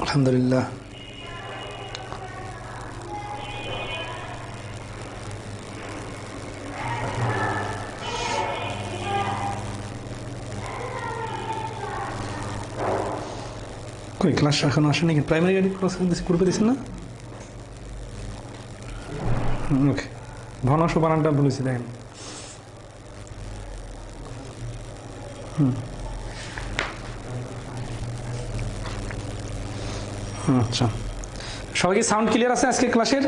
আলহামদুলিল্লাহ। কই ক্লাস এখনো আসেনি? প্রাইমারি গাইড ক্লাস গ্রুপে দিচ্ছেন না? ওকে, ভগ্নাংশ বানানটা বলেছি দেখেন। আচ্ছা, সবাই কি সাউন্ড ক্লিয়ার আছে আজকে ক্লাসের?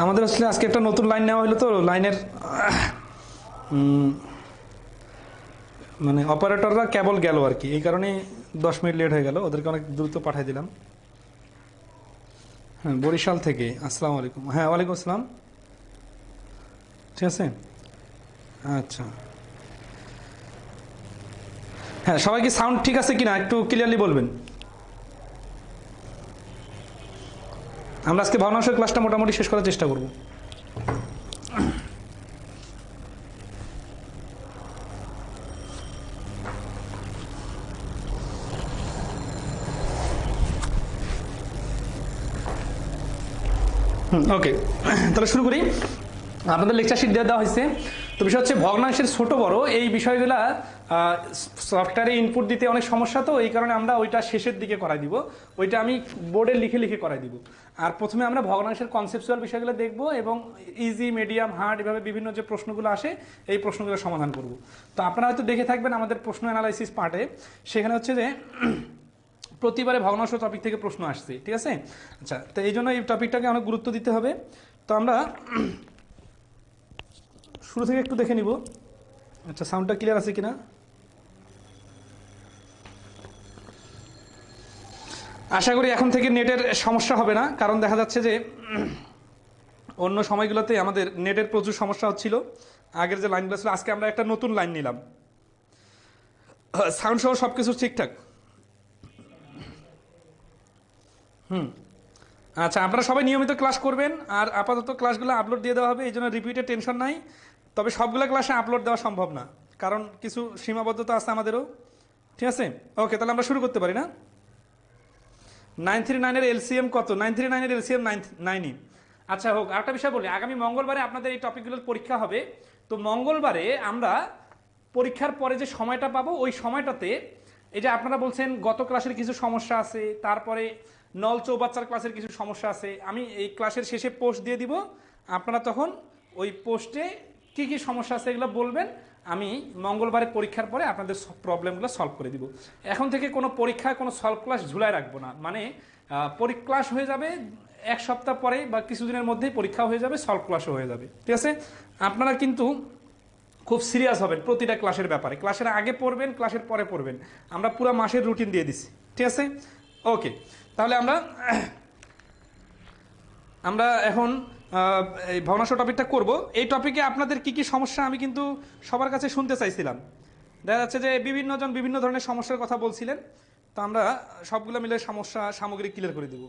আমাদের আসলে আজকে একটা নতুন লাইন নেওয়া হলো, তো লাইনের মানে অপারেটররা কেবল গেল আর কি, এই কারণে 10 মিনিট লেট হয়ে গেল, ওদেরকে অনেক দ্রুত পাঠিয়ে দিলাম। হ্যাঁ, বরিশাল থেকে। আসসালামু আলাইকুম। হ্যাঁ, ওয়ালাইকুম আসসালাম। ঠিক আছে, আচ্ছা। হ্যাঁ, সবাই কি সাউন্ড ঠিক আছে কিনা একটু ক্লিয়ারলি বলবেন। আমরা আজকে ভগ্নাংশের ক্লাসটা মোটামুটি শেষ করার চেষ্টা করব। ওকে, তাহলে শুরু করি। আপনাদের লেকচার শিট দেওয়া হয়েছে। তো বিষয় হচ্ছে ভগ্নাংশের ছোট বড় এই বিষয়গুলা সফটওয়্যারে ইনপুট দিতে অনেক সমস্যা, তো এই কারণে আমরা ওইটা শেষের দিকে করাই দিব। ওইটা আমি বোর্ডে লিখে লিখে করাই দিব। আর প্রথমে আমরা ভগ্নাংশের কনসেপচুয়াল বিষয়গুলো দেখব এবং ইজি, মিডিয়াম, হার্ড এভাবে বিভিন্ন যে প্রশ্নগুলো আসে এই প্রশ্নগুলো সমাধান করব। তো আপনারা হয়তো দেখে থাকবেন আমাদের প্রশ্ন অ্যানালাইসিস পার্টে, সেখানে হচ্ছে যে প্রতিবারে ভগ্নাংশ টপিক থেকে প্রশ্ন আসছে, ঠিক আছে। আচ্ছা, তো এই জন্য এই টপিকটাকে অনেক গুরুত্ব দিতে হবে। তো আমরা শুরু থেকে একটু দেখে নিব। আচ্ছা, সাউন্ডটা ক্লিয়ার আছে কিনা? আশা করি এখন থেকে নেটের সমস্যা হবে না, কারণ দেখা যাচ্ছে যে অন্য সময়গুলোতে আমাদের নেটের প্রচুর সমস্যা হচ্ছিল। আগের যে লাইনগুলো ছিল, আজকে আমরা একটা নতুন লাইন নিলাম, সাউন্ড সহ সব কিছু ঠিকঠাক। আচ্ছা, আপনারা সবাই নিয়মিত ক্লাস করবেন, আর আপাতত ক্লাসগুলো আপলোড দিয়ে দেওয়া হবে, এই জন্য রিপিটের টেনশন নাই। তবে সবগুলো ক্লাসে আপলোড দেওয়া সম্ভব না, কারণ কিছু সীমাবদ্ধতা আছে আমাদেরও, ঠিক আছে। ওকে, তাহলে আমরা শুরু করতে পারি না? 939-এর এলসিএম কত? 939-এর এলসিএম 9। আচ্ছা হোক, আরেকটা বিষয় বলি, আগামী মঙ্গলবারে আপনাদের এই টপিকগুলোর পরীক্ষা হবে। তো মঙ্গলবারে আমরা পরীক্ষার পরে যে সময়টা পাবো, ওই সময়টাতে এই যে আপনারা বলছেন গত ক্লাসের কিছু সমস্যা আছে, তারপরে নল চৌবাচ্চার ক্লাসের কিছু সমস্যা আছে, আমি এই ক্লাসের শেষে পোস্ট দিয়ে দিব। আপনারা তখন ওই পোস্টে কি কি সমস্যা আছে এগুলো বলবেন, আমি মঙ্গলবারের পরীক্ষার পরে আপনাদের প্রবলেমগুলো সলভ করে দিব। এখন থেকে কোনো পরীক্ষায় কোনো সলভ ক্লাস ঝুলায় রাখবো না, মানে ক্লাস হয়ে যাবে এক সপ্তাহ পরে বা কিছুদিনের মধ্যেই পরীক্ষা হয়ে যাবে, সলভ ক্লাসও হয়ে যাবে, ঠিক আছে। আপনারা কিন্তু খুব সিরিয়াস হবেন প্রতিটা ক্লাসের ব্যাপারে, ক্লাসের আগে পড়বেন, ক্লাসের পরে পড়বেন। আমরা পুরো মাসের রুটিন দিয়ে দিচ্ছি, ঠিক আছে। ওকে, তাহলে আমরা এখন এই ভগ্নাংশ টপিকটা করব। এই টপিকে আপনাদের কি কি সমস্যা আমি কিন্তু সবার কাছে শুনতে চাইছিলাম। দেখা যাচ্ছে যে বিভিন্ন জন বিভিন্ন ধরনের সমস্যার কথা বলছিলেন, তো আমরা সবগুলো মিলে সমস্যা সামগ্রী ক্লিয়ার করে দেব।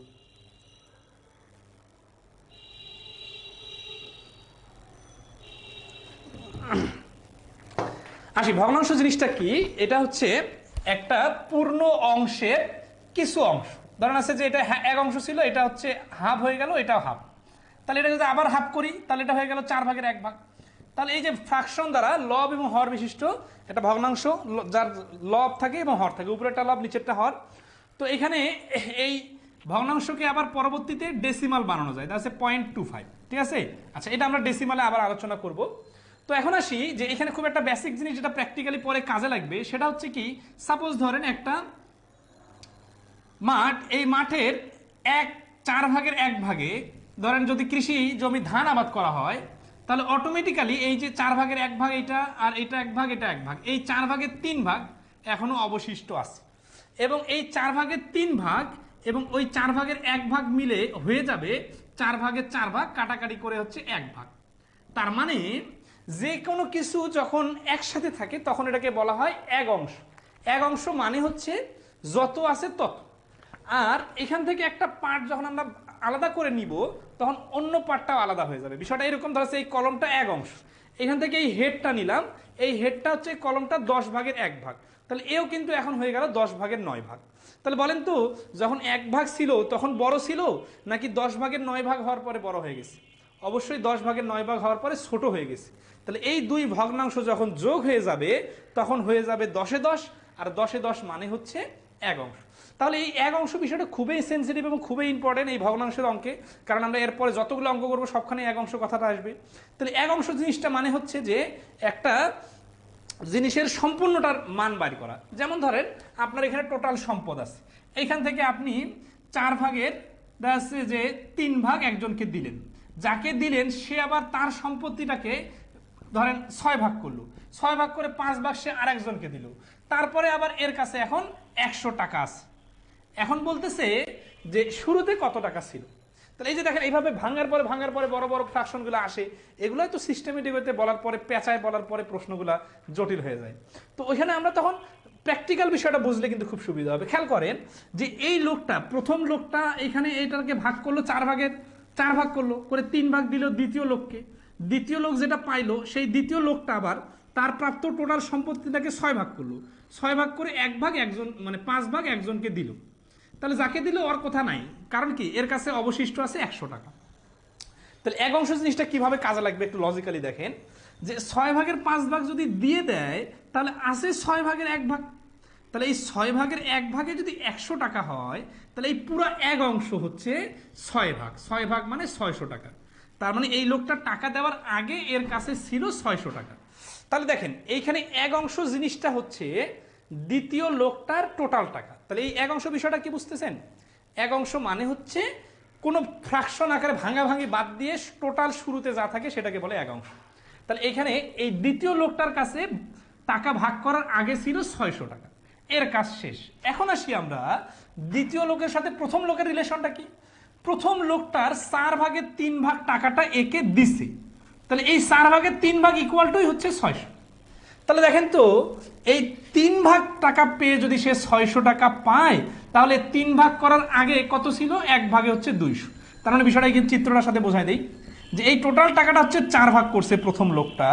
আসি, ভগ্নাংশ জিনিসটা কি? এটা হচ্ছে একটা পূর্ণ অংশের কিছু অংশ। ধরেন আছে যে এটা এক অংশ ছিল, এটা হচ্ছে হাফ হয়ে গেল, এটাও হাফ। তাহলে এটা যদি আবার হাফ করি, তাহলে এটা হয়ে গেল 4/1 তাহলে এই যে ফ্র্যাকশন দ্বারা লব এবং হর বিশিষ্ট একটা ভগ্নাংশ, যার লব থাকে এবং হর থাকে, উপরেরটা লব নিচেরটা হর। তো এখানে এই ভগ্নাংশকে আবার পরবর্তীতে ডেসিমাল বানানো যায়, তা হচ্ছে 0.25, ঠিক আছে। আচ্ছা, এটা আমরা ডেসিমালে আবার আলোচনা করব। তো এখন আসি যে এখানে খুব একটা বেসিক জিনিস যেটা প্র্যাকটিক্যালি পরে কাজে লাগবে, সেটা হচ্ছে কি, সাপোজ ধরেন একটা মাঠ, এই মাঠের 4/1 ধরেন যদি কৃষি জমি ধান আবাদ করা হয়, তাহলে অটোমেটিক্যালি এই যে 4/1 এটা আর এটা 1 ভাগ, এটা 1 ভাগ, এই 4/3 এখনো অবশিষ্ট আছে। এবং এই 4/3 এবং ওই 4/1 মিলে হয়ে যাবে 4/4 কাটাকাটি করে হচ্ছে 1 ভাগ। তার মানে যে কোনো কিছু যখন একসাথে থাকে তখন এটাকে বলা হয় এক অংশ। এক অংশ মানে হচ্ছে যত আছে তত। আর এখান থেকে একটা পার্ট যখন আমরা আলাদা করে নিব, তখন অন্য পার্টটাও আলাদা হয়ে যাবে। বিষয়টা এরকম, ধরছে এই কলমটা এক অংশ, এখান থেকে এই হেডটা নিলাম, এই হেডটা হচ্ছে কলমটা 10/1 ভাগ। তাহলে এও কিন্তু এখন হয়ে গেল 10 ভাগের 9 ভাগ। তাহলে বলেন তো যখন 1 ভাগ ছিল তখন বড় ছিল নাকি 10 ভাগের 9 ভাগ হওয়ার পরে বড় হয়ে গেছে? অবশ্যই 10 ভাগের 9 ভাগ হওয়ার পরে ছোট হয়ে গেছে। তাহলে এই দুই ভগ্নাংশ যখন যোগ হয়ে যাবে তখন হয়ে যাবে 10-এ 10, আর 10-এ 10 মানে হচ্ছে 1 অংশ। তাহলে এই 1 অংশ বিষয়টা খুবই সেন্সিটিভ এবং খুবই ইম্পর্টেন্ট এই ভগ্নাংশের অঙ্কে, কারণ আমরা এরপরে যতগুলো অঙ্ক করবো সবখানে 1 অংশ কথাটা আসবে। তাহলে 1 অংশ জিনিসটা মানে হচ্ছে যে একটা জিনিসের সম্পূর্ণটার মান বাড়ি করা। যেমন ধরেন আপনার এখানে টোটাল সম্পদ আছে, এইখান থেকে আপনি 4 ভাগের আছে যে 3 ভাগ একজনকে দিলেন, যাকে দিলেন সে আবার তার সম্পত্তিটাকে ধরেন 6 ভাগ করলো, 6 ভাগ করে 5 ভাগ সে আরেকজনকে দিল, তারপরে আবার এর কাছে এখন 100 টাকা আছে। এখন বলতেছে যে শুরুতে কত টাকা ছিল। তাহলে এই যে দেখেন এইভাবে ভাঙার পরে বড় বড় ফ্রাকশনগুলো আসে, এগুলোই তো সিস্টেমেটিক হতে বলার পরে পেঁচায় বলার পরে প্রশ্নগুলো জটিল হয়ে যায়। তো ওইখানে আমরা তখন প্র্যাকটিক্যাল বিষয়টা বুঝলে কিন্তু খুব সুবিধা হবে। খেয়াল করেন যে এই লোকটা, প্রথম লোকটা এখানে এইটাকে ভাগ করলো 4 ভাগের 4 ভাগ করলো করে 3 ভাগ দিল দ্বিতীয় লোককে, দ্বিতীয় লোক যেটা পাইলো সেই দ্বিতীয় লোকটা আবার তার প্রাপ্ত টোটাল সম্পত্তিটাকে 6 ভাগ করলো, 6 ভাগ করে 1 ভাগ একজন মানে 5 ভাগ একজনকে দিল। তাহলে যাকে দিল ওর কথা নাই, কারণ কি এর কাছে অবশিষ্ট আছে 100 টাকা। তাহলে 1 অংশ জিনিসটা কিভাবে কাজে লাগবে একটু লজিক্যালি দেখেন, যে 6 ভাগের 5 ভাগ যদি দিয়ে দেয় তাহলে আছে 6 ভাগের 1 ভাগ। তাহলে এই 6 ভাগের 1 ভাগে যদি 100 টাকা হয় তাহলে এই পুরো 1 অংশ হচ্ছে 6 ভাগ, 6 ভাগ মানে 600 টাকা। তার মানে এই লোকটা টাকা দেওয়ার আগে এর কাছে ছিল 600 টাকা। তাহলে দেখেন এইখানে 1 অংশ জিনিসটা হচ্ছে দ্বিতীয় লোকটার টোটাল টাকা। তাহলে এই 1 অংশ বিষয়টা কি বুঝতেছেন? 1 অংশ মানে হচ্ছে কোনো ফ্র্যাকশন আকারে ভাঙাভাঙি বাদ দিয়ে টোটাল শুরুতে যা থাকে সেটাকে বলে 1 অংশ। তাহলে এখানে এই দ্বিতীয় লোকটার কাছে টাকা ভাগ করার আগে ছিল 600 টাকা, এর কাজ শেষ। এখন আসি আমরা দ্বিতীয় লোকের সাথে প্রথম লোকের রিলেশনটা কি। প্রথম লোকটার 4 ভাগের 3 ভাগ টাকাটা একে দিছে, তাহলে এই 4 ভাগের 3 ভাগ ইকুয়াল টুই হচ্ছে 600। তাহলে দেখেন তো এই 3 ভাগ টাকা পেয়ে যদি সে 600 টাকা পায় তাহলে 3 ভাগ করার আগে কত ছিল? 1 ভাগে হচ্ছে 200। তার মানে বিষয়টা কিন্তু চিত্রটার সাথে বোঝাই দেই যে এই টোটাল টাকাটা হচ্ছে 4 ভাগ করছে প্রথম লোকটা,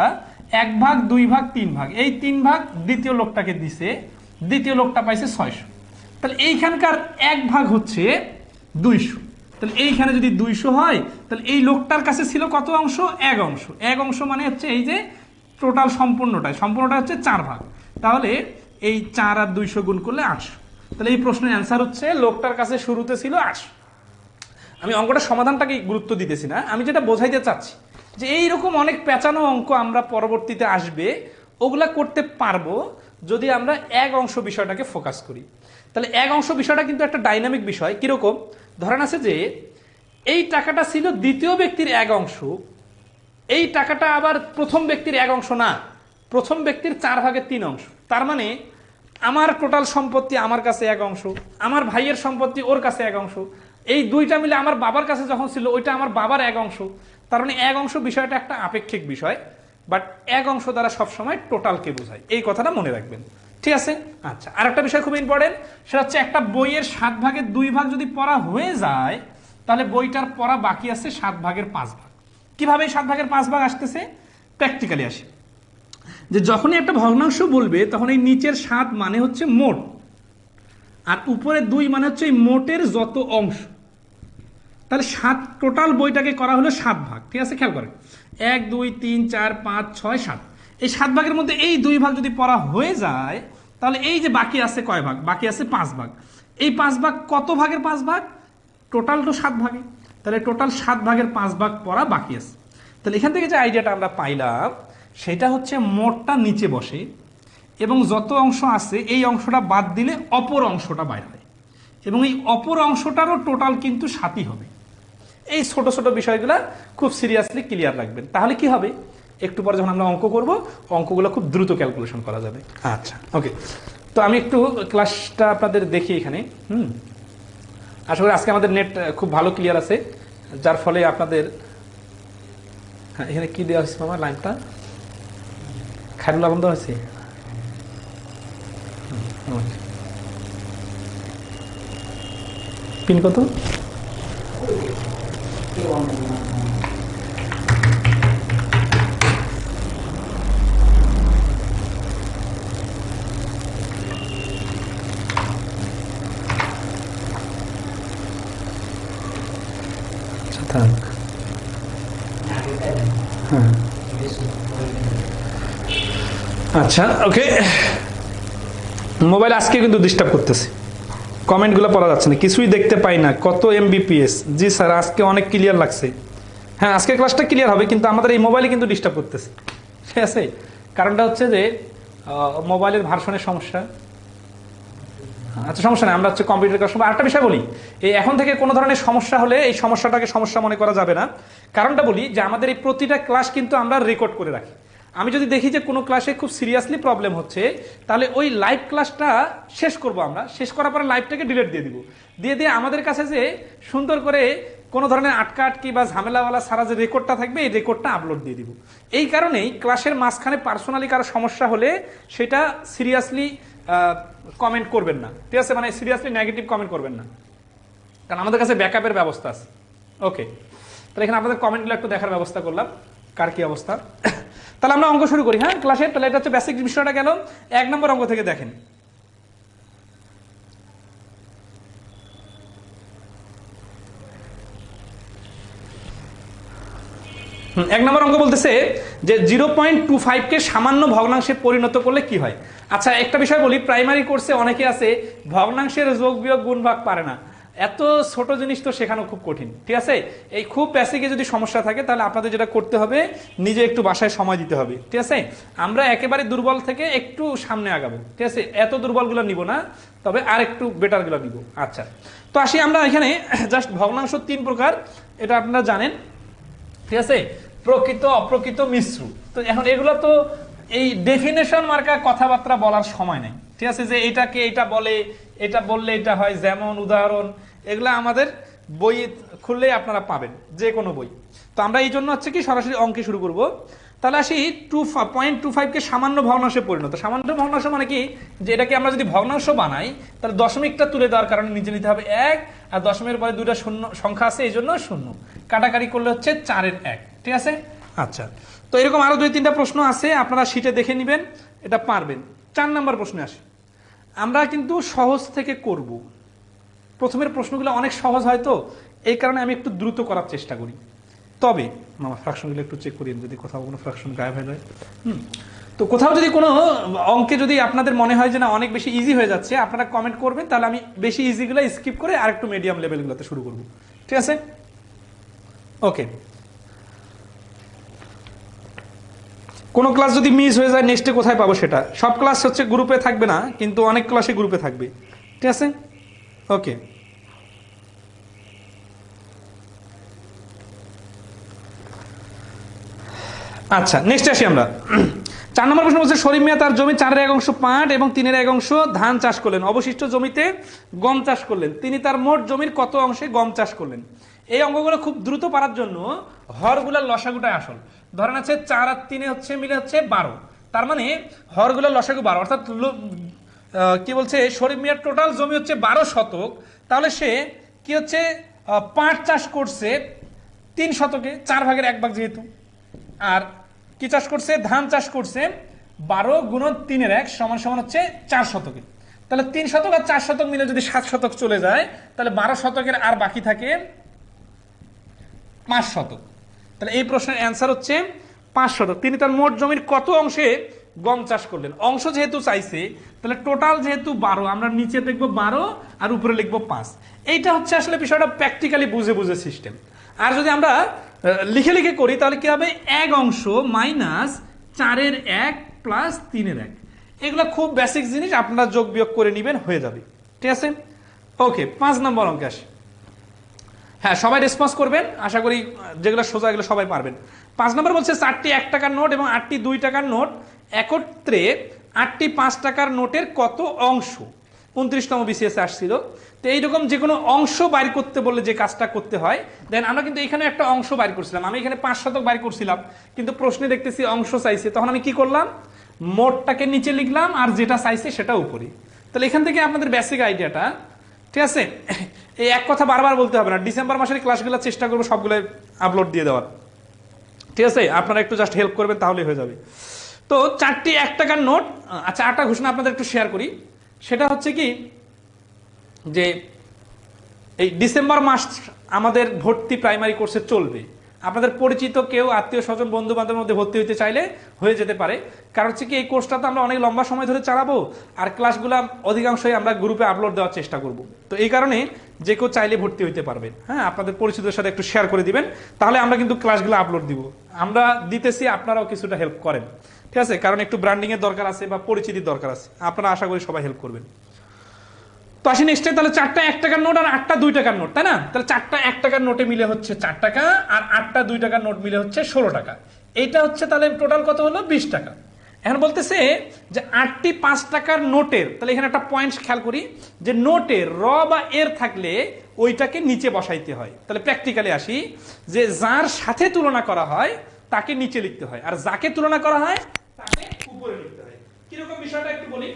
1 ভাগ 2 ভাগ 3 ভাগ, এই 3 ভাগ দ্বিতীয় লোকটাকে দিছে, দ্বিতীয় লোকটা পাইছে 600। তাহলে এইখানকার 1 ভাগ হচ্ছে 200। তাহলে এইখানে যদি 200 হয় তাহলে এই লোকটার কাছে ছিল কত অংশ? 1 অংশ। 1 অংশ মানে হচ্ছে এই যে টোটাল সম্পূর্ণটা হচ্ছে 4 ভাগ। তাহলে এই 4 আর 200 গুণ করলে 800। তাহলে এই প্রশ্নের অ্যান্সার হচ্ছে লোকটার কাছে শুরুতে ছিল 800। আমি অঙ্কটা সমাধানটাকে গুরুত্ব দিতেছি না, আমি যেটা বোঝাইতে চাচ্ছি যে এইরকম অনেক পেঁচানো অঙ্ক আমরা পরবর্তীতে আসবে, ওগুলা করতে পারবো যদি আমরা 1 অংশ বিষয়টাকে ফোকাস করি। তাহলে 1 অংশ বিষয়টা কিন্তু একটা ডাইনামিক বিষয়। কিরকম? ধরেন আছে যে এই টাকাটা ছিল দ্বিতীয় ব্যক্তির 1 অংশ, এই টাকাটা আবার প্রথম ব্যক্তির 1 অংশ না, প্রথম ব্যক্তির 4 ভাগের 3 অংশ। তার মানে আমার টোটাল সম্পত্তি আমার কাছে 1 অংশ, আমার ভাইয়ের সম্পত্তি ওর কাছে 1 অংশ, এই দুইটা মিলে আমার বাবার কাছে যখন ছিল ওইটা আমার বাবার 1 অংশ। তার মানে 1 অংশ বিষয়টা একটা আপেক্ষিক বিষয়, বাট 1 অংশ দ্বারা সবসময় টোটালকে বোঝায়, এই কথাটা মনে রাখবেন। ঠিক আছে? আচ্ছা, আর একটা বিষয় খুব ইম্পর্টেন্ট, সেটা হচ্ছে একটা বইয়ের 7 ভাগের 2 ভাগ যদি পড়া হয়ে যায় তাহলে বইটার পড়া বাকি আছে 7 ভাগের 5 ভাগ। কিভাবে 7 ভাগের 5 ভাগ আসতেছে? প্র্যাকটিক্যালি আসে যে যখনই একটা ভগ্নাংশ বলবে তখন এই নিচের 7 মানে হচ্ছে মোট, আর উপরে 2 মানে হচ্ছে এই মোটের যত অংশ। তাহলে 7 টোটাল বইটাকে করা হলো 7 ভাগ। ঠিক আছে, খেয়াল করেন 1 2 3 4 5 6 7, এই 7 ভাগের মধ্যে এই 2 ভাগ যদি পড়া হয়ে যায় তাহলে এই যে বাকি আছে কয় ভাগ? বাকি আছে 5 ভাগ। এই 5 ভাগ কত ভাগের 5 ভাগ? টোটাল তো 7 ভাগে, তাহলে টোটাল 7 ভাগের 5 ভাগ পড়া বাকি আছে। তাহলে এখান থেকে যে আইডিয়াটা আমরা পাইলাম সেটা হচ্ছে মোটটা নিচে বসে এবং যত অংশ আছে এই অংশটা বাদ দিলে অপর অংশটা বাইর হয়, এবং এই অপর অংশটারও টোটাল কিন্তু 7ই হবে। এই ছোট ছোট বিষয়গুলো খুব সিরিয়াসলি ক্লিয়ার রাখবেন, তাহলে কি হবে একটু পরে যখন আমরা অঙ্ক করব অঙ্কগুলো খুব দ্রুত ক্যালকুলেশন করা যাবে। আচ্ছা, ওকে। তো আমি একটু ক্লাসটা আপনাদের দেখি এখানে। আশা করি আজকে আমাদের নেট খুব ভালো ক্লিয়ার আছে, যার ফলে আপনাদের হ্যাঁ এখানে কি দেওয়া হয়েছে আমার লাইনটা খায়রুল আলম দেওয়া হয়েছে। পিন কত? থাক। হ্যাঁ আচ্ছা ওকে, মোবাইল আজকে কিন্তু ডিস্টার্ব করতেছে, কমেন্টগুলো পড়া যাচ্ছে না, কিছুই দেখতে পাই না, কত এমবিপিএস। জি স্যার আজকে অনেক ক্লিয়ার লাগছে। হ্যাঁ আজকে ক্লাসটা ক্লিয়ার হবে, কিন্তু আমাদের এই মোবাইলে কিন্তু ডিস্টার্ব করতেছে, ঠিক আছে? কারণটা হচ্ছে যে মোবাইলের ভার্সনের সমস্যা। আচ্ছা সমস্যা নেই, আমরা হচ্ছে কম্পিউটার ক্লাস। আরেকটা বিষয় বলি, এই এখন থেকে কোনো ধরনের সমস্যা হলে এই সমস্যাটাকে সমস্যা মনে করা যাবে না। কারণটা বলি যে আমাদের এই প্রতিটা ক্লাস কিন্তু আমরা রেকর্ড করে রাখি। আমি যদি দেখি যে কোনো ক্লাসে খুব সিরিয়াসলি প্রবলেম হচ্ছে, তাহলে ওই লাইভ ক্লাসটা শেষ করব, আমরা শেষ করার পরে লাইভটাকে ডিলিট দিয়ে দিব, দিয়ে আমাদের কাছে যে সুন্দর করে কোনো ধরনের আটকা আটকি বা ঝামেলাওয়ালা সারা যে রেকর্ডটা থাকবে এই রেকর্ডটা আপলোড দিয়ে দিব। এই কারণেই ক্লাসের মাঝখানে পার্সোনালি কারো সমস্যা হলে সেটা সিরিয়াসলি কমেন্ট করবেন না, ঠিক আছে? মানে সিরিয়াসলি নেগেটিভ কমেন্ট করবেন না, কারণ আমাদের কাছে ব্যাকআপের ব্যবস্থা আছে। ওকে, তাহলে এখানে আপনাদের কমেন্টগুলো একটু দেখার ব্যবস্থা করলাম, কার কি অবস্থা। তাহলে আমরা অঙ্ক শুরু করি। হ্যাঁ ক্লাসের, তাহলে এটা হচ্ছে বেসিক বিষয়টা গেল। 1 নম্বর অঙ্ক থেকে দেখেন। এক নম্বর অঙ্ক বলতেছে যে 0.25 কে সামান্য ভগ্নাংশে পরিণত করলে কি হয়। আচ্ছা একটা বিষয় বলি, প্রাইমারি কোর্সে অনেকে আছে ভগ্নাংশের যোগ বিয়োগ গুণ ভাগ পারে না, এত ছোট জিনিস তো শেখানো খুব কঠিন, ঠিক আছে? এই খুব বেসিকে যদি সমস্যা থাকে তাহলে আপনাদের যেটা করতে হবে, নিজে একটু বাসায় সময় দিতে হবে, ঠিক আছে? আমরা একেবারে দুর্বল থেকে একটু সামনে আগাবো, ঠিক আছে? এত দুর্বলগুলো নিব না, তবে আর একটু বেটারগুলো নিব। আচ্ছা তো আসি আমরা এখানে, জাস্ট ভগ্নাংশ 3 প্রকার, এটা আপনারা জানেন, ঠিক আছে? প্রকৃত, অপ্রকৃত, মিশ্র। তো এখন এগুলো তো এই ডেফিনেশন মার্কা কথাবার্তা বলার সময় নেই, ঠিক আছে? যে এটাকে এটা বলে, এটা বললে এটা হয়, যেমন উদাহরণ, এগুলো আমাদের বই খুললেই আপনারা পাবেন, যে কোনো বই। তো আমরা এই জন্য হচ্ছে কি সরাসরি অঙ্কে শুরু করব। তাহলে আসি 2.25 কে সামান্য ভগ্নাংশে পরিণত। সামান্য ভগ্নাংশ মানে কি, যে এটাকে আমরা যদি ভগ্নাংশ বানাই তাহলে দশমিকটা তুলে দেওয়ার কারণে নিচে নিতে হবে 1, আর দশমিকের পরে 2টা শূন্য সংখ্যা আছে এই জন্য 0, কাটাকাটি করলে হচ্ছে 4-এর 1, ঠিক আছে? আচ্ছা তো এরকম আরো 2-3টা প্রশ্ন আছে, আপনারা শিটে দেখে নেবেন, এটা পারবেন। 4 নম্বর প্রশ্নে আসি। আমরা কিন্তু সহজ থেকে করব, প্রথমের প্রশ্নগুলো অনেক সহজ হয়, তো এই কারণে আমি একটু দ্রুত করার চেষ্টা করি। তবে মামা ফ্র্যাকশনগুলো একটু চেক করিয়েন, যদি কোথাও কোনো ফ্র্যাকশন গায়েব হয়ে যায়। তো কোথাও যদি কোনো অঙ্কে যদি আপনাদের মনে হয় যে না অনেক বেশি ইজি হয়ে যাচ্ছে, আপনারা কমেন্ট করবেন, তাহলে আমি বেশি ইজিগুলো স্কিপ করে আর একটু মিডিয়াম লেভেলগুলোতে শুরু করব, ঠিক আছে? ওকে, কোনো ক্লাস যদি মিস হয়ে যায় নেক্সটে কোথায় পাবো সেটা, সব ক্লাস হচ্ছে গ্রুপে থাকবে না, কিন্তু অনেক ক্লাসে গ্রুপে থাকবে, ঠিক আছে? ওকে, আচ্ছা নেক্সট আসি আমরা। 4 নম্বর প্রশ্ন বলছে শরীফ মিয়া তার জমি 4-এর 1 অংশ পাট এবং 3-এর 1 অংশ ধান চাষ করলেন, অবশিষ্ট জমিতে গম চাষ করলেন, তিনি তার মোট জমির কত অংশে গম চাষ করলেন? এই অঙ্কগুলো খুব দ্রুত পারার জন্য হরগুলার লসাগুটাই আসল। ধরেন আছে 4 আর 3 হচ্ছে মিলে হচ্ছে 12, তার মানে হরগুলার লসাগু 12, অর্থাৎ কি বলছে শরীফ মিয়ার টোটাল জমি হচ্ছে 12 শতক, তাহলে সে কি হচ্ছে পাট চাষ করছে 3 শতকে, 4/1 যেহেতু, আর কি চাষ করছে, ধান চাষ করছে 12 গুণন 3-এর 1 সমান সমান হচ্ছে 4 শতকে। তাহলে 3 শতক আর 4 শতক মিলে যদি 7 শতক চলে যায়, তাহলে 12 শতকের আর বাকি থাকে 5 শতক। তাহলে এই প্রশ্নের অ্যান্সার হচ্ছে 5 শতক। তিনি তার মোট জমির কত অংশে গম চাষ করলেন? অংশ যেহেতু চাইছে, তাহলে টোটাল যেহেতু 12, আমরা নিচে লিখবো 12 আর উপরে লিখবো 5। এইটা হচ্ছে আসলে বিষয়টা প্র্যাকটিক্যালি বুঝে বুঝে সিস্টেম। আর যদি আমরা লিখে লিখে করি তাহলে কি হবে, 1 অংশ মাইনাস 4-এর 1 প্লাস 3-এর 1, এগুলো খুব বেসিক জিনিস, আপনারা যোগ বিয়োগ করে নেবেন, হয়ে যাবে, ঠিক আছে? ওকে, 5 নম্বর অঙ্কে আসি। হ্যাঁ সবাই রেসপন্স করবেন, আশা করি যেগুলো সোজা এগুলো সবাই পারবেন। 5 নম্বর বলছে 4টি 1 টাকার নোট এবং 8টি 2 টাকার নোট একত্রে 8টি 5 টাকার নোটের কত অংশ? 29তম বিসিএস আসছিল। তো এইরকম যে কোনো অংশ বাইর করতে বললে যে কাজটা করতে হয়, দেন আমরা কিন্তু এখানে একটা অংশ বাইর করছিলাম, আমি এখানে 5 শতক বাইর করছিলাম, কিন্তু প্রশ্নে দেখতেছি অংশ চাইছে, তখন আমি কি করলাম, মোটটাকে নিচে লিখলাম আর যেটা চাইছে সেটা উপরে। তাহলে এখান থেকে আপনাদের বেসিক আইডিয়াটা, ঠিক আছে? এই এক কথা বারবার বলতে হবে না, ডিসেম্বর মাসের ক্লাসগুলো চেষ্টা করবো সবগুলো আপলোড দিয়ে দেওয়ার, ঠিক আছে? আপনারা একটু জাস্ট হেল্প করবেন তাহলে হয়ে যাবে। তো 4টি 1 টাকার নোট, আচ্ছা 8টা ঘোষণা আপনাদের একটু শেয়ার করি, সেটা হচ্ছে কি যে এই ডিসেম্বর মাস আমাদের ভর্তি প্রাইমারি কোর্সে চলবে। আপনাদের পরিচিত কেউ আত্মীয় স্বজন বন্ধু বান্ধবের মধ্যে ভর্তি হতে চাইলে হয়ে যেতে পারে। কারণ হচ্ছে কি এই কোর্সটা তো আমরা অনেক লম্বা সময় ধরে চালাবো, আর ক্লাসগুলো অধিকাংশই আমরা গ্রুপে আপলোড দেওয়ার চেষ্টা করব। তো এই কারণে যে কেউ চাইলে ভর্তি হইতে পারবেন। হ্যাঁ, আপনাদের পরিচিতদের সাথে একটু শেয়ার করে দিবেন, তাহলে আমরা কিন্তু ক্লাসগুলো আপলোড দিব। আমরা দিতেছি, আপনারাও কিছুটা হেল্প করেন, ঠিক আছে? কারণ একটু ব্র্যান্ডিং এর দরকার আছে বা পরিচিতির দরকার আছে, আপনারা আশা করি সবাই হেল্প করবেন। তো আসি নেক্সটে, তাহলে 4টা 1 টাকার নোট আর 8টা 2 টাকার নোট, তাই না? তাহলে 4টা 1 টাকার নোটে মিলে হচ্ছে 4 টাকা, আর 8টা 2 টাকার নোট মিলে হচ্ছে 16 টাকা। এইটা হচ্ছে তাহলে টোটাল কত হলো? 20 টাকা। এখন বলতেছে যে 8টি 5 টাকার নোটের, তাহলে এখানে একটা পয়েন্ট খেয়াল করি যে নোটের র বা এর থাকলে ওইটাকে নিচে বসাইতে হয়। তাহলে প্র্যাকটিক্যালি আসি যে যার সাথে তুলনা করা হয় তাকে নিচে লিখতে হয়, আর যাকে তুলনা করা হয় তাকে উপরে লিখতে হয়। কিরকম বিষয়টা একটু বলি।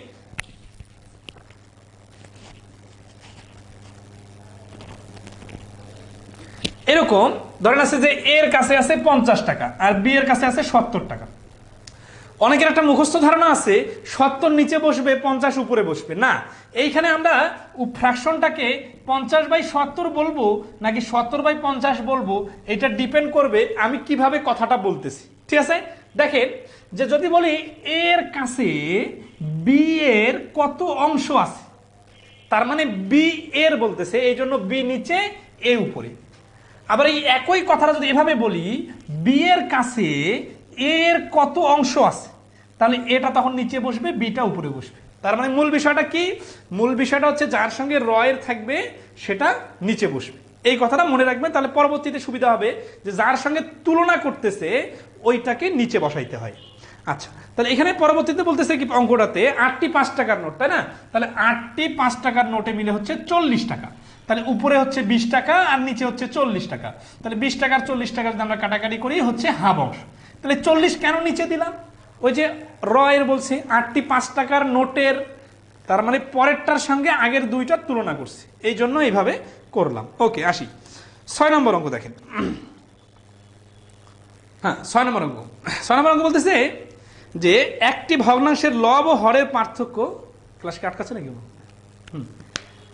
এরকম ধরেন আছে যে এর কাছে আছে 50 টাকা আর বি এর কাছে আছে 70 টাকা। অনেকের একটা মুখস্থ ধারণা আছে 70 নিচে বসবে 50 উপরে বসবে। না, এইখানে আমরা ফ্র্যাকশনটাকে 50/70 বলবো নাকি 70/50 বলবো, এটা ডিপেন্ড করবে আমি কিভাবে কথাটা বলতেছি, ঠিক আছে? দেখেন যে যদি বলি এর কাছে বি এর কত অংশ আছে, তার মানে বি এর বলতেছে, এই জন্য বি নিচে এ উপরে। আবার এই একই কথাটা যদি এভাবে বলি বি এর কাছে এর কত অংশ আছে, তাহলে এটা তখন নিচে বসবে, বিটা উপরে বসবে। তার মানে মূল বিষয়টা কি? মূল বিষয়টা হচ্ছে যার সঙ্গে র এর থাকবে সেটা নিচে বসবে। এই কথাটা মনে রাখবেন, তাহলে পরবর্তীতে সুবিধা হবে যে যার সঙ্গে তুলনা করতেছে ওইটাকে নিচে বসাইতে হয়। আচ্ছা, তাহলে এখানে পরবর্তীতে বলতেছে কি অঙ্কটাতে 8টি 5 টাকার নোট, তাই না? তাহলে 8টি 5 টাকার নোটে মিলে হচ্ছে 40 টাকা। তাহলে উপরে হচ্ছে 20 টাকা আর নিচে হচ্ছে 40 টাকা। তাহলে 20 টাকার 40 টাকা যদি আমরা কাটাকাটি করি হচ্ছে হাফ অংশ। তাহলে 40 কেন নিচে দিলাম? ওই যে র এর বলছে 8টি 5 টাকার নোটের, তার মানে পরেরটার সঙ্গে আগের দুইটার তুলনা করছি, এই জন্য এইভাবে করলাম। ওকে, আসি 6 নম্বর অঙ্ক দেখেন। হ্যাঁ, 6 নম্বর অঙ্ক। 6 নম্বর অঙ্ক বলতেছে যে একটি ভগ্নাংশের লব ও হরের পার্থক্য। ক্লাস কি আটকাচ্ছে নাকি?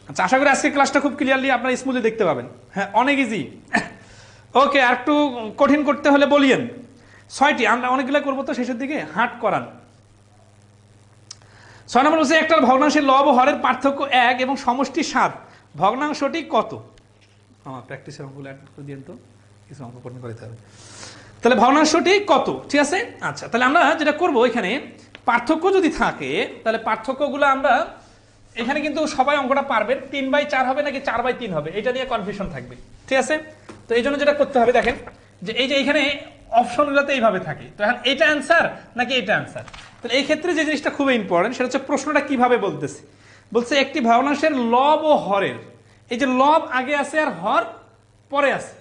আচ্ছা, আশা করি আজকে ক্লাসটা খুব ক্লিয়ারলি আপনারা স্মুথলি দেখতে পাবেন। হ্যাঁ, অনেক ইজি। ওকে, আর একটু কঠিন করতে হলে বলিয়েন। 6টি আমরা অনেকগুলো করবো তো শেষের দিকে, হাট করান। 6 নম্বর বলছে একটা ভগ্নাংশের লব ও হরের পার্থক্য 1 এবং সমষ্টি 7, ভগ্নাংশটি কত? আমার প্র্যাকটিসের অঙ্কগুলো অ্যাড করে দিন তো, কিছু অঙ্ক কঠিন করতে হবে। তাহলে ভগ্নাংশটি কত, ঠিক আছে? আচ্ছা, তাহলে আমরা যেটা করবো এখানে পার্থক্য যদি থাকে তাহলে পার্থক্যগুলো আমরা এখানে কিন্তু সবাই অঙ্কটা পারবেন। 3/4 হবে নাকি 4/3 হবে, এটা নিয়ে কনফিউশন থাকবে, ঠিক আছে? তো এই জন্য যেটা করতে হবে দেখেন যে এই যে এখানে অপশনগুলোতে এইভাবে থাকে, তো এখন এটা অ্যান্সার নাকি এটা অ্যান্সার। তাহলে এই ক্ষেত্রে যে জিনিসটা খুব ইম্পর্টেন্ট সেটা হচ্ছে প্রশ্নটা কিভাবে বলতেছে। বলছে একটি ভগ্নাংশের লব ও হরের, এই যে লব আগে আছে আর হর পরে আছে।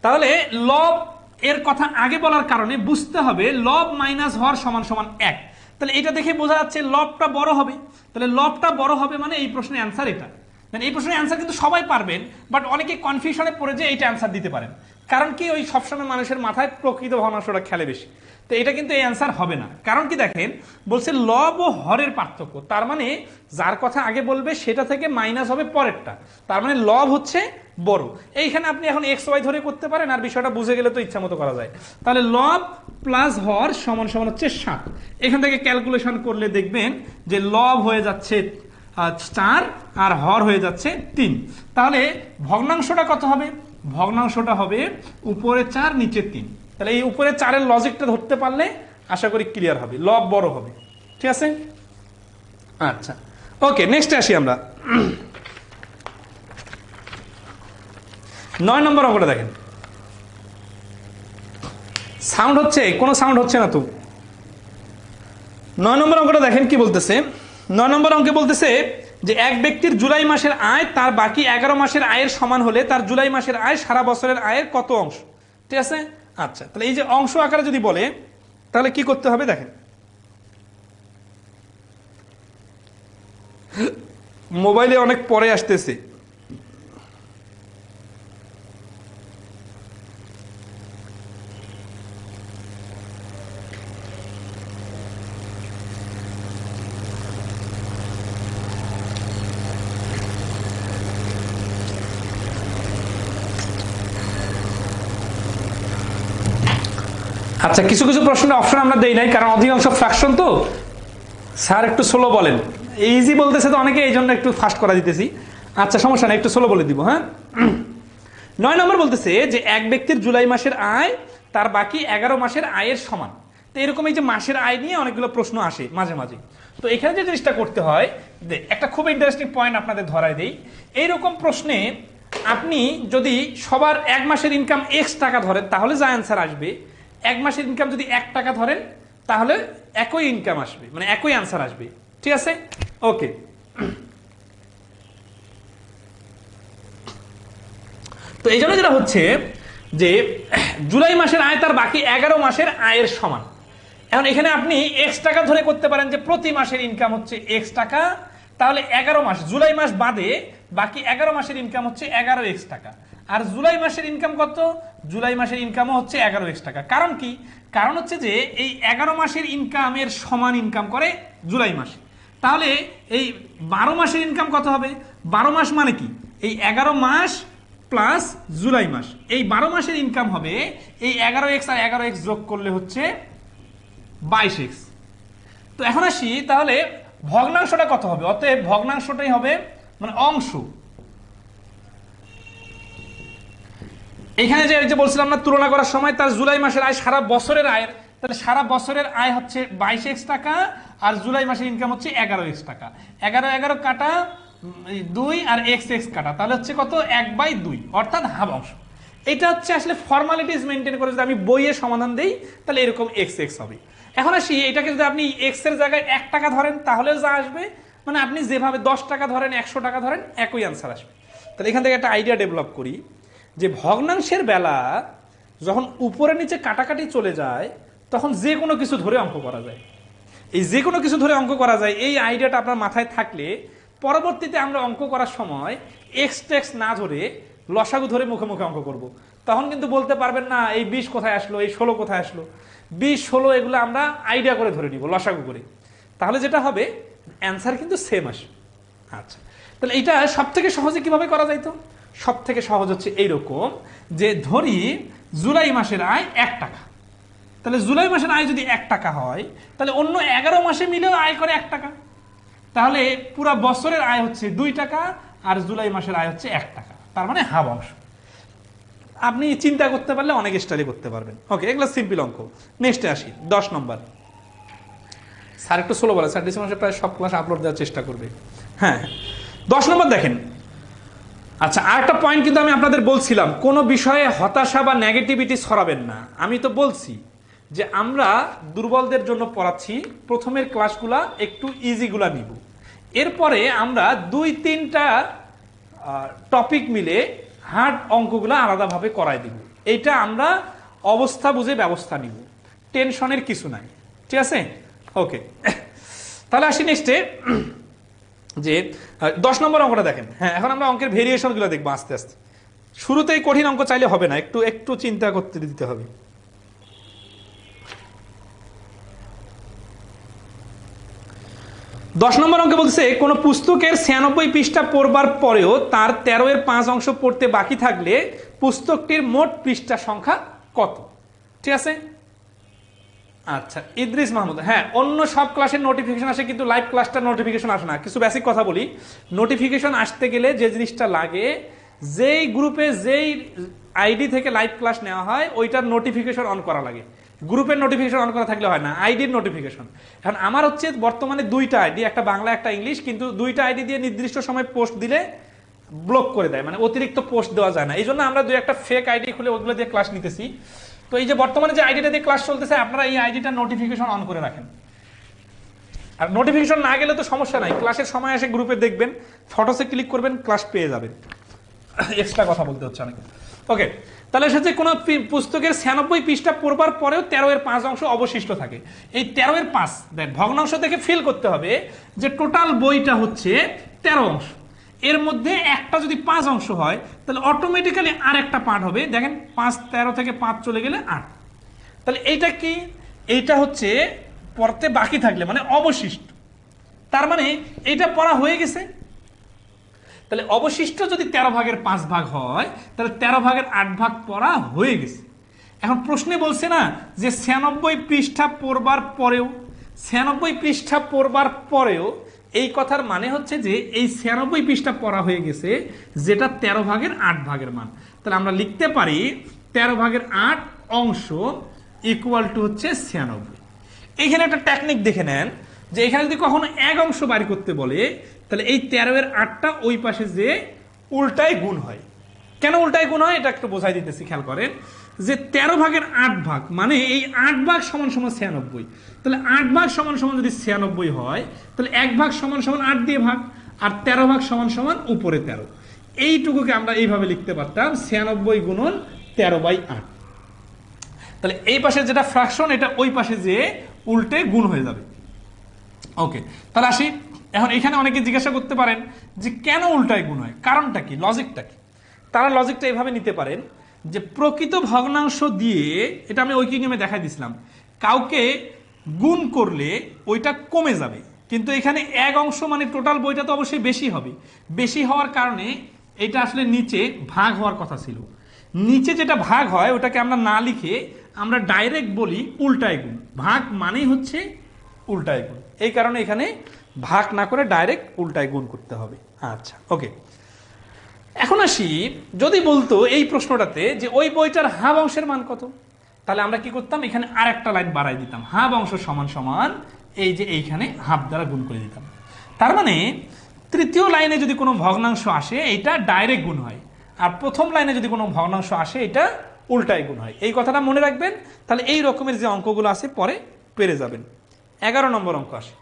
তাহলে লব এর কথা আগে বলার কারণে বুঝতে হবে লব মাইনাস হর সমান সমান 1। তাহলে এটা দেখে বোঝা যাচ্ছে লবটা বড় হবে। তাহলে লবটা বড় হবে মানে এই প্রশ্নের অ্যান্সার এটা। মানে এই প্রশ্নের অ্যান্সার কিন্তু সবাই পারবেন, বাট অনেকে কনফিউশনে পড়ে যে এইটা অ্যান্সার দিতে পারেন। কারণ কি, ওই সবসময় মানুষের মাথায় প্রকৃত ভগ্নাংশটা খেলে বেশি। তো এটা কিন্তু এই অ্যান্সার হবে না। কারণ কি দেখেন, বলছে লব ও হরের পার্থক্য, তার মানে যার কথা আগে বলবে সেটা থেকে মাইনাস হবে পরেরটা, তার মানে লব হচ্ছে বড়। এইখানে আপনি এখন এক্স ওয়াই ধরে করতে পারেন, আর বিষয়টা বুঝে গেলে তো ইচ্ছা মতো করা যায়। তাহলে লব প্লাস হর সমান সমান হচ্ছে 7। এখান থেকে ক্যালকুলেশন করলে দেখবেন যে লব হয়ে যাচ্ছে 4 আর হর হয়ে যাচ্ছে 3। তাহলে ভগ্নাংশটা কত হবে? ভগ্নাংশটা হবে উপরে 4 নিচে 3। তাহলে এই উপরে 4-এর লজিকটা ধরতে পারলে আশা করি ক্লিয়ার হবে, লব বড় হবে, ঠিক আছে? আচ্ছা, ওকে, নেক্সটে আসি আমরা। 9 নম্বর অঙ্কটা দেখেন। সাউন্ড হচ্ছে? কোনো সাউন্ড হচ্ছে না তো। 9 নম্বর অঙ্কটা দেখেন কি বলতেছে। 9 নম্বর অঙ্কে বলতেছে যে এক ব্যক্তির জুলাই মাসের আয় তার বাকি 11 মাসের আয়ের সমান হলে তার জুলাই মাসের আয় সারা বছরের আয়ের কত অংশ, ঠিক আছে? আচ্ছা, তাহলে এই যে অংশ আকারে যদি বলে তাহলে কি করতে হবে দেখেন। মোবাইলে অনেক পরে আসতেছে। আচ্ছা, কিছু কিছু প্রশ্নের অপশন আমরা দেই নাই, কারণ অধিকাংশ ফ্র্যাকশন তো। স্যার একটু স্লো বলেন, ইজি বলতেছে তো অনেকে, এই জন্য একটু ফাস্ট করা দিতেছি। আচ্ছা সমস্যা নেই, একটু স্লো বলে দিব। হ্যাঁ, 9 নম্বর বলতেছে যে এক ব্যক্তির জুলাই মাসের আয় তার বাকি 11 মাসের আয়ের সমান। তো এরকম এই যে মাসের আয় নিয়ে অনেকগুলো প্রশ্ন আসে মাঝে মাঝে। তো এখানে যে জিনিসটা করতে হয়, একটা খুব ইন্টারেস্টিং পয়েন্ট আপনাদের ধরায় দেই। এইরকম প্রশ্নে আপনি যদি সবার 1 মাসের ইনকাম x টাকা ধরেন তাহলে যা অ্যান্সার আসবে, 1 মাসের ইনকাম যদি 1 টাকা ধরেন তাহলে একই ইনকাম আসবে, মানে একই অ্যান্সার আসবে। ঠিক আছে, ওকে। তো এই জন্য যেটা হচ্ছে যে জুলাই মাসের আয় তার বাকি 11 মাসের আয়ের সমান। এখন এখানে আপনি x টাকা ধরে করতে পারেন যে প্রতি মাসের ইনকাম হচ্ছে x টাকা, তাহলে 11 মাস, জুলাই মাস বাদে বাকি 11 মাসের ইনকাম হচ্ছে 11x টাকা। আর জুলাই মাসের ইনকাম কত? জুলাই মাসের ইনকামও হচ্ছে 11x টাকা। কারণ কি? কারণ হচ্ছে যে এই 11 মাসের ইনকামের সমান ইনকাম করে জুলাই মাসে। তাহলে এই 12 মাসের ইনকাম কত হবে? 12 মাস মানে কি? এই 11 মাস প্লাস জুলাই মাস, এই 12 মাসের ইনকাম হবে এই 11x আর 11x যোগ করলে হচ্ছে 22x। তো এখন আসি, তাহলে ভগ্নাংশটা কত হবে? অতএব ভগ্নাংশটাই হবে মানে অংশ। এখানে যে বলছিলাম না তুলনা করার সময় তার জুলাই মাসের আয় সারা বছরের আয়ের, তাহলে সারা বছরের আয় হচ্ছে 22x টাকা আর জুলাই মাসের ইনকাম হচ্ছে 11x টাকা। 11 কাটা 2 আর x কাটা, তাহলে হচ্ছে কত? 1/2, অর্থাৎ হাফ অংশ। এটা হচ্ছে আসলে ফর্মালিটিস মেনটেন করে যদি আমি বইয়ে সমাধান দেই তাহলে এরকম x হবে। এখন আসি, এটাকে যদি আপনি x এর জায়গায় 1 টাকা ধরেন তাহলেও যা আসবে, মানে আপনি যেভাবে 10 টাকা ধরেন 100 টাকা ধরেন একই অ্যান্সার আসবে। তাহলে এখান থেকে একটা আইডিয়া ডেভেলপ করি যে ভগ্নাংশের বেলা যখন উপরে নিচে কাটাকাটি চলে যায় তখন যে কোনো কিছু ধরে অঙ্ক করা যায়। এই যে কোনো কিছু ধরে অঙ্ক করা যায়, এই আইডিয়াটা আপনার মাথায় থাকলে পরবর্তীতে আমরা অঙ্ক করার সময় এক্স টেক্স না ধরে লসাগু ধরে মুখে মুখে অঙ্ক করব। তখন কিন্তু বলতে পারবেন না এই 20 কোথায় আসলো, এই 16 কোথায় আসলো। 20, 16 এগুলো আমরা আইডিয়া করে ধরে নিব লসাগু করে, তাহলে যেটা হবে অ্যান্সার কিন্তু সেম আসবে। আচ্ছা, তাহলে এইটা সব থেকে সহজে কিভাবে করা যাইতো? সব থেকে সহজ হচ্ছে এইরকম যে ধরি জুলাই মাসের আয় 1 টাকা। তাহলে জুলাই মাসের আয় যদি 1 টাকা হয় তাহলে অন্য 11 মাসে মিলেও আয় করে 1 টাকা। তাহলে পুরো বছরের আয় হচ্ছে 2 টাকা আর জুলাই মাসের আয় হচ্ছে 1 টাকা, তার মানে হাফ অংশ। আপনি চিন্তা করতে পারলে অনেক স্টাইলে করতে পারবেন। ওকে, এগুলো সিম্পল অঙ্ক। নেক্সটে আসি, 10 নম্বর। স্যার একটু স্লো বলে, স্যার ডিসেম্বর মাসে প্রায় সব ক্লাস আপলোড দেওয়ার চেষ্টা করবে। হ্যাঁ, 10 নম্বর দেখেন। আচ্ছা, আরেকটা পয়েন্ট কিন্তু আমি আপনাদের বলছিলাম, কোনো বিষয়ে হতাশা বা নেগেটিভিটি ছড়াবেন না। আমি তো বলছি যে আমরা দুর্বলদের জন্য পড়াচ্ছি, প্রথমের ক্লাসগুলা একটু ইজিগুলা নিব, এরপরে আমরা 2-3টা টপিক মিলে হার্ড অঙ্কগুলো আলাদাভাবে করাই দিব। এইটা আমরা অবস্থা বুঝে ব্যবস্থা নিব, টেনশনের কিছু নাই। ঠিক আছে, ওকে। তাহলে আসি নেক্সটে, যে 10 নম্বর অঙ্কটা দেখেন। হ্যাঁ, এখন আমরা অঙ্কের ভেরিয়েশনগুলো দেখবো আস্তে আস্তে। শুরুতেই কঠিন অঙ্ক চাইলে হবে না, একটু একটু চিন্তা করতে দিতে হবে। 10 নম্বর অঙ্কে বলছে কোনো পুস্তকের 96 পৃষ্ঠা পড়বার পরেও তার 13 এর 5 অংশ পড়তে বাকি থাকলে পুস্তকটির মোট পৃষ্ঠা সংখ্যা কত? ঠিক আছে। আচ্ছা, ইদ্রিস মাহমুদ। হ্যাঁ, অন্য সব ক্লাসের নোটিফিকেশন আসে কিন্তু লাইভ ক্লাসটার নোটিফিকেশন আসে না। কিছু বেসিক কথা বলি, নোটিফিকেশন আসতে গেলে যে জিনিসটা লাগে, যেই গ্রুপে যেই আইডি থেকে লাইভ ক্লাস নেওয়া হয় ওইটার নোটিফিকেশন অন করা লাগে। গ্রুপের নোটিফিকেশন অন করা থাকলে হয় না, আইডির নোটিফিকেশন। এখন আমার হচ্ছে বর্তমানে 2টা আইডি, একটা বাংলা একটা ইংলিশ, কিন্তু 2টা আইডি দিয়ে নির্দিষ্ট সময় পোস্ট দিলে ব্লক করে দেয়, মানে অতিরিক্ত পোস্ট দেওয়া যায় না। এই জন্য আমরা 2-1টা ফেক আইডি খুলে ওগুলো দিয়ে ক্লাস নিতেছি। তো এই যে বর্তমানে যে আইডিটা দিয়ে ক্লাস চলতেছে, আপনারা এই আইডিটা নোটিফিকেশন অন করে রাখেন। আর নোটিফিকেশন না গেলে তো সমস্যা নাই, ক্লাসের সময় এসে গ্রুপে দেখবেন, ফটোসে ক্লিক করবেন, ক্লাস পেয়ে যাবেন। এক্সট্রা কথা বলতে হচ্ছে অনেক। ওকে, তাহলে সাথে কোনো পুস্তকের 96 পৃষ্ঠা পড়বার পরেও 13 এর 5 অংশ অবশিষ্ট থাকে। এই 13 এর 5 দেখ ভগ্নাংশ থেকে ফিল করতে হবে যে টোটাল বইটা হচ্ছে 13 অংশ, এর মধ্যে একটা যদি 5 অংশ হয় তাহলে অটোমেটিক্যালি আর একটা পার্ট হবে। দেখেন 5, 13 থেকে 5 চলে গেলে 8। তাহলে এইটা কি? এইটা হচ্ছে পড়তে বাকি থাকলে মানে অবশিষ্ট, তার মানে এইটা পড়া হয়ে গেছে। তাহলে অবশিষ্ট যদি 13 ভাগের 5 ভাগ হয় তাহলে 13 ভাগের 8 ভাগ পড়া হয়ে গেছে। এখন প্রশ্নে বলছে না যে 96 পৃষ্ঠা পড়বার পরেও, 96 পৃষ্ঠা পড়বার পরেও, এই কথার মানে হচ্ছে যে এই 96 পৃষ্ঠা পড়া হয়ে গেছে, যেটা 13 ভাগের 8 ভাগের মান। তাহলে আমরা লিখতে পারি 13 ভাগের 8 অংশ ইকুয়াল টু হচ্ছে 96। এইখানে একটা টেকনিক দেখে নেন, যে এখানে যদি কখনো এক অংশ বাড়ি করতে বলে, তাহলে এই 13 এর 8টা ওই পাশে যে উল্টায় গুণ হয়। কেন উল্টায় গুণ হয় এটা একটু বোঝাই দিতেছি, খেয়াল করেন। যে 13 ভাগের 8 ভাগ মানে এই 8 ভাগ সমান সমান 96। তাহলে 8 ভাগ সমান সমান যদি 96 হয়, তাহলে 1 ভাগ সমান সমান 8 দিয়ে ভাগ, আর 13 ভাগ সমান সমান উপরে 13। এইটুকুকে আমরা এইভাবে লিখতে পারতাম 96 গুণন 13/8। তাহলে এই পাশে যেটা ফ্র্যাকশন, এটা ওই পাশে যে উল্টে গুণ হয়ে যাবে। ওকে, তাহলে আসি। এখন এখানে অনেকে জিজ্ঞাসা করতে পারেন যে কেন উল্টায় গুণ হয়, কারণটা কি, লজিকটা কি। তারা লজিকটা এইভাবে নিতে পারেন যে প্রকৃত ভগ্নাংশ দিয়ে, এটা আমি ঐকিক নিয়মে দেখাই দিছিলাম, কাউকে গুণ করলে ওইটা কমে যাবে, কিন্তু এখানে এক অংশ মানে টোটাল বইটা তো অবশ্যই বেশি হবে। বেশি হওয়ার কারণে এটা আসলে নিচে ভাগ হওয়ার কথা ছিল। নিচে যেটা ভাগ হয় ওটাকে আমরা না লিখে আমরা ডাইরেক্ট বলি উল্টায় গুণ। ভাগ মানেই হচ্ছে উল্টায় গুণ, এই কারণে এখানে ভাগ না করে ডাইরেক্ট উল্টায় গুণ করতে হবে। আচ্ছা, ওকে। এখন আসি, যদি বলতো এই প্রশ্নটাতে যে ওই বইটার হাফ অংশের মান কত, তাহলে আমরা কি করতাম, এখানে আর একটা লাইন বাড়াই দিতাম, হাফ অংশ সমান সমান এই যে এইখানে হাফ দ্বারা গুণ করে দিতাম। তার মানে তৃতীয় লাইনে যদি কোনো ভগ্নাংশ আসে এটা ডাইরেক্ট গুণ হয়, আর প্রথম লাইনে যদি কোনো ভগ্নাংশ আসে এটা উল্টায় গুণ হয়। এই কথাটা মনে রাখবেন, তাহলে এই রকমের যে অঙ্কগুলো আছে পরে পেরে যাবেন। 11 নম্বর অঙ্ক আসে।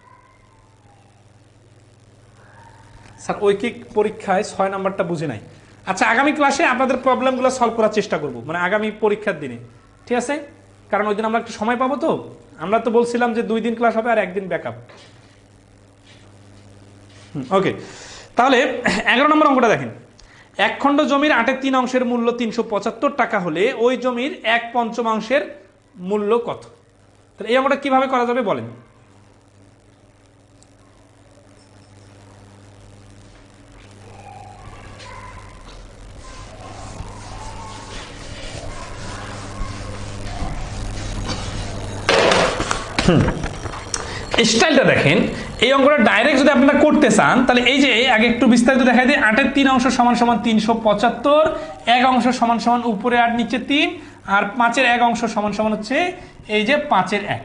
স্যার ঐকিক পরীক্ষায় 6 নাম্বারটা বুঝে নাই। আচ্ছা, আগামী ক্লাসে আপনাদের প্রবলেমগুলো সলভ করার চেষ্টা করব, মানে আগামী পরীক্ষার দিনে, ঠিক আছে? কারণ ওই দিন আমরা একটু সময় পাবো। তো আমরা তো বলছিলাম যে 2 দিন ক্লাস হবে আর 1 দিন ব্যাকআপ। ওকে, তাহলে 11 নম্বর অঙ্কটা দেখেন। এক খণ্ড জমির 8/3 অংশের মূল্য 375 টাকা হলে ওই জমির 1/5 মূল্য কত? তাহলে এই অঙ্কটা কিভাবে করা যাবে বলেন। স্টাইলটা দেখেন। এই অঙ্কটা ডাইরেক্ট যদি আপনারা করতে চান, তাহলে এই যে আগে একটু বিস্তারিত দেখাই দিই। 8/3 অংশ সমান সমান 375, 1 অংশ সমান সমান উপরে 8 নিচে 3, আর 5-এর 1 অংশ সমান সমান হচ্ছে এই যে 5-এর 1।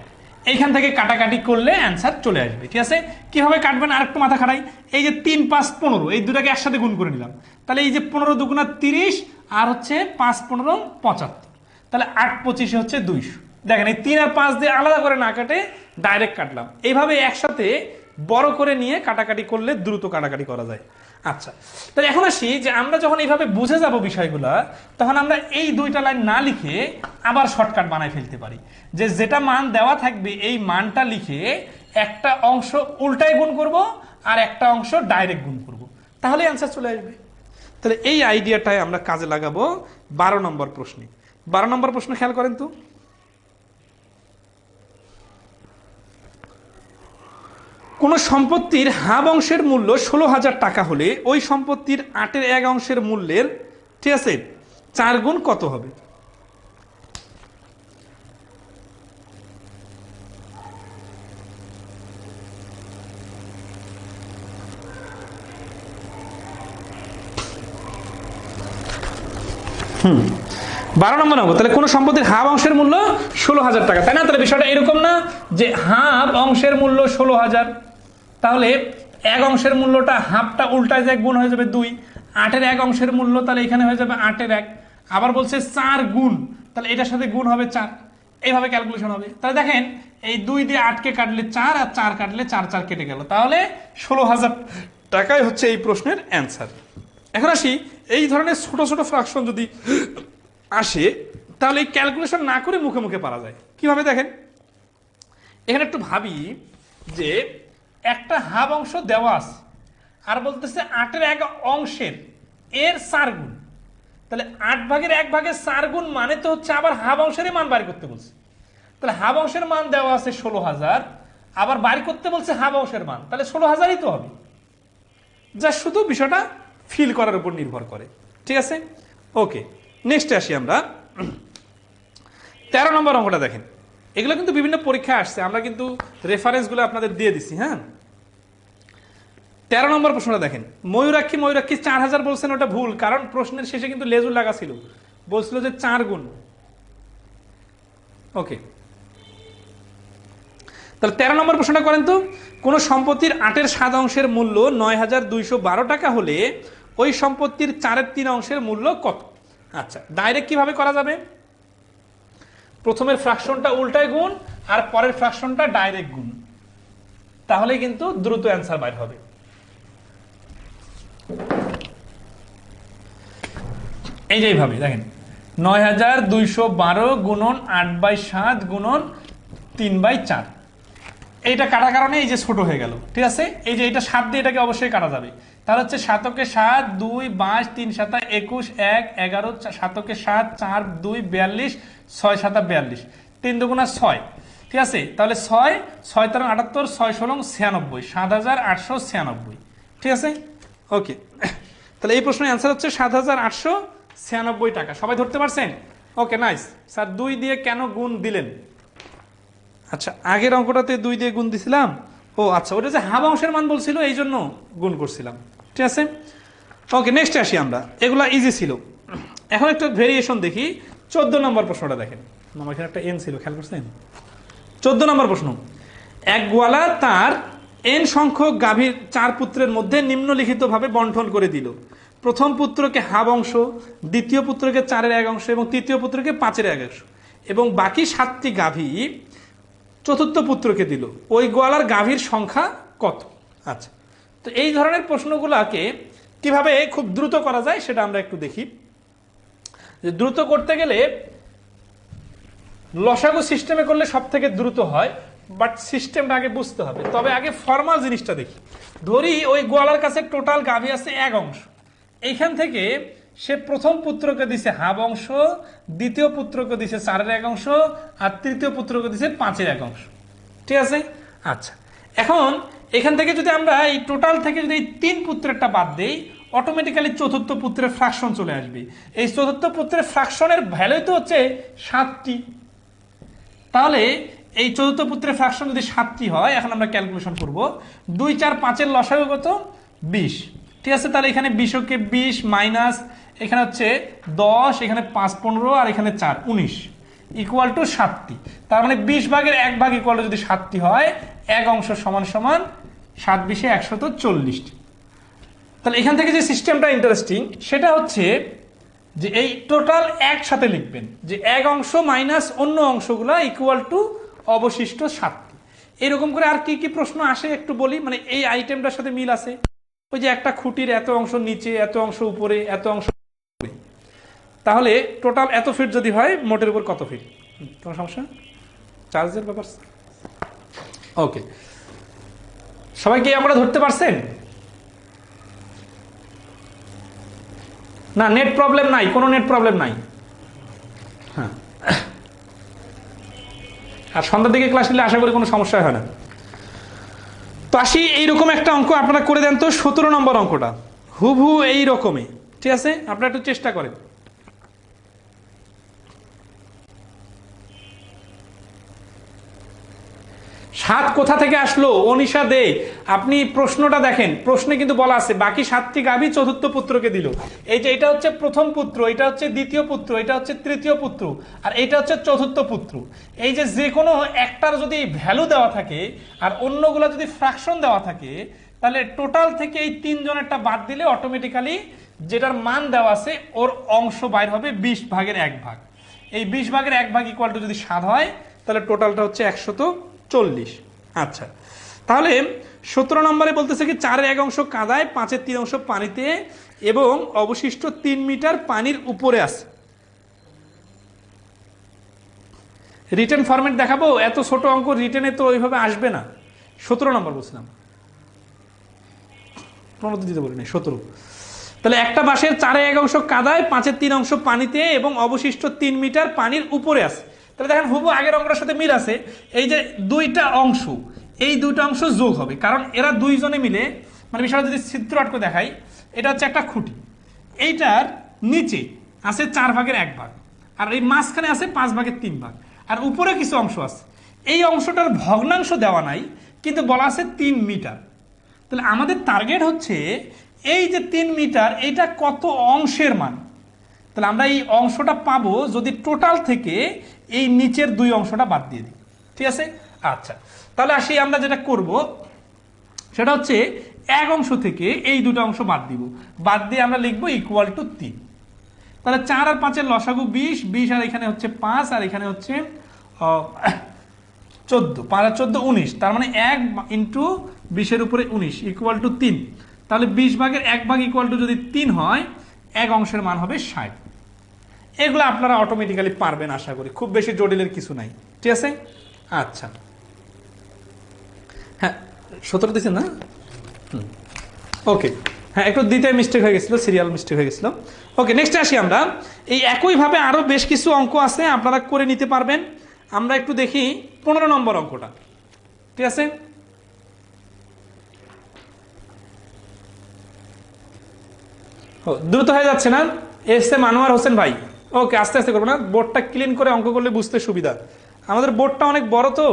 এইখান থেকে কাটাকাটি করলে অ্যান্সার চলে আসবে, ঠিক আছে? কিভাবে কাটবেন আর একটু মাথা খাটাই। এই যে 3, 5, 15, এই দুটাকে একসাথে গুণ করে নিলাম। তাহলে এই যে 15 দুগুণা 30, আর হচ্ছে 5 15 75, তাহলে 8 25 হচ্ছে 200। দেখেন এই 3 আর 5 দিয়ে আলাদা করে না কাটে ডাইরেক্ট কাটলাম। এইভাবে একসাথে বড় করে নিয়ে কাটাকাটি করলে দ্রুত কাটাকাটি করা যায়। আচ্ছা, তাহলে এখন আসি যে আমরা যখন এইভাবে বুঝে যাব বিষয়গুলো, তখন আমরা এই দুইটা লাইন না লিখে আবার শর্টকাট বানাই ফেলতে পারি, যে যেটা মান দেওয়া থাকবে এই মানটা লিখে একটা অংশ উল্টায় গুণ করব আর একটা অংশ ডাইরেক্ট গুণ করব, তাহলে অ্যান্সার চলে আসবে। তাহলে এই আইডিয়াটাই আমরা কাজে লাগাবো 12 নম্বর প্রশ্নে। 12 নম্বর প্রশ্ন খেয়াল করেন তো। কোন সম্পত্তির হাফ অংশের মূল্য 16,000 টাকা হলে ওই সম্পত্তির 8-এর 1 অংশের মূল্যের, ঠিক আছে, 4 গুণ কত হবে? হুম, 12 নম্বর অঙ্ক। তাহলে কোন সম্পত্তির হাফ অংশের মূল্য 16,000 টাকা, তাই না? তাহলে বিষয়টা এরকম না যে হাফ অংশের মূল্য 16,000, তাহলে 1 অংশের মূল্যটা হাফটা উল্টায় যায় গুণ হয়ে যাবে 2, 8-এর 1 অংশের মূল্য তাহলে এখানে হয়ে যাবে 8-এর 1, আবার বলছে 4 গুণ, তাহলে এটার সাথে গুণ হবে 4, এইভাবে ক্যালকুলেশন হবে। তাহলে দেখেন এই 2 দিয়ে 8কে কাটলে 4, আর 4 কাটলে 4 4 কেটে গেল, তাহলে 16,000 টাকাই হচ্ছে এই প্রশ্নের অ্যান্সার। এখন আসি, এই ধরনের ছোট ছোট ফ্র্যাকশন যদি আসে তাহলে এই ক্যালকুলেশন না করে মুখে মুখে পারা যায়। কিভাবে দেখেন, এখানে একটু ভাবি যে একটা হাফ অংশ দেওয়া আছে আর বলতেছে 8-এর 1 অংশের এর 4 গুণ, তাহলে 8 ভাগের 1 ভাগের 4 গুণ মানে তো হচ্ছে আবার হাফ অংশেরই মান বাড়ি করতে বলছে। তাহলে হাফ অংশের মান দেওয়া আছে 16,000, আবার বাড়ি করতে বলছে হাফ অংশের মান, তাহলে 16,000ই তো হবে। যা শুধু বিষয়টা ফিল করার উপর নির্ভর করে, ঠিক আছে? ওকে, নেক্সটে আসি আমরা। 13 নম্বর অঙ্কটা দেখেন, এগুলো কিন্তু বিভিন্ন পরীক্ষা আসছে, আমরা কিন্তু রেফারেন্সগুলো আপনাদের দিয়ে দিচ্ছি। হ্যাঁ, 13 নম্বর প্রশ্নটা দেখেন, ময়ূরাক্ষী 4000 বলছেন, ওটা ভুল, কারণ প্রশ্নের শেষে কিন্তু লেজুর লাগা ছিল, বলছিল যে 4 গুণ। ওকে, তাহলে 13 নম্বর প্রশ্নটা করেন তো, কোন সম্পত্তির 8/7 মূল্য 9212 টাকা হলে ওই সম্পত্তির 4/3 মূল্য কত? আচ্ছা, ডাইরেক্ট কিভাবে করা যাবে? প্রথমের ফ্র্যাকশনটা উল্টায় গুণ আর পরের ফ্র্যাকশনটা ডাইরেক্ট গুণ, তাহলে কিন্তু দ্রুত অ্যান্সার বাইর হবে। এই যে এইভাবে দেখেন, 9212 গুণন 8/7 গুণন 3/4, এইটা কাটার কারণে এই যে ছোট হয়ে গেল, ঠিক আছে? এই যে এটা 7 দিয়ে এটাকে অবশ্যই কাটা যাবে, তাহলে হচ্ছে 7 × 7 2 22 3 7 21 1 11 7 × 7 4 2 42 6 7 42 3 2 6, ঠিক আছে? তাহলে 6 6 3 78 6 16 96 7896, ঠিক আছে? ওকে, তাহলে এই প্রশ্নের অ্যান্সার হচ্ছে 7896 টাকা। সবাই ধরতে পারছেন? ওকে, নাইস। স্যার 2 দিয়ে কেন গুণ দিলেন? আচ্ছা, আগের অঙ্কটাতে 2 দিয়ে গুণ দিছিলাম। ও আচ্ছা, ওটা যে হাফ অংশের মান বলছিল এই জন্য গুণ করছিলাম, ঠিক আছে? ওকে, নেক্সটে আসি আমরা, এগুলা ইজি ছিল। এখন একটা ভেরিয়েশন দেখি। 14 নম্বর প্রশ্নটা দেখেন, আমার এখানে একটা এন ছিল, খেয়াল করছেন? 14 নম্বর প্রশ্ন, এক গোয়ালা তার এন সংখ্যক গাভীর 4 পুত্রের মধ্যে নিম্নলিখিতভাবে বন্টন করে দিল। প্রথম পুত্রকে হাফ অংশ, দ্বিতীয় পুত্রকে 4/1 এবং তৃতীয় পুত্রকে 5/1, এবং বাকি 7টি গাভী চতুর্থ পুত্রকে দিল। ওই গোয়ালার গাভীর সংখ্যা কত? আচ্ছা, তো এই ধরনের প্রশ্নগুলোকে কিভাবে খুব দ্রুত করা যায় সেটা আমরা একটু দেখি। যে দ্রুত করতে গেলে লসাগু সিস্টেমে করলে সব থেকে দ্রুত হয়, বাট সিস্টেমটা আগে বুঝতে হবে। তবে আগে ফর্মাল জিনিসটা দেখি। ধরি ওই গোয়ালার কাছে টোটাল গাভী আছে 1 অংশ, এইখান থেকে সে প্রথম পুত্রকে দিছে হাফ অংশ, দ্বিতীয় পুত্রকে দিছে 4/1 আর তৃতীয় পুত্রকে দিছে 5/1, ঠিক আছে? আচ্ছা, এখন এখান থেকে যদি আমরা এই টোটাল থেকে যদি এই 3 পুত্রেরটা বাদ দেই, অটোমেটিক্যালি চতুর্থ পুত্রের ফ্র্যাকশন চলে আসবে। এই চতুর্থ পুত্রের ফ্র্যাকশনের ভ্যালু তো হচ্ছে 7টি, তাহলে এই চতুর্থ পুত্রের ফ্র্যাকশন যদি 7টি হয়, এখন আমরা ক্যালকুলেশন করব। 2 4 5-এর লসাগু কত? 20, ঠিক আছে? তাহলে এখানে 20কে 20 মাইনাস এখানে হচ্ছে 10, এখানে 5 15 আর এখানে 4 19 ইকুয়াল টু 7টি। তার মানে 20/1 ইকুয়াল টু যদি 7টি হয়, 1 অংশ সমান সমান 7 20 140টি। তাহলে এখান থেকে যে সিস্টেমটা ইন্টারেস্টিং সেটা হচ্ছে যে এই টোটাল একসাথে লিখবেন, যে 1 অংশ মাইনাস অন্য অংশগুলো ইকুয়াল টু অবশিষ্ট 7টি। এরকম করে আর কি কি প্রশ্ন আসে একটু বলি, মানে এই আইটেমটার সাথে মিল আছে। ওই যে একটা খুঁটির এত অংশ নিচে, এত অংশ উপরে, এত অংশ উপরে, তাহলে টোটাল এত ফিট যদি হয়, মোটের উপর কত ফিট? কোনো সমস্যা? চার্জের ব্যাপার। ওকে, সবাই কি আমরা ধরতে পারছেন? না, নেট প্রবলেম নাই, কোনো নেট প্রবলেম নাই। হ্যাঁ, আর সন্ধ্যার দিকে ক্লাস নিলে আশা করি কোনো সমস্যা হয় না। তো আসি, এইরকম একটা অঙ্ক আপনারা করে দেন তো। 17 নম্বর অঙ্কটা হুবহু এই রকমই, ঠিক আছে? আপনারা একটু চেষ্টা করেন। সাত কোথা থেকে আসলো? অনিশা দে, আপনি প্রশ্নটা দেখেন, প্রশ্নে কিন্তু বলা আছে বাকি 7টি গাভী চতুর্থ পুত্রকে দিল। এই যে এটা হচ্ছে প্রথম পুত্র, এটা হচ্ছে দ্বিতীয় পুত্র, এটা হচ্ছে তৃতীয় পুত্র, আর এটা হচ্ছে চতুর্থ পুত্র। এই যে কোনো একটার যদি ভ্যালু দেওয়া থাকে আর অন্যগুলো যদি ফ্র্যাকশন দেওয়া থাকে, তাহলে টোটাল থেকে এই 3 জনেরটা বাদ দিলে অটোমেটিক্যালি যেটার মান দেওয়া আছে ওর অংশ বাইর হবে 20/1। এই 20/1 ইকুয়াল টু যদি 7 হয়, তাহলে টোটালটা হচ্ছে 140। আচ্ছা, তাহলে 17 নম্বরে বলতেছে কি 4/1 কাদায়, 5/3 পানিতে এবং অবশিষ্ট 3 মিটার পানির উপরে আছে। রিটেন ফরম্যাট দেখাবো? এত ছোট অঙ্ক রিটেনে তো ওইভাবে আসবে না। 17 নম্বর বলছিলাম, 15 দিতে বলি না, 17। তাহলে একটা বাঁশের 4/1 কাদায়, 5/3 পানিতে এবং অবশিষ্ট 3 মিটার পানির উপরে আছে। তাহলে দেখেন হুবহু আগের অঙ্কটার সাথে মিল আছে। এই যে দুইটা অংশ, এই দুইটা অংশ যোগ হবে, কারণ এরা দুইজনে মিলে, মানে বিষয়টা যদি চিত্র আটকে দেখাই, এটা হচ্ছে একটা খুঁটি, এইটার নিচে আছে 4/1, আর এই মাঝখানে আছে 5/3 আর উপরে কিছু অংশ আছে, এই অংশটার ভগ্নাংশ দেওয়া নাই কিন্তু বলা আছে 3 মিটার। তাহলে আমাদের টার্গেট হচ্ছে এই যে 3 মিটার এইটা কত অংশের মান। তাহলে আমরা এই অংশটা পাবো যদি টোটাল থেকে এই নিচের 2 অংশটা বাদ দিয়ে দিই। ঠিক আছে, আচ্ছা তাহলে আসি আমরা যেটা করব সেটা হচ্ছে এক অংশ থেকে এই দুটো অংশ বাদ দিব, বাদ দিয়ে আমরা লিখবো ইকুয়াল টু 3। তাহলে 4 আর 5 এর লসাগু 20, 20 আর এখানে হচ্ছে 5 আর এখানে হচ্ছে 14, 5 আর 14 19, তার মানে 1 ইন্টু 20 উপরে 19 ইকুয়াল টু 3। তাহলে 20/1 ইকুয়াল টু যদি 3 হয়, এক অংশের মান হবে 60। এগুলো আপনারা অটোমেটিক্যালি পারবেন আশা করি, খুব বেশি জটিলের কিছু নাই। ঠিক আছে, আচ্ছা হ্যাঁ 17 দিচ্ছেন না, ওকে হ্যাঁ একটু দিতে মিস্টেক হয়ে গেছিল, সিরিয়াল মিস্টেক হয়ে গেছিল। ওকে নেক্সটে আসি আমরা। এই একইভাবে আরও বেশ কিছু অঙ্ক আছে, আপনারা করে নিতে পারবেন। আমরা একটু দেখি 15 নম্বর অঙ্কটা। ঠিক আছে, দ্রুত হয়ে যাচ্ছে না? এস এম আনোয়ার হোসেন ভাই, ওকে আস্তে আস্তে করবো না, বোর্ডটা ক্লিন করে অঙ্ক করলে বুঝতে সুবিধা। আমাদের বোর্ডটা অনেক বড় তো,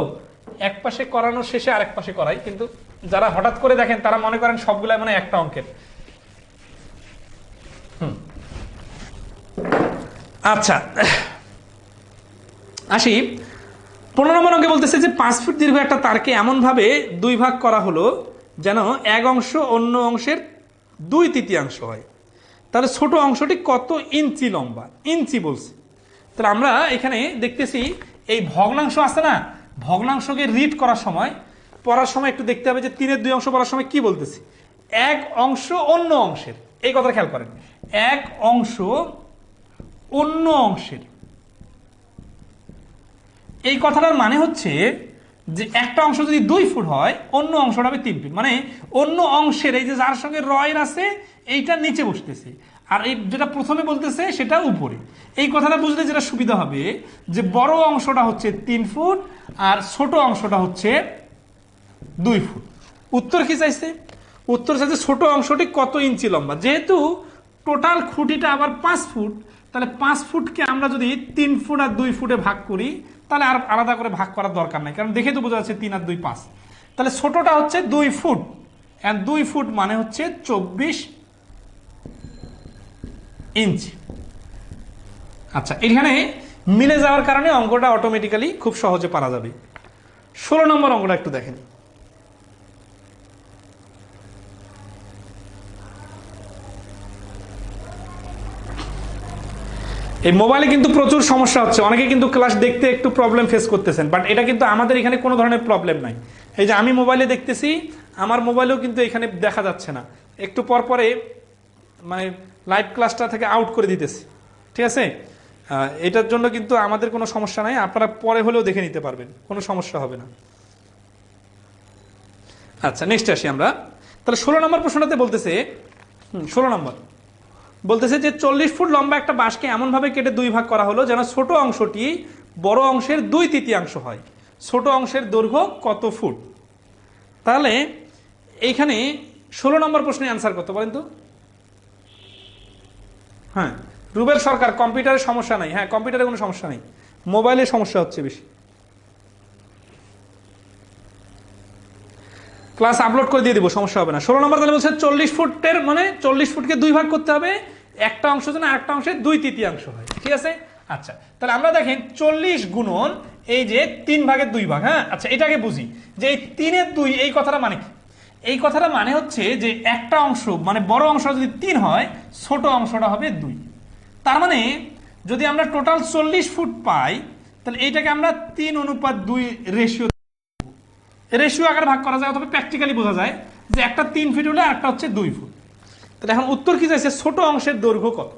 এক পাশে করানোর শেষে আরেক পাশে করাই, কিন্তু যারা হঠাৎ করে দেখেন তারা মনে করেন সবগুলাই মানে একটা অঙ্কের। আচ্ছা আসি 15 নম্বর অঙ্কে বলতেছে যে 5 ফুট দীর্ঘ একটা তারকে এমন ভাবে 2 ভাগ করা হলো যেন এক অংশ অন্য অংশের 2/3 হয়। তাহলে ছোট অংশটি কত ইঞ্চি লম্বা? ইঞ্চি বলছে। তাহলে আমরা এখানে দেখতেছি এই ভগ্নাংশ আছে না, ভগ্নাংশকে রিড করার সময় পড়ার সময় একটু দেখতে হবে যে 3-এর 2 অংশ পড়ার সময় কি বলতেছি, এক অংশ অন্য অংশের, এই কথা খেয়াল করেন, এক অংশ অন্য অংশের। এই কথাটার মানে হচ্ছে যে একটা অংশ যদি 2 ফুট হয়, অন্য অংশটা হবে 3 ফুট। মানে অন্য অংশের এই যে যার সঙ্গে রয়ের আছে এইটা নিচে বসতেছে, আর এই যেটা প্রথমে বলতেছে সেটা উপরে। এই কথাটা বুঝলে যেটা সুবিধা হবে যে বড় অংশটা হচ্ছে 3 ফুট আর ছোট অংশটা হচ্ছে 2 ফুট। উত্তর কি চাইছে? উত্তর চাইছে ছোট অংশটি কত ইঞ্চি লম্বা। যেহেতু টোটাল খুঁটিটা আবার 5 ফুট, তাহলে 5 ফুটকে আমরা যদি 3 ফুট আর 2 ফুটে ভাগ করি, তাহলে আর আলাদা করে ভাগ করার দরকার নাই, কারণ দেখে তো বোঝা যাচ্ছে 3 আর 2 5। তাহলে ছোটটা হচ্ছে 2 ফুট, আর 2 ফুট মানে হচ্ছে 24 ইঞ্চি। আচ্ছা এখানে মিলে যাওয়ার কারণে অঙ্কটা অটোমেটিক্যালি খুব সহজে পারা যাবে। 16 নম্বর অঙ্কটা একটু দেখেন। এই মোবাইলে কিন্তু প্রচুর সমস্যা হচ্ছে, অনেকে কিন্তু ক্লাস দেখতে একটু প্রবলেম ফেস করতেছেন, বাট এটা কিন্তু আমাদের এখানে কোনো ধরনের প্রবলেম নাই। এই যে আমি মোবাইলে দেখতেছি, আমার মোবাইলেও কিন্তু এখানে দেখা যাচ্ছে না, একটু পর পরে মানে লাইভ ক্লাসটা থেকে আউট করে দিতেছে। ঠিক আছে, এটার জন্য কিন্তু আমাদের কোনো সমস্যা নাই, আপনারা পরে হলেও দেখে নিতে পারবেন, কোনো সমস্যা হবে না। আচ্ছা নেক্সট আসি আমরা। তাহলে 16 নম্বর প্রশ্নটাতে বলতেছে 16 নম্বর বলতেছে যে 40 ফুট লম্বা একটা বাঁশকে এমনভাবে কেটে 2 ভাগ করা হলো যেন ছোট অংশটি বড় অংশের 2/3 হয়। ছোট অংশের দৈর্ঘ্য কত ফুট? তাহলে এইখানে 16 নম্বর প্রশ্নের অ্যান্সার কত বলেন তো? হ্যাঁ রুবেল সরকার, কম্পিউটারের সমস্যা নাই। হ্যাঁ কম্পিউটারে কোনো সমস্যা নেই, মোবাইলের সমস্যা হচ্ছে বেশি। ক্লাস আপলোড করে দিয়ে দিব, সমস্যা হবে না। 16 নম্বর তাহলে বলছে 40 ফুটের মানে 40 ফুটকে 2 ভাগ করতে হবে, একটা অংশ যেন আরেকটা অংশের 2/3 হয়। ঠিক আছে, আচ্ছা তাহলে আমরা দেখেন 40 গুণন এই যে 3/2 ভাগ। হ্যাঁ আচ্ছা এটাকে বুঝি যে এই 3-এর 2 এই কথাটা মানে কি? এই কথাটা মানে হচ্ছে যে একটা অংশ মানে বড় অংশটা যদি 3 হয়, ছোট অংশটা হবে 2। তার মানে যদি আমরা টোটাল 40 ফুট পাই, তাহলে এইটাকে আমরা 3:2 রেশিও আকারে ভাগ করা যায়, অথবা প্র্যাকটিক্যালি বোঝা যায় যে একটা 3 ফিট হলে আরেকটা হচ্ছে 2 ফুট। তাহলে এখন উত্তর কি চাইছে, ছোট অংশের দৈর্ঘ্য কত?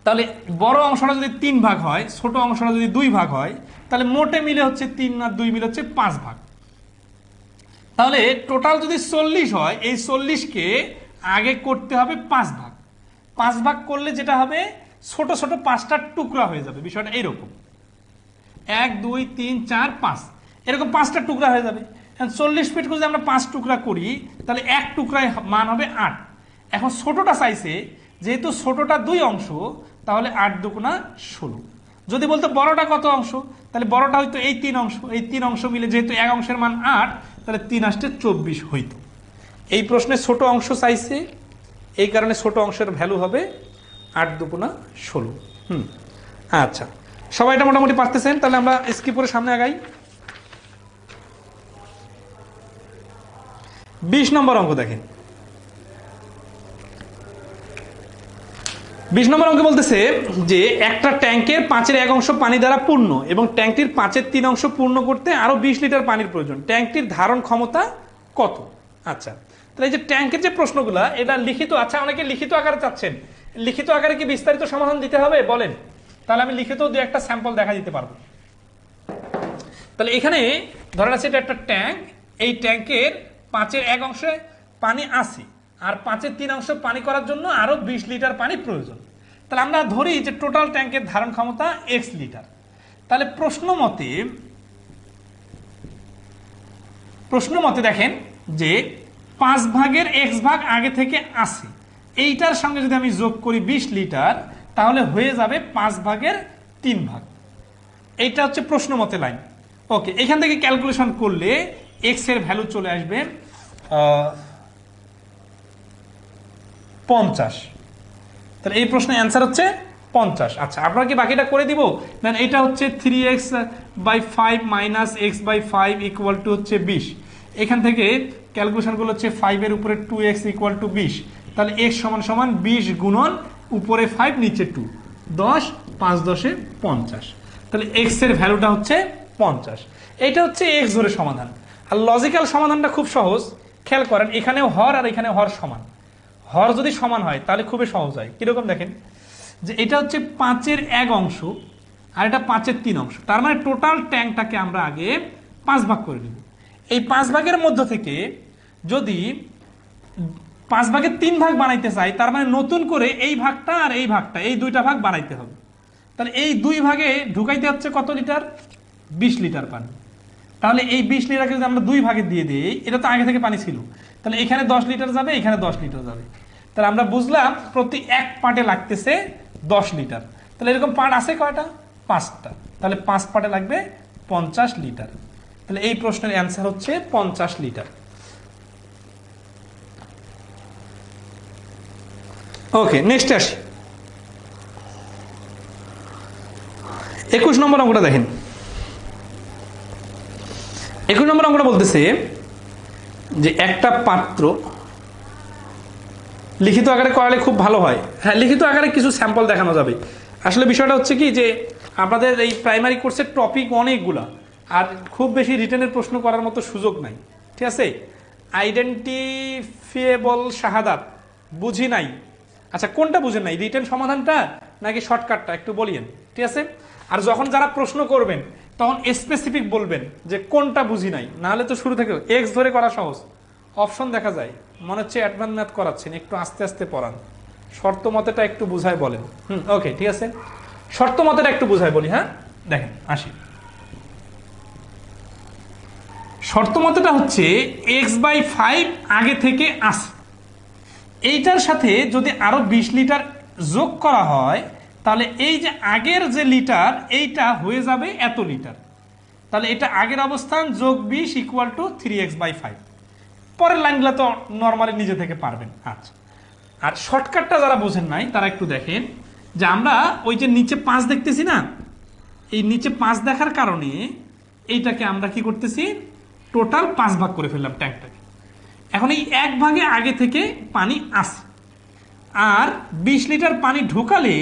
তাহলে বড় অংশটা যদি 3 ভাগ হয়, ছোট অংশটা যদি 2 ভাগ হয়, তাহলে মোটে মিলে হচ্ছে 3 আর 2 মিলে হচ্ছে 5 ভাগ। তাহলে টোটাল যদি 40 হয়, এই 40কে আগে করতে হবে 5 ভাগ। 5 ভাগ করলে যেটা হবে ছোট ছোট 5টা টুকরা হয়ে যাবে। বিষয়টা এইরকম 1 2 3 4 5 এরকম 5টা টুকরা হয়ে যাবে। 40 ফিট যদি আমরা 5 টুকরা করি, তাহলে এক টুকরায় মান হবে 8। এখন ছোটটা চাইছে, যেহেতু ছোটটা 2 অংশ, তাহলে 8 দুগুণা 16। যদি বলতো বড়টা কত অংশ, তাহলে বড়টা হয়তো এই 3 অংশ, এই 3 অংশ মিলে যেহেতু এক অংশের মান 8, তাহলে 3 আসতে 24 হইতো। এই প্রশ্নে ছোট অংশ চাইছে, এই কারণে ছোট অংশের ভ্যালু হবে 8 দুগুণা 16। আচ্ছা, সবাই এটা মোটামুটি পারতেছেন, তাহলে আমরা স্কিপ করে সামনে আগাই। 20 নম্বর অঙ্ক দেখেন। 20 নম্বর অঙ্কে বলতেছে যে একটা ট্যাঙ্কের 5/1 অংশ পানি দ্বারা পূর্ণ এবং ট্যাঙ্কটির 5/3 অংশ পূর্ণ করতে আরো 20 লিটার পানির প্রয়োজন। ট্যাঙ্কটির ধারণ ক্ষমতা কত? আচ্ছা, তাহলে এই যে ট্যাঙ্কের যে প্রশ্নগুলো, এটা লিখিত। আচ্ছা, অনেকে লিখিত আকারে চাচ্ছেন, লিখিত আকারে কি বিস্তারিত সমাধান দিতে হবে বলেন? তাহলে আমি লিখিত দু একটা স্যাম্পল দেখা দিতে পারবো। তাহলে এখানে ধরেন আছে এটা একটা ট্যাঙ্ক, এই ট্যাঙ্কের 5/1 অংশে পানি আছে, আর 5/3 অংশ পানি করার জন্য আরো 20 লিটার পানি প্রয়োজন। তাহলে আমরা ধরি যে টোটাল ট্যাঙ্কের ধারণ ক্ষমতা x লিটার। তাহলে প্রশ্ন মতে দেখেন যে 5 ভাগের x ভাগ আগে থেকে আছে, এইটার সঙ্গে যদি আমি যোগ করি 20 লিটার, তাহলে হয়ে যাবে 5 ভাগের 3 ভাগ। এইটা হচ্ছে প্রশ্ন মতে লাইন। ওকে, এখান থেকে ক্যালকুলেশন করলে x এর ভ্যালু চলে আসবে 50। তাহলে এই প্রশ্নের অ্যান্সার হচ্ছে 50। আচ্ছা, আপনারা কি বাকিটা করে দিব? দেন এটা হচ্ছে 3x/5 minus x/5 equal to হচ্ছে 20। এখান থেকে ক্যালকুলেশনগুলো হচ্ছে 5 এর উপরে 2x ইকুয়াল টু 20। তাহলে x সমান সমান 20 গুণন উপরে 5 নিচে 2, 10, 5 10 50। তাহলে x এর ভ্যালুটা হচ্ছে 50। এটা হচ্ছে x ধরে সমাধান। আর লজিক্যাল সমাধানটা খুব সহজ, খেয়াল করেন, এখানেও হর আর এখানে হর সমান। হর যদি সমান হয় তাহলে খুবই সহজ হয়। কিরকম দেখেন, যে এটা হচ্ছে 5/1 অংশ আর এটা 5/3 অংশ, তার মানে টোটাল ট্যাঙ্কটাকে আমরা আগে 5 ভাগ করে নিব। এই 5 ভাগের মধ্য থেকে যদি 5 ভাগের 3 ভাগ বানাইতে চাই, তার মানে নতুন করে এই ভাগটা আর এই ভাগটা, এই দুইটা ভাগ বানাইতে হবে। তাহলে এই দুই ভাগে ঢুকাইতে হচ্ছে কত লিটার? 20 লিটার পানি। তাহলে এই 20 লিটারকে যদি আমরা দুই ভাগে দিয়ে দিই, এটা তো আগে থেকে পানি ছিল, তাহলে এখানে 10 লিটার যাবে, এখানে 10 লিটার যাবে। তাহলে আমরা বুঝলাম প্রতি এক পার্টে লাগতেছে 10 লিটার। তাহলে এরকম পার্ট আছে কয়টা? 5টা। তাহলে 5 পার্টে লাগবে 50 লিটার। তাহলে এই প্রশ্নের অ্যান্সার হচ্ছে 50 লিটার। ওকে, নেক্সট আসি। 21 নম্বর অঙ্কটা দেখেন। 21 নম্বর অঙ্কটা বলতেছে যে একটা পাত্র, লিখিত আকারে করালে খুব ভালো হয়। হ্যাঁ, লিখিত আকারে কিছু স্যাম্পল দেখানো যাবে। আসলে বিষয়টা হচ্ছে কি, যে আপনাদের এই প্রাইমারি কোর্সের টপিক অনেকগুলা, আর খুব বেশি রিটেনের প্রশ্ন করার মতো সুযোগ নাই। ঠিক আছে, আইডেন্টিফিয়েবল শাহাদাত বুঝি নাই। আচ্ছা, কোনটা বুঝেন নাই, রিটেন সমাধানটা নাকি শর্টকাটটা, একটু বলিয়েন। ঠিক আছে, আর যখন যারা প্রশ্ন করবেন তখন স্পেসিফিক বলবেন যে কোনটা বুঝি নাই, নাহলে তো শুরু থেকে এক্স ধরে করা সহজ। অপশন দেখা যায়, মনে হচ্ছে অ্যাডভান্স ম্যাথ করাচ্ছেন, একটু আস্তে আস্তে পড়ান। শর্ত মতেটা একটু বুঝায় বলেন। ওকে, ঠিক আছে, শর্ত মতেটা একটু বুঝায় বলি। হ্যাঁ, দেখেন আসি। শর্ত মতেটা হচ্ছে x/5 আগে থেকে আসে, এইটার সাথে যদি আরো 20 লিটার যোগ করা হয়, তাহলে এই যে আগের যে লিটার, এইটা হয়ে যাবে এত লিটার। তাহলে এটা আগের অবস্থান যোগ 20 ইকুয়াল টু 3x/5। পরের লাইনগুলো তো নর্মালি নিজে থেকে পারবেন। আচ্ছা, আর শর্টকাটটা যারা বোঝেন নাই তারা একটু দেখেন, যে আমরা ওই যে নিচে 5 দেখতেছি না, এই নিচে 5 দেখার কারণে এইটাকে আমরা কি করতেছি, টোটাল 5 ভাগ করে ফেললাম ট্যাঙ্কটাকে। এখন এই এক ভাগে আগে থেকে পানি আসে, আর 20 লিটার পানি ঢোকালে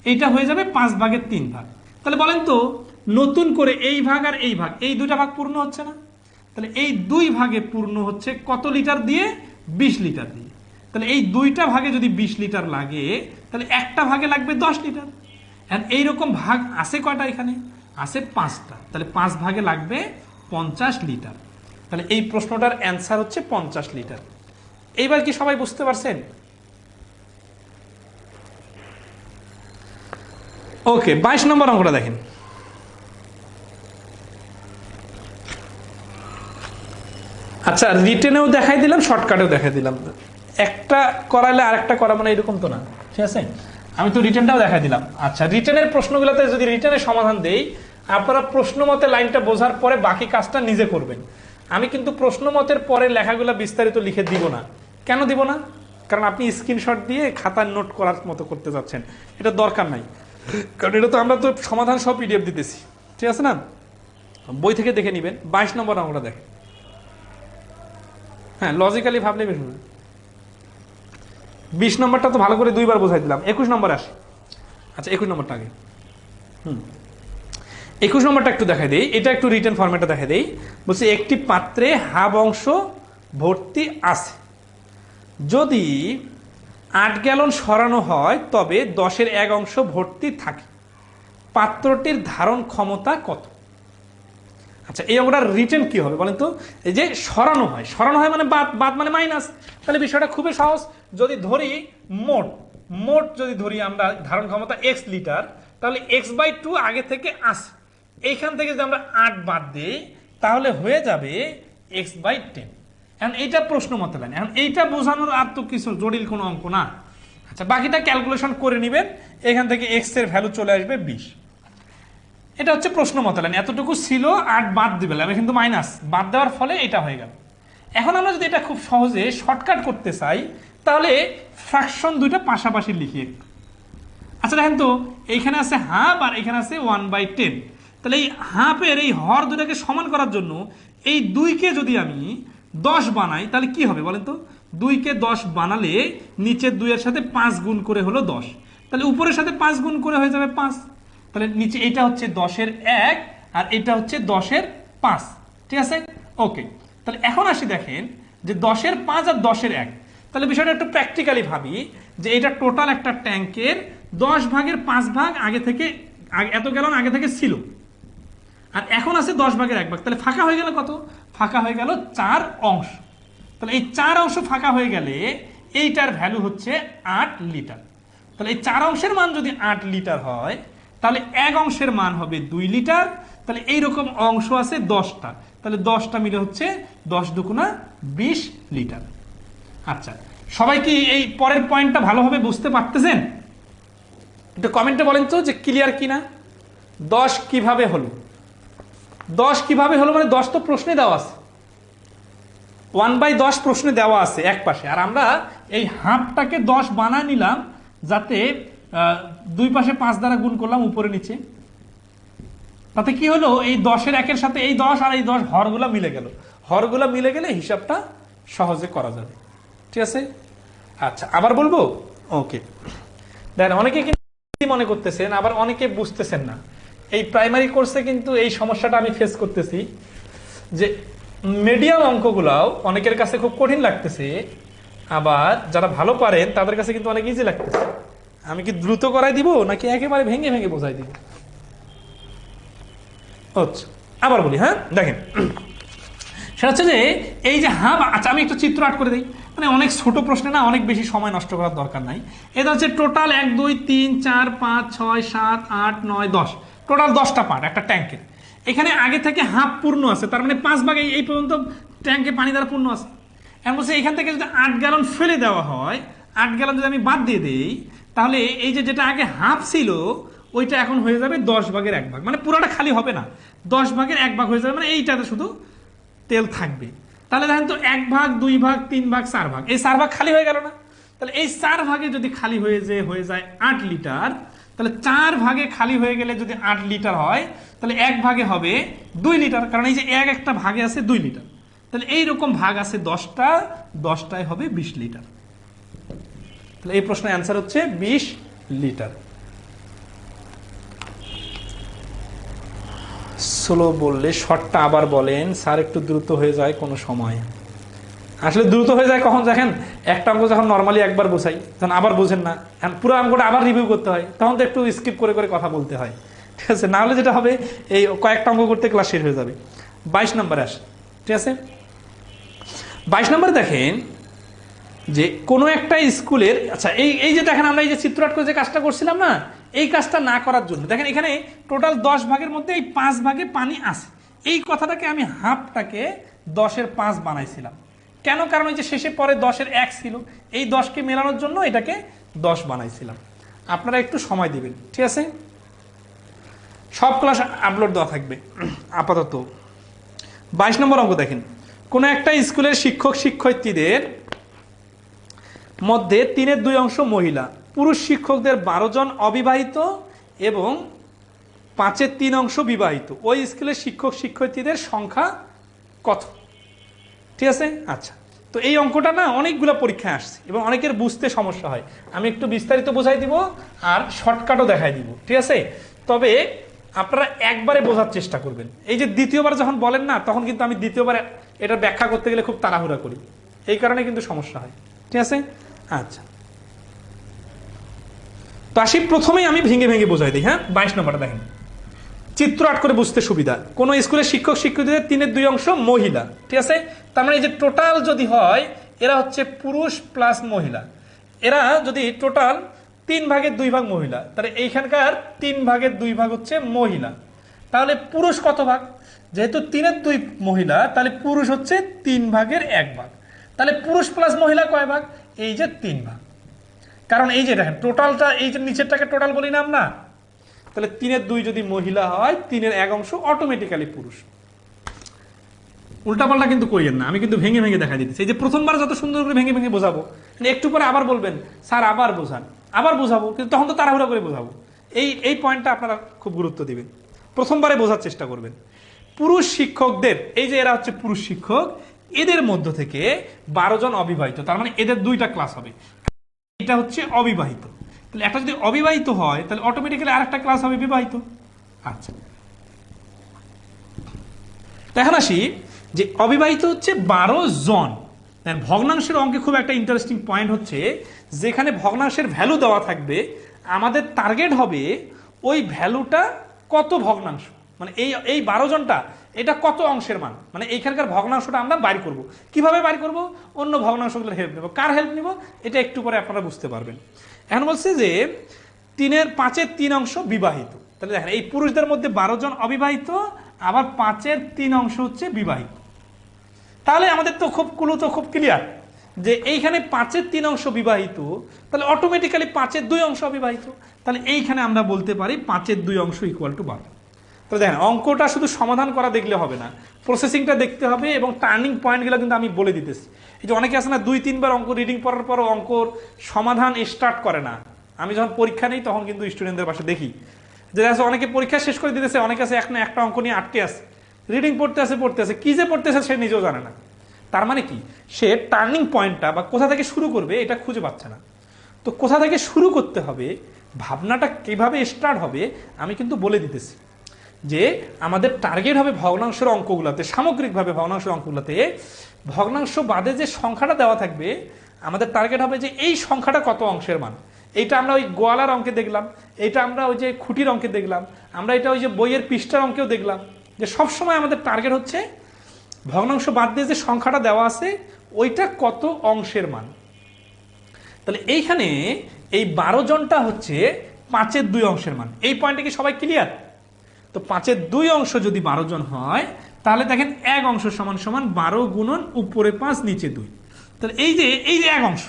এইটা হয়ে যাবে 5 ভাগের 3 ভাগ। তাহলে বলেন তো, নতুন করে এই ভাগ আর এই ভাগ, এই দুটা ভাগ পূর্ণ হচ্ছে না? তাহলে এই দুই ভাগে পূর্ণ হচ্ছে কত লিটার দিয়ে? 20 লিটার দিয়ে। তাহলে এই দুইটা ভাগে যদি 20 লিটার লাগে, তাহলে একটা ভাগে লাগবে 10 লিটার। এইরকম ভাগ আছে কয়টা? এখানে আছে 5টা। তাহলে 5 ভাগে লাগবে 50 লিটার। তাহলে এই প্রশ্নটার অ্যান্সার হচ্ছে 50 লিটার। এইবার কি সবাই বুঝতে পারছেন? ওকে, 22 নম্বর অঙ্কটা দেখেন। আচ্ছা, রিটেনেও দেখাই দিলাম, শর্টকাটেও দেখাই দিলাম। একটা করাইলে আর একটা করা মানে এরকম তো না। ঠিক আছে, আমি তো রিটেনটাও দেখাই দিলাম। আচ্ছা, রিটেনের প্রশ্নগুলোতে যদি রিটেনের সমাধান দেই, আপনারা প্রশ্ন মতে লাইনটা বোঝার পরে বাকি কাজটা নিজে করবেন। আমি কিন্তু প্রশ্ন মতের পরে লেখাগুলো বিস্তারিত লিখে দিব না। কেন দিব না? কারণ আপনি স্ক্রিনশট দিয়ে খাতার নোট করার মতো করতে যাচ্ছেন, এটা দরকার নাই। কারণ এটা তো আমরা তো সমাধান সব পিডিএফ দিতেছি, ঠিক আছে না? বই থেকে দেখে নেবেন। 22 নম্বর অঙ্কটা দেখেন। হ্যাঁ, লজিক্যালি ভাবলে বেশ। 20 নম্বরটা তো ভালো করে দুইবার বোঝাই দিলাম। 21 নম্বর আসে। আচ্ছা, 21 নম্বরটা আগে। 21 নম্বরটা একটু দেখাই দেই, এটা একটু রিটেন ফরম্যাটে দেখাই দেই। বলছি একটি পাত্রে হাফ অংশ ভর্তি আছে, যদি 8 গ্যালন সরানো হয় তবে 10-এর 1 অংশ ভর্তি থাকে, পাত্রটির ধারণ ক্ষমতা কত? আচ্ছা, এই অঙ্কটার রিটেন কি হবে বলেন তো? এই যে সরানো হয়, সরানো হয় মানে বাদ, বাদ মানে মাইনাস। তাহলে বিষয়টা খুবই সহজ। যদি ধরি মোট, মোট যদি ধরি আমরা ধারণ ক্ষমতা x লিটার, তাহলে x/2 আগে থেকে আসে, এইখান থেকে যদি আমরা 8 বাদ দিই তাহলে হয়ে যাবে x/10। এখন এইটা প্রশ্ন মতে লাইন। এখন এইটা বোঝানোর আর তো কিছু জটিল কোনো অঙ্ক না। আচ্ছা, বাকিটা ক্যালকুলেশন করে নেবেন। এখান থেকে x এর ভ্যালু চলে আসবে 20। এটা হচ্ছে প্রশ্ন মতে লাইন। এতটুকু ছিল, 8 বাদ দিবে, আমি কিন্তু মাইনাস বাদ দেওয়ার ফলে এটা হয়ে গেল। এখন আমরা যদি এটা খুব সহজে শর্টকাট করতে চাই, তাহলে ফ্র্যাকশন দুইটা পাশাপাশি লিখি একটু। আচ্ছা দেখেন তো, এইখানে আছে হাফ আর এখানে আছে 1/10। তাহলে এই হাফের এই হর দুটাকে সমান করার জন্য এই 2কে যদি আমি 10 বানাই তাহলে কি হবে বলেন তো? 2কে 10 বানালে নিচের 2 এর সাথে 5 গুণ করে হলো 10, তাহলে উপরের সাথে 5 গুণ করে হয়ে যাবে 5। তাহলে নিচে এটা হচ্ছে 10-এর 1 আর এটা হচ্ছে 10-এর 5, ঠিক আছে? ওকে, তাহলে এখন আসি দেখেন যে 10-এর 5 আর 10-এর 1। তাহলে বিষয়টা একটু প্র্যাকটিক্যালি ভাবি যে এটা টোটাল একটা ট্যাঙ্কের 10 ভাগের 5 ভাগ আগে থেকে, এত গ্যালন আগে থেকে ছিল, আর এখন আছে 10 ভাগের 1 ভাগ। তাহলে ফাঁকা হয়ে গেল কত? ফাঁকা হয়ে গেল 4 অংশ। তাহলে এই 4 অংশ ফাঁকা হয়ে গেলে এইটার ভ্যালু হচ্ছে 8 লিটার। তাহলে এই 4 অংশের মান যদি 8 লিটার হয়, তাহলে 1 অংশের মান হবে 2 লিটার। তাহলে এইরকম অংশ আছে 10টা, তাহলে 10টা মিলে হচ্ছে 10 দুগুণা 20 লিটার। আচ্ছা, সবাই কি এই পরের পয়েন্টটা ভালোভাবে বুঝতে পারতেছেন? একটু কমেন্টে বলেন তো যে ক্লিয়ার কিনা। 10 কিভাবে হলো? 10 কিভাবে হলো মানে 10 তো প্রশ্নে দেওয়া আছে, 1/10 প্রশ্নে দেওয়া আছে এক পাশে, আর আমরা এই হাফটাকে 10 বানায় নিলাম, যাতে দুই পাশে 5 দ্বারা গুণ করলাম উপরে নিচে। তাতে কি হলো, এই 10-এর 1-এর সাথে এই 10 আর এই 10 হরগুলা মিলে গেল। হরগুলা মিলে গেলে হিসাবটা সহজে করা যাবে, ঠিক আছে? আচ্ছা, আবার বলবো। ওকে, দেখেন অনেকে কিন্তু মনে করতেছেন, আবার অনেকে বুঝতেছেন না। এই প্রাইমারি কোর্সে কিন্তু এই সমস্যাটা আমি ফেস করতেছি যে মিডিয়াম অঙ্কগুলাও অনেকের কাছে খুব কঠিন লাগতেছে, আবার যারা ভালো পারেন তাদের কাছে কিন্তু অনেক ইজি লাগতেছে। আমি কি দ্রুত করাই দিব নাকি একেবারে ভেঙে ভেঙে বোঝাই দিব? আচ্ছা, আবার বলি। হ্যাঁ, দেখেন সেটা হচ্ছে যে এই যে হাফ। আচ্ছা, আমি একটু চিত্র আর্ট করে দিই, মানে অনেক ছোট প্রশ্নে না অনেক বেশি সময় নষ্ট করার দরকার নাই। এটা হচ্ছে টোটাল 1 2 3 4 5 6 7 8 9 10, টোটাল 10টা পার্ট একটা ট্যাঙ্কের। এখানে আগে থেকে হাফ পূর্ণ আছে, তার মানে 5 ভাগে এই পর্যন্ত ট্যাঙ্কে পানি দ্বারা পূর্ণ আছে। এখন বলছে এখান থেকে যদি 8 গ্যালন ফেলে দেওয়া হয়, 8 গ্যালন যদি আমি বাদ দিয়ে দিই, তাহলে এই যে যেটা আগে হাফ ছিল ওইটা এখন হয়ে যাবে 10 ভাগের 1 ভাগ, মানে পুরোটা খালি হবে না, 10 ভাগের 1 ভাগ হয়ে যাবে, মানে এইটাতে শুধু তেল থাকবে। তাহলে দেখেন তো 1 ভাগ 2 ভাগ 3 ভাগ 4 ভাগ, এই 4 ভাগ খালি হয়ে গেল না? তাহলে এই 4 ভাগে যদি খালি হয়ে যায় 8 লিটার, তাহলে 4 ভাগে খালি হয়ে গেলে যদি 8 লিটার হয়, তাহলে 1 ভাগে হবে 2 লিটার, কারণ এই যে একটা ভাগে আছে 2 লিটার। তাহলে এইরকম ভাগ আছে 10টা, 10টায় হবে 20 লিটার। তাহলে এই প্রশ্নের অ্যান্সার হচ্ছে 20 লিটার। স্লো বললে শর্টটা আবার বলেন স্যার, একটু দ্রুত হয়ে যায় কোনো সময়। আসলে দ্রুত হয়ে যায় কখন, দেখেন একটা অঙ্ক যখন নর্মালি একবার বোঝাই, তখন আবার বোঝেন না, পুরো অঙ্কটা আবার রিভিউ করতে হয়, তখন তো একটু স্কিপ করে করে কথা বলতে হয়, ঠিক আছে? না হলে যেটা হবে এই কয়েকটা অঙ্ক করতে ক্লাস শেষ হয়ে যাবে। 22 নম্বরে আসে, ঠিক আছে? 22 নম্বরে দেখেন যে কোনো একটা স্কুলের, আচ্ছা এই যে দেখেন আমরা এই যে চিত্র আট করে যে কাজটা করছিলাম না, এই কাজটা না করার জন্য দেখেন এখানে টোটাল 10 ভাগের মধ্যে এই 5 ভাগে পানি আছে, এই কথাটাকে আমি হাফটাকে 10-এর 5 বানাইছিলাম। কেন? কারণ ওই যে শেষে পরে 10-এর 1 ছিল, এই 10কে মেলানোর জন্য এটাকে 10 বানাইছিলাম। আপনারা একটু সময় দিবেন, ঠিক আছে? সব ক্লাস আপলোড দেওয়া থাকবে আপাতত। 22 নম্বর অঙ্ক দেখেন, কোনো একটা স্কুলের শিক্ষক শিক্ষয়িত্রীদের মধ্যে 3/2 অংশ মহিলা, পুরুষ শিক্ষকদের 12 জন অবিবাহিত এবং 5/3 অংশ বিবাহিত। ওই স্কুলের শিক্ষক শিক্ষয়িত্রীদের সংখ্যা কত? ঠিক আছে, আচ্ছা। তো এই অঙ্কটা না অনেকগুলো পরীক্ষায় আসছে এবং অনেকের বুঝতে সমস্যা হয়। আমি একটু বিস্তারিত বোঝাই দিব আর শর্টকাটও দেখাই দিব, ঠিক আছে? তবে আপনারা একবারে বোঝার চেষ্টা করবেন। এই যে দ্বিতীয়বার যখন বলেন না, তখন কিন্তু আমি দ্বিতীয়বার এটা ব্যাখ্যা করতে গেলে খুব তাড়াহুড়া করি, এই কারণে কিন্তু সমস্যা হয়, ঠিক আছে? আচ্ছা, তো আসি প্রথমেই আমি ভেঙে ভেঙে বোঝাই দিই। হ্যাঁ, 22 নম্বরটা দেখেন, চিত্র আট করে বুঝতে সুবিধা। কোন স্কুলের শিক্ষক শিক্ষিকাদের 3/2 অংশ মহিলা, ঠিক আছে? তার মানে এই যে টোটাল যদি হয়, এরা হচ্ছে পুরুষ প্লাস মহিলা, এরা যদি টোটাল 3/2 মহিলা, তাহলে এইখানকার 3/2 হচ্ছে মহিলা। তাহলে পুরুষ কত ভাগ? যেহেতু 3/2 মহিলা, তাহলে পুরুষ হচ্ছে 3/1 তাহলে পুরুষ প্লাস মহিলা কয় ভাগ? এই যে 3 ভাগ। কারণ এই যে দেখেন টোটালটা, এই যে নিচেরটাকে টোটাল বলি না আমরা, তাহলে 3/2 যদি মহিলা হয়, 3/1 অংশ অটোমেটিক্যালি পুরুষ। উল্টাপাল্টা কিন্তু করিয়েন না, আমি কিন্তু ভেঙে ভেঙে দেখা দিতেছি। এই যে প্রথমবার যত সুন্দর করে ভেঙে ভেঙে বোঝাবো, একটু পরে আবার বলবেন স্যার আবার বোঝান, আবার বোঝাবো, কিন্তু তখন তো তাড়াহুড়া করে বোঝাবো। এই পয়েন্টটা আপনারা খুব গুরুত্ব দিবেন, প্রথমবারে বোঝার চেষ্টা করবেন। পুরুষ শিক্ষকদের, এই যে এরা হচ্ছে পুরুষ শিক্ষক, এদের মধ্য থেকে 12 জন অবিবাহিত, তার মানে এদের 2টা ক্লাস হবে। এটা হচ্ছে অবিবাহিত, তাহলে একটা যদি অবিবাহিত হয়, তাহলে অটোমেটিক্যালি আরেকটা ক্লাস হবে বিবাহিত। আচ্ছা, এখন আসি যে অবিবাহিত হচ্ছে 12 জন। ভগ্নাংশের অঙ্কে খুব একটা ইন্টারেস্টিং পয়েন্ট হচ্ছে, যেখানে ভগ্নাংশের ভ্যালু দেওয়া থাকবে, আমাদের টার্গেট হবে ওই ভ্যালুটা কত ভগ্নাংশ, মানে এই 12 জনটা এটা কত অংশের মান, মানে এইখানকার ভগ্নাংশটা আমরা বাইর করব। কিভাবে বাইর করব? অন্য ভগ্নাংশগুলোর হেল্প নেব। কার হেল্প নিব? এটা একটু পরে আপনারা বুঝতে পারবেন। এখন বলছে যে 5/3 অংশ বিবাহিত, তাহলে দেখেন এই পুরুষদের মধ্যে 12 জন অবিবাহিত, আবার 5/3 অংশ হচ্ছে বিবাহিত। তাহলে আমাদের তো খুব ক্লিয়ার যে এইখানে 5/3 অংশ বিবাহিত, তাহলে অটোমেটিক্যালি 5/2 অংশ অবিবাহিত। তাহলে এইখানে আমরা বলতে পারি 5/2 অংশ ইকুয়াল টু 12। তো দেখেন অঙ্কটা শুধু সমাধান করা দেখলে হবে না, প্রসেসিংটা দেখতে হবে এবং টার্নিং পয়েন্টগুলো কিন্তু আমি বলে দিতেছি। এই যে অনেকে আছে না 2-3 বার অঙ্ক রিডিং পড়ার পরও অঙ্কর সমাধান স্টার্ট করে না। আমি যখন পরীক্ষা নেই তখন কিন্তু স্টুডেন্টদের পাশে দেখি যে অনেকে পরীক্ষা শেষ করে দিতেছে, অনেকে আছে একটা অঙ্ক নিয়ে আটকে আছে, রিডিং পড়তে আছে, কি যে পড়তেছে সে নিজেও জানে না। তার মানে কি, সে টার্নিং পয়েন্টটা বা কোথা থেকে শুরু করবে এটা খুঁজে পাচ্ছে না। তো কোথা থেকে শুরু করতে হবে, ভাবনাটা কিভাবে স্টার্ট হবে, আমি কিন্তু বলে দিতেছি যে আমাদের টার্গেট হবে ভগ্নাংশের অঙ্কগুলোতে, সামগ্রিকভাবে ভগ্নাংশের অঙ্কগুলোতে ভগ্নাংশ বাদে যে সংখ্যাটা দেওয়া থাকবে, আমাদের টার্গেট হবে যে এই সংখ্যাটা কত অংশের মান। এইটা আমরা ওই গোয়ালার অঙ্কে দেখলাম, এইটা আমরা ওই যে খুঁটির অঙ্কে দেখলাম, আমরা এটা ওই যে বইয়ের পৃষ্ঠার অঙ্কেও দেখলাম, যে সবসময় আমাদের টার্গেট হচ্ছে ভগ্নাংশ বাদ দিয়ে যে সংখ্যাটা দেওয়া আছে ওইটা কত অংশের মান। তাহলে এইখানে এই 12 জনটা হচ্ছে 5/2 অংশের মান। এই পয়েন্টে কি সবাই ক্লিয়ার? তো 5/2 অংশ যদি 12 জন হয়, তাহলে দেখেন 1 অংশ সমান সমান 12 গুণন উপরে 5 নিচে 2। তাহলে এই যে 1 অংশ,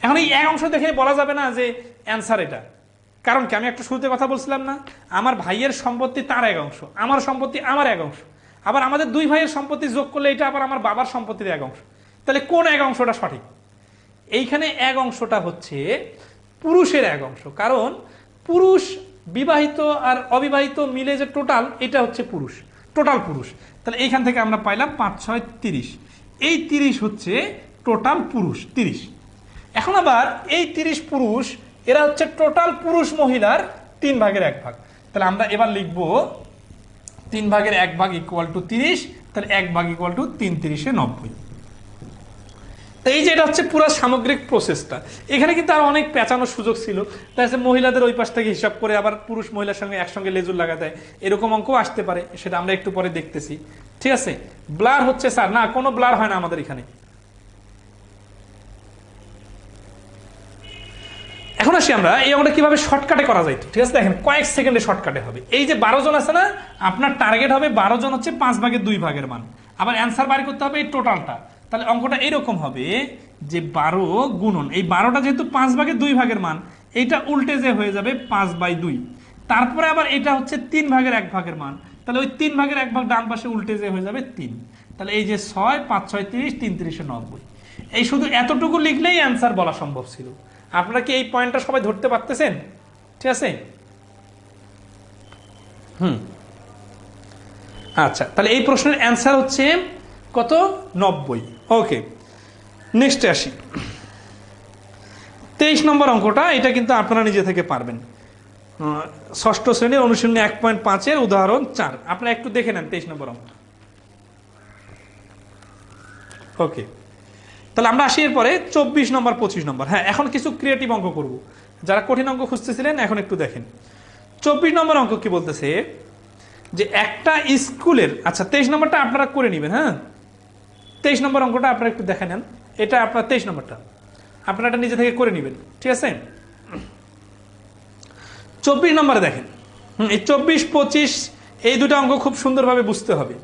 এখন এই 1 অংশ দেখে বলা যাবে না যে অ্যান্সার এটা। কারণ কি, আমি একটা শুরুতে কথা বলছিলাম না, আমার ভাইয়ের সম্পত্তি তার 1 অংশ, আমার সম্পত্তি আমার 1 অংশ, আবার আমাদের 2 ভাইয়ের সম্পত্তি যোগ করলে এটা আবার আমার বাবার সম্পত্তির 1 অংশ। তাহলে কোন 1 অংশটা সঠিক? এইখানে 1 অংশটা হচ্ছে পুরুষের 1 অংশ, কারণ পুরুষ বিবাহিত আর অবিবাহিত মিলে যে টোটাল, এটা হচ্ছে পুরুষ, টোটাল পুরুষ। তাহলে এইখান থেকে আমরা পাইলাম 5-6 30, এই 30 হচ্ছে টোটাল পুরুষ 30। এখন আবার এই 30 পুরুষ, এরা হচ্ছে টোটাল পুরুষ মহিলার 3/1 তাহলে আমরা এবার লিখব 3/1 ইকুয়াল টু 30, তাহলে 1 ভাগ ইকুয়াল টু 3/30-90। তো এই যে এটা হচ্ছে পুরো সামগ্রিক প্রসেসটা। এখানে কিন্তু আর অনেক পেঁচানোর সুযোগ ছিল, তাই মহিলাদের ওই পাশ থেকে হিসাব করে আবার পুরুষ মহিলার সঙ্গে একসঙ্গে লেজুর লাগা দেয়, এরকম অঙ্কও আসতে পারে, সেটা আমরা একটু পরে দেখতেছি। ঠিক আছে, ব্লার হচ্ছে স্যার? না, কোনো ব্লার হয় না আমাদের এখানে। এখন আসি আমরা এই অঙ্কটা কিভাবে শর্টকাটে করা যায়। ঠিক আছে, দেখেন কয়েক সেকেন্ডে শর্টকাটে হবে। এই যে 12 জন আছে না, আপনার টার্গেট হবে 12 জন হচ্ছে 5/2 মান, আবার অ্যান্সার বাইর করতে হবে এই টোটালটা। তাহলে অঙ্কটা এরকম হবে যে 12 গুণন এই 12টা যেহেতু 5/2 মান, এইটা উল্টে যে হয়ে যাবে 5/2। তারপরে আবার এটা হচ্ছে 3/1 মান, তাহলে ওই 3/1 ডান পাশে উল্টে যে হয়ে যাবে 3। তাহলে এই যে 6 5 6 30, 3 3 90। এই শুধু এতটুকু লিখলেই অ্যান্সার বলা সম্ভব ছিল। আপনারা কি এই পয়েন্টটা সবাই ধরতে পারতেছেন? ঠিক আছে। আচ্ছা, তাহলে এই প্রশ্নের অ্যান্সার হচ্ছে কত? 90। ওকে, নেক্সটে আসি। 23 নম্বর অঙ্কটা, এটা কিন্তু আপনারা নিজে থেকে পারবেন। ষষ্ঠ শ্রেণীর অনুশীলনী 1.5 উদাহরণ 4। আপনারা একটু দেখে নেন 23 নম্বর অঙ্ক। ওকে, তাহলে আমরা আসি এরপরে 24 নম্বর 25 নম্বর। হ্যাঁ, এখন কিছু ক্রিয়েটিভ অঙ্ক করব। যারা কঠিন অঙ্ক খুঁজতেছিলেন এখন একটু দেখেন 24 নম্বর অঙ্ক কি বলতেছে, যে একটা স্কুলের, আচ্ছা 23 নম্বরটা আপনারা করে নেবেন। হ্যাঁ, 23 নম্বর অঙ্কটা আপনারা একটু দেখে নেন। এটা আপনার 23 নম্বরটা আপনারা এটা নিজে থেকে করে নেবেন, ঠিক আছে। 24 নম্বরে দেখেন, এই 24 25 এই দুটো অঙ্ক খুব সুন্দরভাবে বুঝতে হবে।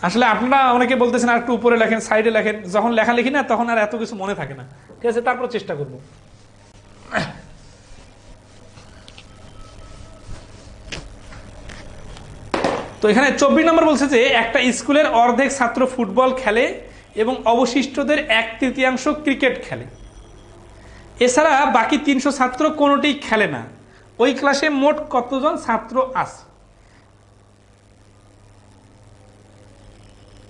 আসলে আপনারা অনেকে বলতেছেন আর একটু উপরে লেখেন, সাইডে লেখেন। যখন লেখালেখি না তখন আর এত কিছু মনে থাকে না, ঠিক আছে। তারপর চেষ্টা করব। তো এখানে 24 নম্বর বলছে যে একটা স্কুলের অর্ধেক ছাত্র ফুটবল খেলে এবং অবশিষ্টদের 1/3 ক্রিকেট খেলে। এছাড়া বাকি 300 ছাত্র কোনোটি খেলে না। ওই ক্লাসে মোট কতজন ছাত্র আছে?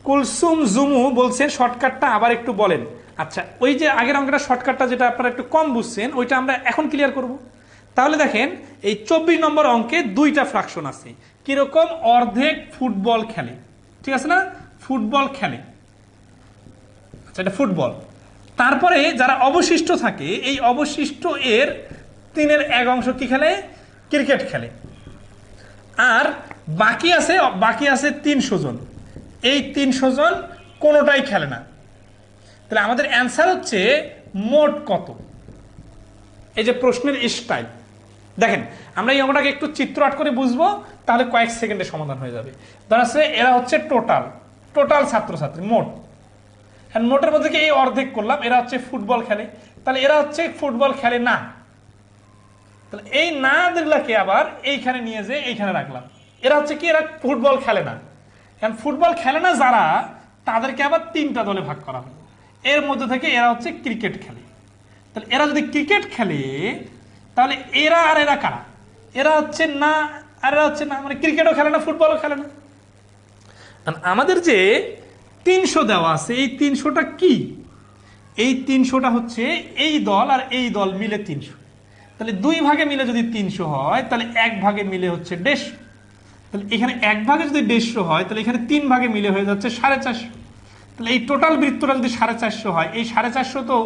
কুলসুম জুমু বলছেন শর্টকাটটা আবার একটু বলেন। আচ্ছা, ওই যে আগের অঙ্কটা শর্টকাটটা যেটা আপনারা একটু কম বুঝছেন, ওইটা আমরা এখন ক্লিয়ার করব। তাহলে দেখেন এই 24 নম্বর অঙ্কে দুইটা ফ্র্যাকশন আছে। কিরকম? অর্ধেক ফুটবল খেলে, ঠিক আছে না? ফুটবল খেলে, আচ্ছা এটা ফুটবল। তারপরে যারা অবশিষ্ট থাকে, এই অবশিষ্ট এর 3/1 কি খেলে? ক্রিকেট খেলে। আর বাকি আছে 300 জন। এই 300 জন কোনোটাই খেলে না। তাহলে আমাদের অ্যান্সার হচ্ছে মোট কত? এই যে প্রশ্নের স্টাইল দেখেন, আমরা এই অঙ্কটাকে একটু চিত্র আট করে বুঝবো, তাহলে কয়েক সেকেন্ডে সমাধান হয়ে যাবে। ধরা আছে এরা হচ্ছে টোটাল ছাত্রছাত্রী মোট। মোটের মধ্যে কি এই অর্ধেক করলাম, এরা হচ্ছে ফুটবল খেলে, তাহলে এরা হচ্ছে ফুটবল খেলে না। তাহলে এই না দিলাকে আবার এইখানে নিয়ে যে এইখানে রাখলাম। এরা হচ্ছে কি? এরা ফুটবল খেলে না। কারণ ফুটবল খেলে না যারা, তাদেরকে আবার 3টা দলে ভাগ করা হয়। এর মধ্যে থেকে এরা হচ্ছে ক্রিকেট খেলে। তাহলে এরা যদি ক্রিকেট খেলে, তাহলে এরা আর এরা কারা? এরা হচ্ছে না আর এরা হচ্ছে না, মানে ক্রিকেটও খেলে না ফুটবলও খেলে না। আমাদের যে 300 দেওয়া আছে, এই 300টা কি? এই 300টা হচ্ছে এই দল আর এই দল মিলে 300। তাহলে 2 ভাগে মিলে যদি 300 হয়, তাহলে 1 ভাগে মিলে হচ্ছে 150। তাহলে এখানে 1 ভাগে যদি 150 হয়, তাহলে এখানে 3 ভাগে মিলে হয়ে যাচ্ছে 450। তাহলে এই টোটাল বৃত্তটা যদি 450 হয়, এই 450 তো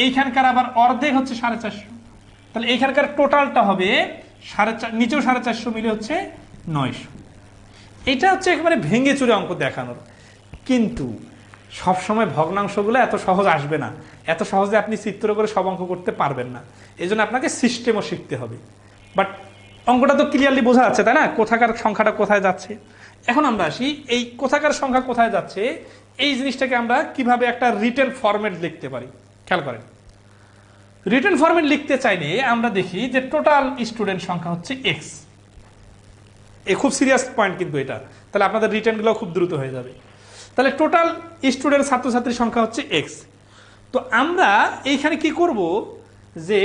এইখানকার আবার অর্ধেক হচ্ছে 450। তাহলে এইখানকার টোটালটা হবে নিচেও 450 মিলে হচ্ছে 900। এটা হচ্ছে একেবারে ভেঙে চুরে অঙ্ক দেখানোর। কিন্তু সবসময় ভগ্নাংশগুলো এত সহজ আসবে না, এত সহজে আপনি চিত্র করে সব অঙ্ক করতে পারবেন না। এই জন্য আপনাকে সিস্টেমও শিখতে হবে। বাট অঙ্কটা তো ক্লিয়ারলি বোঝা যাচ্ছে, তাই না? কোথাকার সংখ্যাটা কোথায় যাচ্ছে। এখন আমরা আসি এই কোথাকার সংখ্যা কোথায় যাচ্ছে, এই জিনিসটাকে আমরা কিভাবে একটা রিটেন ফরম্যাট লিখতে পারি। খেয়াল করেন, রিটেন ফরম্যাট লিখতে চাইলে আমরা দেখি যে টোটাল স্টুডেন্ট সংখ্যা হচ্ছে এক্স। খুব সিরিয়াস পয়েন্ট কিন্তু এটা। তাহলে আপনাদের রিটেনগুলো খুব দ্রুত হয়ে যাবে। তাহলে টোটাল স্টুডেন্ট ছাত্রছাত্রীর সংখ্যা হচ্ছে এক্স। তো আমরা এইখানে কি করব, যে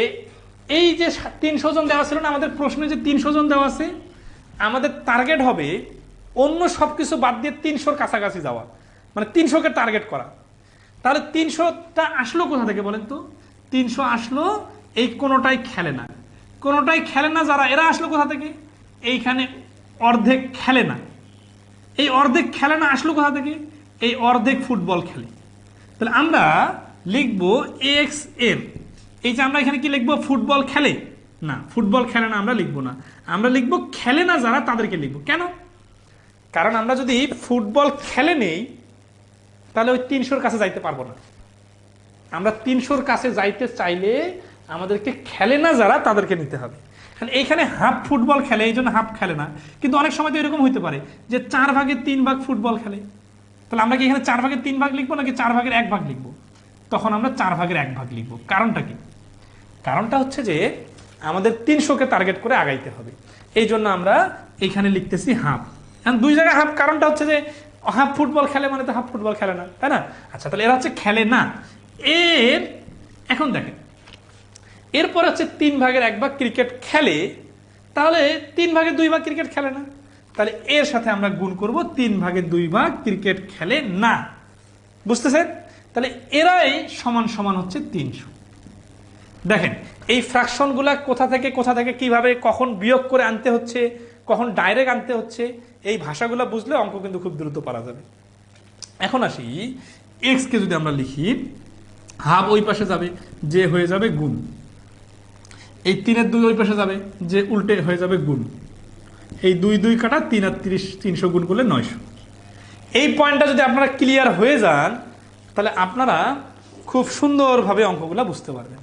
এই যে 300 জন দেওয়া ছিল না আমাদের প্রশ্নে, যে 300 জন দেওয়া আছে, আমাদের টার্গেট হবে অন্য সব কিছু বাদ দিয়ে 300-র কাছাকাছি যাওয়া, মানে 300-কে টার্গেট করা। তাহলে 300টা আসলো কোথা থেকে বলেন তো? 300 আসলো এই কোনোটাই খেলে না যারা, এরা আসলো কোথা থেকে? এইখানে অর্ধেক খেলে না। এই অর্ধেক খেলে না আসলো কোথা থেকে? এই অর্ধেক ফুটবল খেলে। তাহলে আমরা লিখবো এক্স এর, এই যে আমরা এখানে কি লিখবো? ফুটবল খেলে না, ফুটবল খেলে না আমরা লিখবো না, আমরা লিখবো খেলে না যারা, তাদেরকে লিখবো। কেন? কারণ আমরা যদি ফুটবল খেলে নেই, তাহলে ওই 300-র কাছে যাইতে পারবো না। আমরা 300-র কাছে যাইতে চাইলে আমাদেরকে খেলে না যারা, তাদেরকে নিতে হবে। এইখানে হাফ ফুটবল খেলে, এই জন্য হাফ খেলে না। কিন্তু অনেক সময় তো এরকম হইতে পারে যে 4/3 ফুটবল খেলে। তাহলে আমরা কি এখানে 4/3 লিখবো নাকি 4/1 লিখবো? তখন আমরা 4/1 লিখবো। কারণটা কি? কারণটা হচ্ছে যে আমাদের 300-কে টার্গেট করে আগাইতে হবে, এই জন্য আমরা এইখানে লিখতেছি হাফ। এখন 2 জায়গায় হাফ, কারণটা হচ্ছে যে হাফ ফুটবল খেলে মানে তো হাফ ফুটবল খেলে না, তাই না? আচ্ছা, তাহলে এরা হচ্ছে খেলে না। এর এখন দেখেন, এরপর হচ্ছে 3 ভাগের 1 ভাগ ক্রিকেট খেলে, তাহলে 3 ভাগের 2 ভাগ ক্রিকেট খেলে না, তাহলে এর সাথে আমরা গুণ করব 3 ভাগের 2 ভাগ ক্রিকেট খেলে না। বুঝতেছেন? তাহলে এরাই সমান সমান হচ্ছে 300। দেখেন এই ফ্র্যাকশনগুলা কোথা থেকে কিভাবে কখন বিয়োগ করে আনতে হচ্ছে, কখন ডাইরেক্ট আনতে হচ্ছে, এই ভাষাগুলো বুঝলে অঙ্ক কিন্তু খুব দ্রুত পারা যাবে। এখন আসি, এক্স কে যদি আমরা লিখি, হাফ ওই পাশে যাবে, যে হয়ে যাবে গুণ, এই 3-এর 2 ওই পাশে যাবে, যে উল্টে হয়ে যাবে গুণ, এই 2 2 কাটা 3 আর 30, 300 গুণ করলে 900। এই পয়েন্টটা যদি আপনারা ক্লিয়ার হয়ে যান, তাহলে আপনারা খুব সুন্দরভাবে অঙ্কগুলো বুঝতে পারবেন।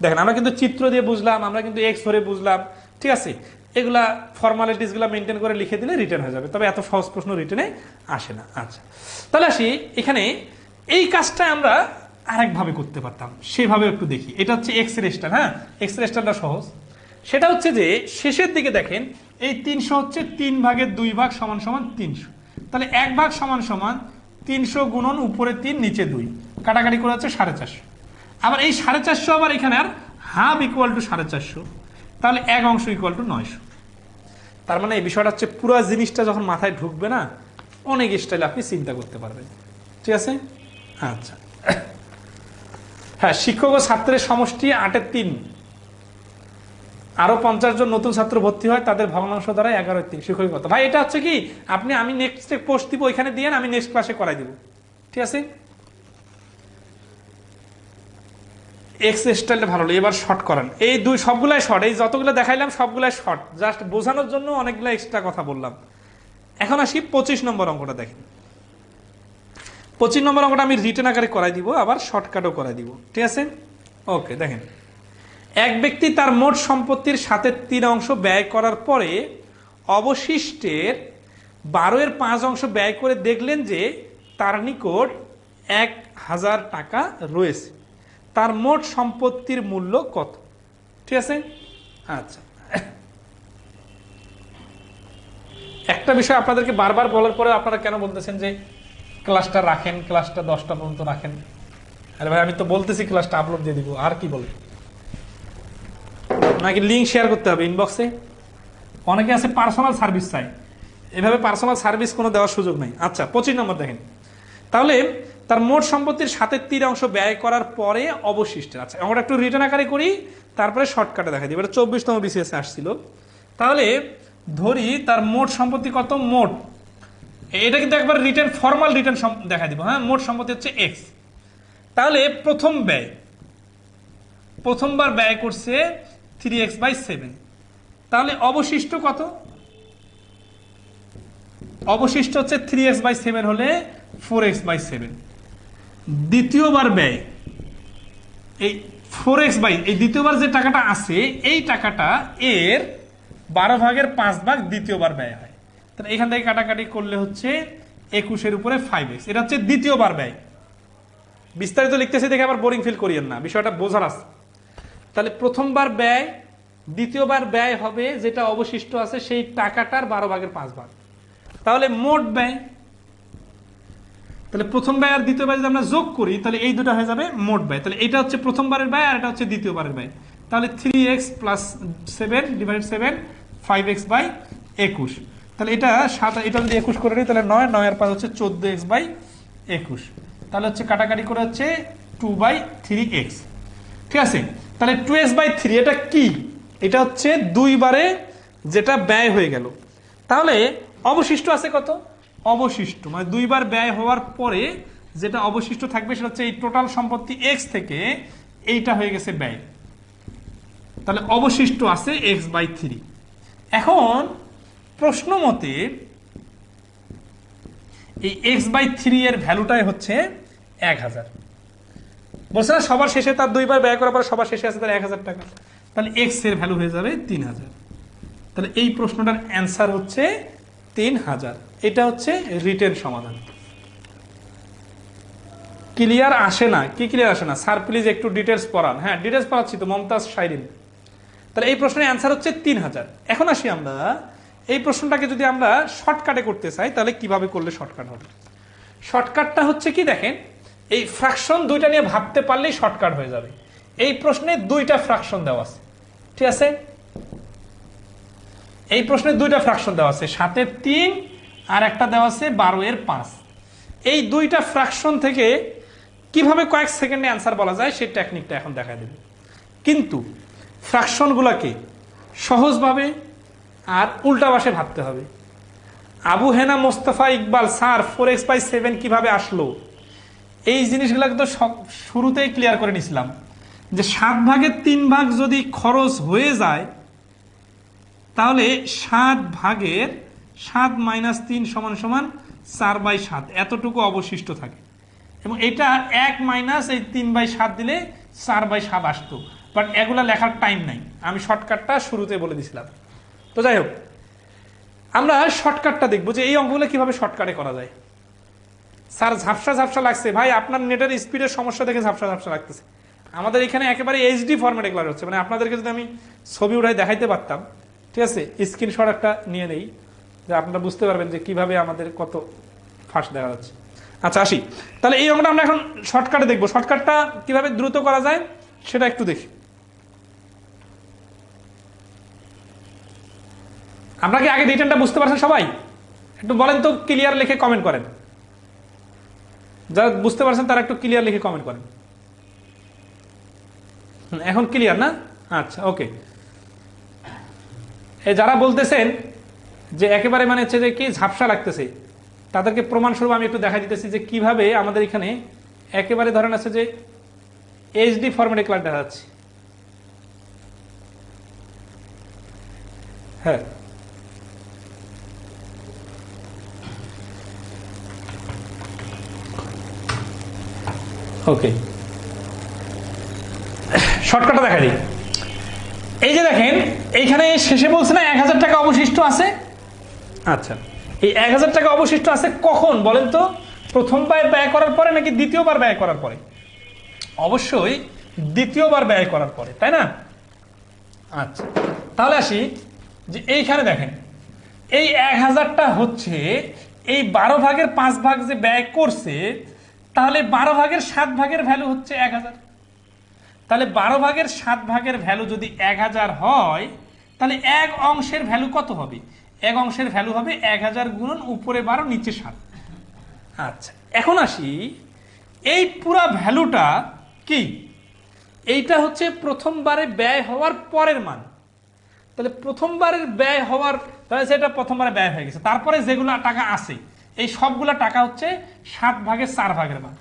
দেখেন আমরা কিন্তু চিত্র দিয়ে বুঝলাম, আমরা কিন্তু এক্স ধরে বুঝলাম, ঠিক আছে? এগুলা ফর্মালিটিসগুলো মেনটেন করে লিখে দিলে রিটার্ন হয়ে যাবে, তবে এত সহজ প্রশ্ন রিটার্নে আসে না। আচ্ছা, তাহলে আসি এখানে, এই কাজটা আমরা আরেকভাবে করতে পারতাম, সেভাবে একটু দেখি। এটা হচ্ছে এক্স এর স্টার, হ্যাঁ, এক্স এর স্টারটা সহজ। সেটা হচ্ছে যে শেষের দিকে দেখেন, এই 300 হচ্ছে 3 ভাগের 2 ভাগ সমান সমান 300, তাহলে 1 ভাগ সমান সমান 300 গুণন উপরে 3 নিচে 2, কাটাকাটি করে হচ্ছে 450। আবার এই 450 আবার এখানে আর হাফ ইকুয়াল টু 450, তাহলে 1 অংশ ইকুয়াল টু 900। তার মানে এই বিষয়টা হচ্ছে পুরো জিনিসটা যখন মাথায় ঢুকবে না, অনেক স্টাইলে আপনি চিন্তা করতে পারবেন, ঠিক আছে? আচ্ছা, হ্যাঁ, শিক্ষক ও ছাত্রের সমষ্টি 8-এর 3, আরো 50 জন নতুন ছাত্র ভর্তি হয়, তাদের ভগ্নাংশ দ্বারা 11-এর 3 শিক্ষক কত? ভাই এটা হচ্ছে কি, আমি নেক্সট পোস্ট দিব, ওইখানে দিয়ে আমি নেক্সট ক্লাসে করাই দিব, ঠিক আছে? এক্স স্টাইলটা ভালো লাগে। এবার শর্ট করেন, এই সবগুলাই শর্ট, এই যতগুলো দেখাইলাম সবগুলাই শর্ট, জাস্ট বোঝানোর জন্য অনেকগুলো এক্সট্রা কথা বললাম। এখন আসি 25 নম্বর অঙ্কটা দেখেন। 25 নম্বর অঙ্কটা আমি রিটেন আকারে করাই দিব, আবার শর্টকাটও করাই দিব, ঠিক আছে? ওকে, দেখেন, এক ব্যক্তি তার মোট সম্পত্তির 7/3 অংশ ব্যয় করার পরে অবশিষ্টের 12-এর 5 অংশ ব্যয় করে দেখলেন যে তার নিকট 1000 টাকা রয়েছে, তার মোট সম্পত্তির মূল্য কত? ঠিক আছে? আচ্ছা, একটা বিষয় আপনাদেরকে বারবার বলার পরে আপনারা কেন বলতেছেন যে ক্লাসটা রাখেন, ক্লাসটা 10টা পর্যন্ত রাখেন? আরে ভাই, আমি তো বলতেছি ক্লাসটা আপলোড দিয়ে দিব, আর কি বলে? নাকি লিঙ্ক শেয়ার করতে হবে ইনবক্সে? অনেকে আছে পার্সোনাল সার্ভিস চাই, এভাবে পার্সোনাল সার্ভিস কোনো দেওয়ার সুযোগ নেই। আচ্ছা, 25 নম্বর দেখেন, তাহলে তার মোট সম্পত্তির 7/3 অংশ ব্যয় করার পরে অবশিষ্ট, আচ্ছা আমরা একটু রিটার্ন আকারে করি, তারপরে শর্টকাটে দেখা দিই। এটা 24তম বিসিএস আসছিল। তাহলে ধরি তার মোট সম্পত্তি কত, মোট, এটা কিন্তু একবার রিটার্ন, ফর্মাল রিটার্ন দেখা দিব, হ্যাঁ, মোট সম্পত্তি হচ্ছে এক্স। তাহলে প্রথম ব্যয়, প্রথমবার ব্যয় করছে 3x/7, তাহলে অবশিষ্ট কত? অবশিষ্ট হচ্ছে 3x/7 হলে 4x/7। দ্বিতীয়বার ব্যয়, এই 4x এই দ্বিতীয়বার যে টাকাটা আছে, এই টাকাটা এর 12 ভাগের 5 ভাগ দ্বিতীয়বার ব্যয় হয়, তাহলে এখান থেকে কাটাকাটি করলে হচ্ছে 21-এর উপরে 5x, এটা হচ্ছে দ্বিতীয়বার ব্যয়। বিস্তারিত লিখতেছি দেখে আবার বোরিং ফিল করিয়েন না, বিষয়টা বোঝার আছে। তাহলে প্রথমবার ব্যয়, দ্বিতীয়বার ব্যয় হবে যেটা অবশিষ্ট আছে সেই টাকাটার 12 ভাগের 5 ভাগ, তাহলে মোট ব্যয়। তাহলে প্রথম ব্যয় আর দ্বিতীয় ব্যয় যদি আমরা যোগ করি, তাহলে এই দুটো হয়ে যাবে মোট ব্যয়। তাহলে এটা হচ্ছে প্রথমবারের ব্যয় আর এটা হচ্ছে দ্বিতীয়বারের ব্যয়। তাহলে 3x + 7 / 7 5x/21, তাহলে এটা 7, এটা যদি 21 করে নিই তাহলে 9, 9 আর 5 হচ্ছে 14x/21, তাহলে হচ্ছে কাটাকাটি করে হচ্ছে 2/3x, ঠিক আছে? তাহলে 2x/3 এটা কি? এটা হচ্ছে 2 বারে যেটা ব্যয় হয়ে গেল। তাহলে অবশিষ্ট আছে কত? অবশিষ্ট মানে 2 বার ব্যয় হওয়ার পরে যেটা অবশিষ্ট থাকবে সেটা হচ্ছে এই টোটাল সম্পত্তি x থেকে এইটা হয়ে গেছে ব্যয়, তাহলে অবশিষ্ট আছে x/3। এখন প্রশ্ন মতে এই x/3 এর ভ্যালুটাই হচ্ছে 1000। বলছে না সবার শেষে তার 2 বার ব্যয় করার পর সবার শেষে আছে তার 1000 টাকা, তাহলে x এর ভ্যালু হয়ে যাবে 3000। তাহলে এই প্রশ্নটার অ্যান্সার হচ্ছে 3000। এটা হচ্ছে রিটেন সমাধান। ক্লিয়ার আসে না, কি ক্লিয়ার আসে না স্যার প্লিজ একটু ডিটেলস পড়ান। হ্যাঁ ডিটেলস পড়াচ্ছি তো, মমতাজ শাইরিন। তাহলে এই প্রশ্নের অ্যান্সার হচ্ছে 3000। এখন আসি আমরা এই প্রশ্নটাকে যদি আমরা শর্টকাটে করতে চাই তাহলে কিভাবে করলে শর্টকাট হবে। শর্টকাটটা হচ্ছে কি দেখেন, এই ফ্র্যাকশন দুইটা নিয়ে ভাবতে পারলেই শর্টকাট হয়ে যাবে। এই প্রশ্নে দুইটা ফ্র্যাকশন দেওয়া আছে, ঠিক আছে? এই প্রশ্নে দুইটা ফ্র্যাকশন দেওয়া আছে, 7 এর 3 আর একটা দেওয়া আছে 12 এর 5। এই দুইটা ফ্র্যাকশন থেকে কিভাবে কয়েক সেকেন্ডে অ্যান্সার বলা যায় সেই টেকনিকটা এখন দেখা দেবে। কিন্তু ফ্র্যাকশনগুলোকে সহজভাবে আর উল্টা পাশে ভাবতে হবে। আবু হেনা মোস্তফা ইকবাল স্যার 4x/7 কিভাবে আসলো, এই জিনিসগুলোকে তো শুরুতেই ক্লিয়ার করে নিছিলাম যে 7 ভাগের 3 ভাগ যদি খরচ হয়ে যায় তাহলে 7 ভাগের 7 - 3 = 4/7 এতটুকু অবশিষ্ট থাকে, এবং এটা 1 মাইনাস এই 3/7 দিলে 4/7 আসতো। বাট এগুলা লেখার টাইম নাই, আমি শর্টকাটটা শুরুতে বলে দিছিলাম। তো যাই হোক, আমরা শর্টকাটটা দেখবো যে এই অঙ্কগুলো কিভাবে শর্টকাটে করা যায়। স্যার ঝাপসা ঝাপসা লাগছে, ভাই আপনার নেটের স্পিডের সমস্যা দেখে ঝাপসা ঝাপসা লাগতেছে। আমাদের এখানে একেবারে এইচডি ফরম্যাটে ক্লাস হচ্ছে, মানে আপনাদেরকে যদি আমি ছবি উঠাই দেখাইতে পারতাম, ঠিক আছে, স্ক্রিনশট একটা নিয়ে নেই যে আপনারা বুঝতে পারবেন যে কিভাবে আমাদের কত ফাস্ট দেখা যাচ্ছে। আচ্ছা আসি, তাহলে এই অঙ্কটা আমরা এখন শর্টকাটে দেখবো। শর্টকাটটা কিভাবে দ্রুত করা যায় সেটা একটু দেখি। আপনাকে আগে রিটার্নটা বুঝতে পারছেন সবাই? একটু বলেন তো, ক্লিয়ার লিখে কমেন্ট করেন। যারা বুঝতে পারছেন তারা একটু ক্লিয়ার লিখে কমেন্ট করেন। এখন ক্লিয়ার না? আচ্ছা ওকে। এই যারা বলতেছেন যে একেবারে মানে হচ্ছে যে কি ঝাপসা লাগতেছে, তাদেরকে প্রমাণস্বরূপ আমি একটু দেখা দিতেছি যে কিভাবে আমাদের এখানে একেবারে ধরেন আছে যে এইচডি ফরম্যাটে ক্লাস দেখা যাচ্ছে। হ্যাঁ ওকে, শর্টকাটটা দেখা দিই। এই যে দেখেন এইখানে শেষে বলছে না 1000 টাকা অবশিষ্ট আছে। আচ্ছা এই 1000 টাকা অবশিষ্ট আছে কখন বলেন তো? প্রথমবার ব্যয় করার পরে নাকি দ্বিতীয়বার ব্যয় করার পরে? অবশ্যই দ্বিতীয়বার ব্যয় করার পরে, তাই না? আচ্ছা তাহলে আসি যে এইখানে দেখেন এই 1000টা হচ্ছে এই 12 ভাগের 5 ভাগ যে ব্যয় করছে, তাহলে 12 ভাগের 7 ভাগের ভ্যালু হচ্ছে 1000। তাহলে 12 ভাগের 7 ভাগের ভ্যালু যদি 1000 হয় তাহলে এক অংশের ভ্যালু কত হবে? এক অংশের ভ্যালু হবে 1000 গুণন উপরে 12 নিচে 7। আচ্ছা এখন আসি, এই পুরা ভ্যালুটা কি? এইটা হচ্ছে প্রথমবারে ব্যয় হওয়ার পরের মান। তাহলে প্রথমবারের ব্যয় হওয়ার, তাহলে সেটা প্রথমবারে ব্যয় হয়ে গেছে, তারপরে যেগুলো টাকা আছে এই সবগুলা টাকা হচ্ছে 7 ভাগের 4 ভাগের মান।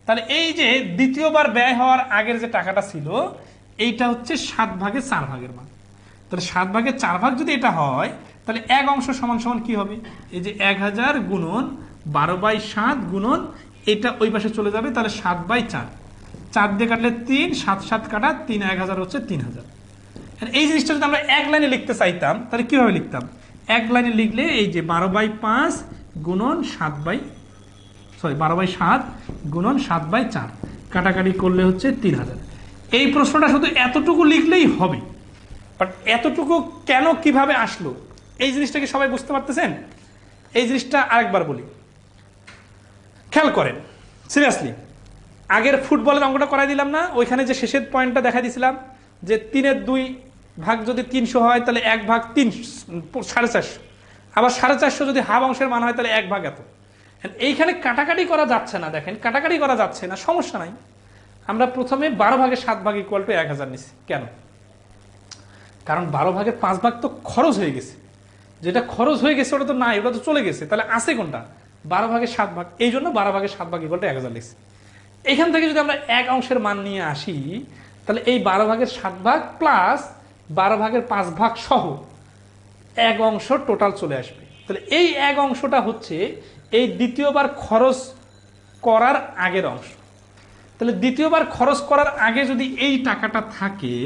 তাহলে এই যে দ্বিতীয়বার ব্যয় হওয়ার আগের যে টাকাটা ছিল এইটা হচ্ছে 7 ভাগের 4 ভাগের মান। তাহলে 7 ভাগের 4 ভাগ যদি এটা হয় তাহলে এক অংশ সমান সমান কি হবে? এই যে 1000 গুণন 12/7 গুণন এটা ওই পাশে চলে যাবে, তাহলে 7/4, 4 দিয়ে কাটলে 3, 7 7 কাটা 3, 1000 হচ্ছে 3000। এই জিনিসটা যদি আমরা এক লাইনে লিখতে চাইতাম তাহলে কিভাবে লিখতাম? এক লাইনে লিখলে এই যে 12/5 গুণন 12/7 গুণন 7/4 কাটাকাটি করলে হচ্ছে 3000। এই প্রশ্নটা শুধু এতটুকু লিখলেই হবে, বাট এতটুকু কেন কিভাবে আসলো এই জিনিসটা কি সবাই বুঝতে পারতেছেন? এই জিনিসটা আরেকবার বলি, খেয়াল করেন সিরিয়াসলি। আগের ফুটবলের অঙ্কটা করাই দিলাম না, ওইখানে যে শেষের পয়েন্টটা দেখা দিয়েছিলাম যে 3/2 ভাগ যদি 300 হয় তাহলে 1 ভাগ 3 450, আবার 450 যদি হাফ অংশের মান হয় তাহলে 1 ভাগ এত। এইখানে কাটাকাটি করা যাচ্ছে না, দেখেন কাটাকাটি করা যাচ্ছে না, সমস্যা নাই। আমরা প্রথমে 12 ভাগের 7 ভাগ ইকুয়াল টু 1000 নিছি। কেন? কারণ 12 ভাগের 5 ভাগ তো খরচ হয়ে গেছে, যেটা খরচ হয়ে গেছে ওটা তো নাই, ওটা তো চলে গেছে। তাহলে আছে কোনটা? 12 ভাগের 7 ভাগ, এই জন্য 12 ভাগের 7 ভাগ ইকুয়াল টু 1000 লিখছি। এখান থেকে যদি আমরা এক অংশের মান নিয়ে আসি তাহলে এই 12 ভাগের 7 ভাগ প্লাস 12 ভাগের 5 ভাগ সহ এক অংশ টোটাল চলে আসবে। তাহলে এই এক অংশটা হচ্ছে এই দ্বিতীয়বার খরচ করার আগের অংশ। তাহলে দ্বিতীয়বার খরচ করার আগে যদি এই টাকাটা থাকে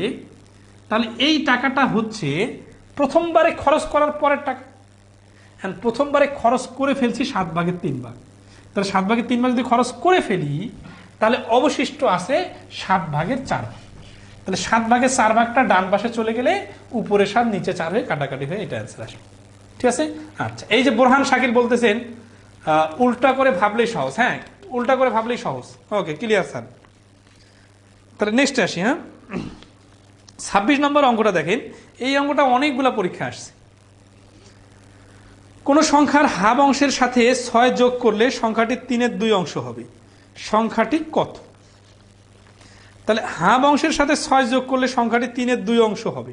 তাহলে এই টাকাটা হচ্ছে প্রথমবারে খরচ করার পরের টাকা। হ্যাঁ প্রথমবারে খরচ করে ফেলছি 7 ভাগের 3 ভাগ, তাহলে 7 ভাগের 3 ভাগ যদি খরচ করে ফেলি তাহলে অবশিষ্ট আছে 7/4। তাহলে 7/4 ডান পাশে চলে গেলে উপরে 7 নিচে 4 হয়ে কাটাকাটি হয়ে এটা অ্যান্সার আসবে। ঠিক আছে। আচ্ছা, এই যে বোরহান শাকিল বলতেছেন উল্টা করে ভাবলেই সহজ। হ্যাঁ, উল্টা করে ভাবলেই সহজ। ওকে, ক্লিয়ার স্যার। তাহলে নেক্সট আসি। হ্যাঁ, 26 নম্বর অঙ্কটা দেখেন। এই অঙ্কটা অনেকগুলা পরীক্ষা আসছে। কোন সংখ্যার হাফ অংশের সাথে 6 যোগ করলে সংখ্যাটি 3/2 অংশ হবে, সংখ্যাটি কত? তাহলে হাফ অংশের সাথে 6 যোগ করলে সংখ্যাটি 3/2 অংশ হবে।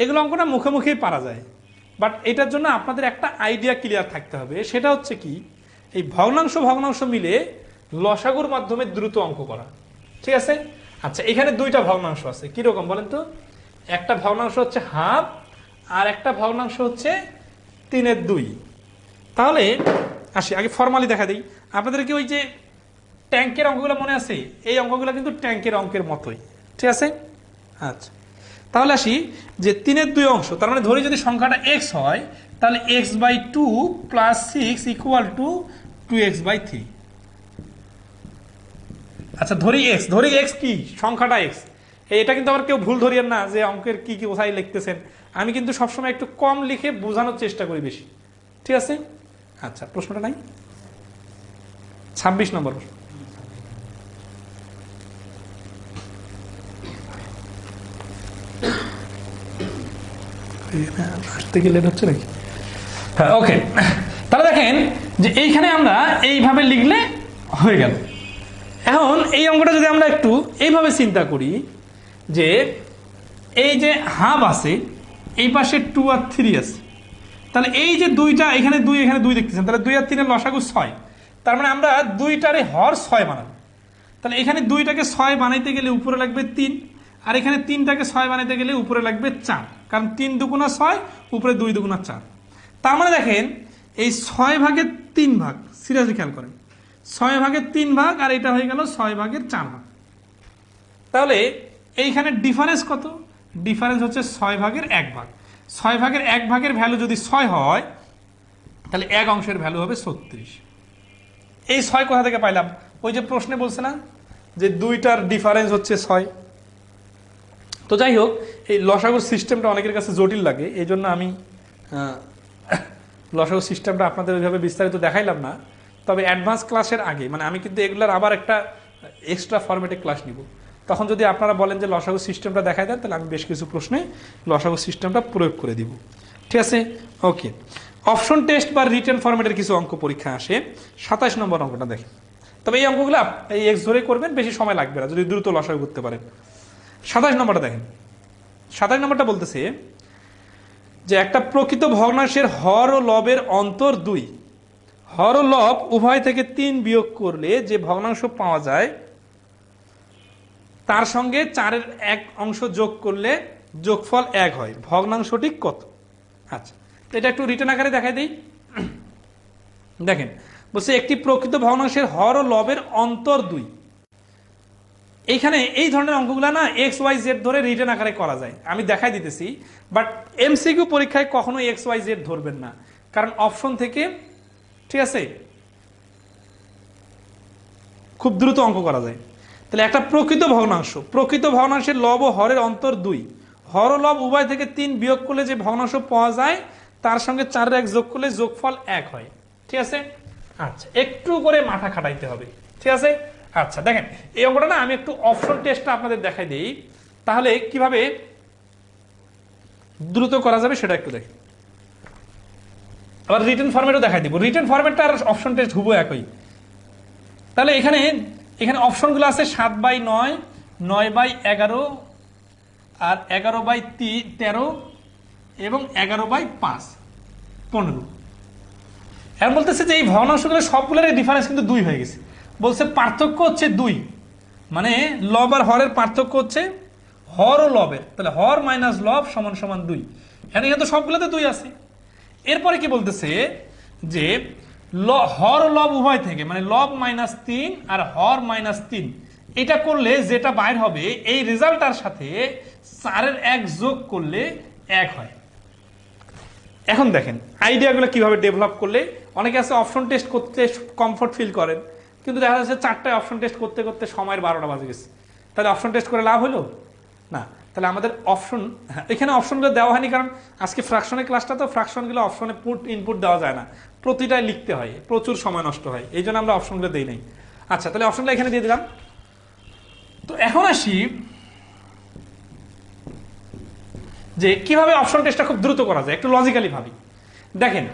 এগুলো অঙ্কটা মুখে মুখেই পারা যায়, বাট এটার জন্য আপনাদের একটা আইডিয়া ক্লিয়ার থাকতে হবে। সেটা হচ্ছে কি, এই ভগ্নাংশ ভগ্নাংশ মিলে লসাগুর মাধ্যমে দ্রুত অঙ্ক করা। ঠিক আছে। আচ্ছা, এখানে দুইটা ভগ্নাংশ আছে, কিরকম বলেন তো? একটা ভগ্নাংশ হচ্ছে হাফ আর একটা ভগ্নাংশ হচ্ছে 3/2। তাহলে আসি, আগে ফর্মালি দেখা দিই আপনাদেরকে। ওই যে ট্যাঙ্কের অঙ্কগুলো মনে আছে? এই অঙ্কগুলো কিন্তু ট্যাঙ্কের অঙ্কের মতোই। ঠিক আছে। আচ্ছা, তাহলে আসি যে 3/2 অংশ, তার মানে ধরি যদি সংখ্যাটা x হয়, তাহলে x/2 + 6 = 2x/3। আচ্ছা, ধরি x কি? সংখ্যাটা x। এটা কিন্তু আবার কেউ ভুল ধরিয়েন না যে অঙ্কের কি কি কোথায় লিখতেছেন। আমি কিন্তু সবসময় একটু কম লিখে বোঝানোর চেষ্টা করি বেশি। ঠিক আছে। আচ্ছা, প্রশ্নটা নাই? 26 নম্বর প্রশ্ন। আসতে গেলে হচ্ছে নাকি? হ্যাঁ, ওকে। তাহলে দেখেন যে এইখানে আমরা এইভাবে লিখলে হয়ে গেল। এখন এই অঙ্কটা যদি আমরা একটু এইভাবে চিন্তা করি যে এই যে হাফ আছে, এই পাশে 2 আর 3 আছে, তাহলে এই যে দুইটা, এখানে 2 এখানে 2 দেখতেছেন, তাহলে 2 আর 3 এর লসাগু 6। তার মানে আমরা দুইটারে হর 6 বানাবো। তাহলে এখানে 2টাকে 6 বানাইতে গেলে উপরে লাগবে 3, আর এখানে 3টাকে 6 বানাইতে গেলে উপরে লাগবে 4, কারণ 3 দুগুণা 6, উপরে 2 দুগুণা 4। তার মানে দেখেন এই 6/3 ভাগ, সিরিয়াসলি খেয়াল করেন, 6/3 ভাগ, আর এটা হয়ে গেল 6/4 ভাগ। তাহলে এইখানে ডিফারেন্স কত? ডিফারেন্স হচ্ছে 6/1 ভাগ। 6/1 ভাগের ভ্যালু যদি 6 হয়, তাহলে 1 অংশের ভ্যালু হবে 36। এই 6 কোথা থেকে পাইলাম? ওই যে প্রশ্নে বলছে না যে দুইটার ডিফারেন্স হচ্ছে 6। তো যাই হোক, এই লসাগুর সিস্টেমটা অনেকের কাছে জটিল লাগে, এই জন্য আমি লসাগু সিস্টেমটা আপনাদের ওইভাবে বিস্তারিত দেখাইলাম না। তবে অ্যাডভান্স ক্লাসের আগে, মানে আমি কিন্তু এগুলার আবার একটা এক্সট্রা ফরম্যাটে ক্লাস নিব, তখন যদি আপনারা বলেন যে লসাগু সিস্টেমটা দেখাই দেন, তাহলে আমি বেশ কিছু প্রশ্নে লসাগু সিস্টেমটা প্রয়োগ করে দিব। ঠিক আছে। ওকে, অপশন টেস্ট বা রিটেন ফরম্যাটের কিছু অঙ্ক পরীক্ষা আসে। 27 নম্বর অঙ্কটা দেখেন। তবে এই অঙ্কগুলো এই এক্স ধরে করবেন, বেশি সময় লাগবে না যদি দ্রুত লসাগু করতে পারেন। 27 নম্বরটা দেখেন। 27 নম্বরটা বলতেছে যে একটা প্রকৃত ভগ্নাংশের হর ও লবের অন্তর 2, হর ও লব উভয় থেকে 3 বিয়োগ করলে যে ভগ্নাংশ পাওয়া যায় তার সঙ্গে 4-এর 1 অংশ যোগ করলে যোগফল 1 হয়, ভগ্নাংশটি কত? আচ্ছা, এটা একটু রিটেন আকারে দেখাই দিই। দেখেন বলছে একটি প্রকৃত ভগ্নাংশের হর ও লবের অন্তর 2। এইখানে এই ধরনের অঙ্কগুলো না XYZ ধরে রিটেন আকারে করা যায়, আমি দেখাই দিতেছি। বাট MCQ পরীক্ষায় কখনো XYZ ধরবেন না, কারণ অপশন থেকে, ঠিক আছে, খুব দ্রুত অঙ্ক করা যায়। তাহলে একটা প্রকৃত ভগ্নাংশের লব ও হরের অন্তর 2, হর ও লব উভয় থেকে 3 বিয়োগ করলে যে ভগ্নাংশ পাওয়া যায় তার সঙ্গে 4-এর 1 যোগ করলে যোগফল 1 হয়। ঠিক আছে। আচ্ছা, একটু করে মাথা খাটাইতে হবে। ঠিক আছে। আচ্ছা, দেখেন এই অঙ্কটা না আমি একটু অপশন টেস্টটা আপনাদের দেখাই দিই, তাহলে কিভাবে দ্রুত করা যাবে সেটা একটু দেখেন। আবার রিটেন ফরম্যাটও দেখাই দিব। রিটেন ফরম্যাটটা আর অপশন টেস্ট হুবহু একই। তাহলে এখানে অপশনগুলো আছে 7/9, 9/11, আর 11/13 এবং 11/5, 15। এখন বলতেছে যে এই ভগ্নাংশগুলো সবগুলোর ডিফারেন্স কিন্তু 2 হয়ে গেছে। বলছে পার্থক্য হচ্ছে 2, মানে লব আর হরের পার্থক্য হচ্ছে হর ও লবের, তাহলে হর মাইনাস লব সমান সমান 2। এখানে কিন্তু সবগুলোতে 2 আছে। এরপরে কি বলতেছে যে হর ও লব উভয় থেকে, মানে লব -3 আর হর -3, এটা করলে যেটা বাইর হবে এই রেজাল্টটার সাথে 4-এর 1 যোগ করলে 1 হয়। এখন দেখেন আইডিয়াগুলো কিভাবে ডেভেলপ করলে, অনেকে আছে অপশন টেস্ট করতে কমফর্ট ফিল করেন, কিন্তু দেখা যাচ্ছে 4টায় অপশন টেস্ট করতে করতে সময়ের 12টা বাজে গেছে, তাহলে অপশন টেস্ট করে লাভ হলো না। তাহলে আমাদের অপশন, এখানে অপশনগুলো দেওয়া হয়নি কারণ আজকে ফ্র্যাকশনের ক্লাসটা তো, ফ্র্যাকশনগুলো অপশনে ইনপুট দেওয়া যায় না, প্রতিটাই লিখতে হয়, প্রচুর সময় নষ্ট হয়, এই জন্য আমরা অপশনগুলো দিই নাই। আচ্ছা, তাহলে অপশনটা এখানে দিয়ে দিলাম। তো এখন আসি যে কিভাবে অপশন টেস্টটা খুব দ্রুত করা যায়, একটু লজিক্যালি ভাবি। দেখেন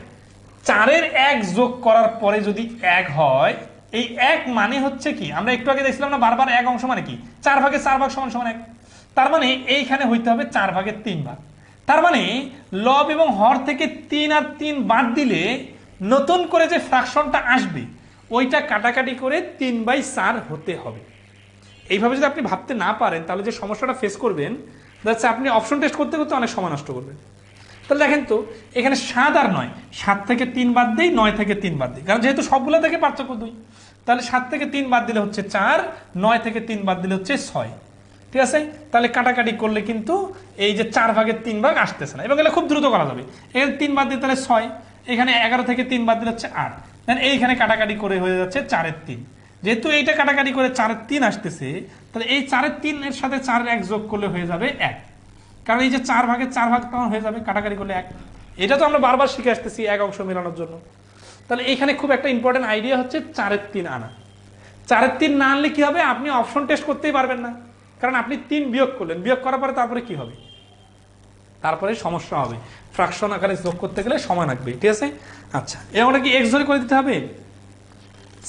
4-এর 1 যোগ করার পরে যদি 1 হয়, এই 1 মানে হচ্ছে কি, আমরা একটু আগে দেখছিলাম না বারবার 1 অংশ মানে কি 4 ভাগের 4 ভাগ সমান সমান 1, তার মানে এইখানে হইতে হবে 4 ভাগের 3 ভাগ। তার মানে লব এবং হর থেকে 3 আর 3 বাদ দিলে নতুন করে যে ফ্র্যাকশনটা আসবে ওইটা কাটাকাটি করে 3/4 হতে হবে। এইভাবে যদি আপনি ভাবতে না পারেন তাহলে যে সমস্যাটা ফেস করবেন, যাচ্ছে আপনি অপশন টেস্ট করতে করতে অনেক সময় নষ্ট করবেন। তাহলে দেখেন তো এখানে 7 আর 9, 7 থেকে 3 বাদ দেই, 9 থেকে 3 বাদ দিই, কারণ যেহেতু সবগুলো থেকে পার্থক্য 2, তাহলে 7 থেকে 3 বাদ দিলে হচ্ছে 4, 9 থেকে 3 বাদ দিলে হচ্ছে 6। ঠিক আছে, তাহলে কাটাকাটি করলে কিন্তু এই যে 4 ভাগের 3 ভাগ আসতেছে না, এবং এটা খুব দ্রুত করা যাবে। এখানে 3 বাদ দিলে তাহলে 6, এখানে 11 থেকে 3 বাদ দিলে হচ্ছে 8, দেন এইখানে কাটাকাটি করে হয়ে যাচ্ছে 4-এর 3। যেহেতু এইটা কাটাকাটি করে 4-এর 3 আসতেছে, তাহলে এই 4-এর 3 এর সাথে 4-এর 1 যোগ করলে হয়ে যাবে 1, কারণ এই যে 4 ভাগের 4 ভাগ তখন হয়ে যাবে কাটাকাটি করলে 1। এটা তো আমরা বারবার শিখে আসতেছি 1 অংশ মেলানোর জন্য। তাহলে এখানে খুব একটা ইম্পর্টেন্ট আইডিয়া হচ্ছে 4-এর 3 আনা। 4-এর 3 না আনলে কি হবে, আপনি অপশন টেস্ট করতেই পারবেন না, কারণ আপনি 3 বিয়োগ করলেন, বিয়োগ করার পরে তারপরে কি হবে, তারপরে সমস্যা হবে, ফ্র্যাকশন আকারে যোগ করতে গেলে সময় লাগবে। ঠিক আছে, আচ্ছা এমনটা কি এক্স ধরে করে দিতে হবে?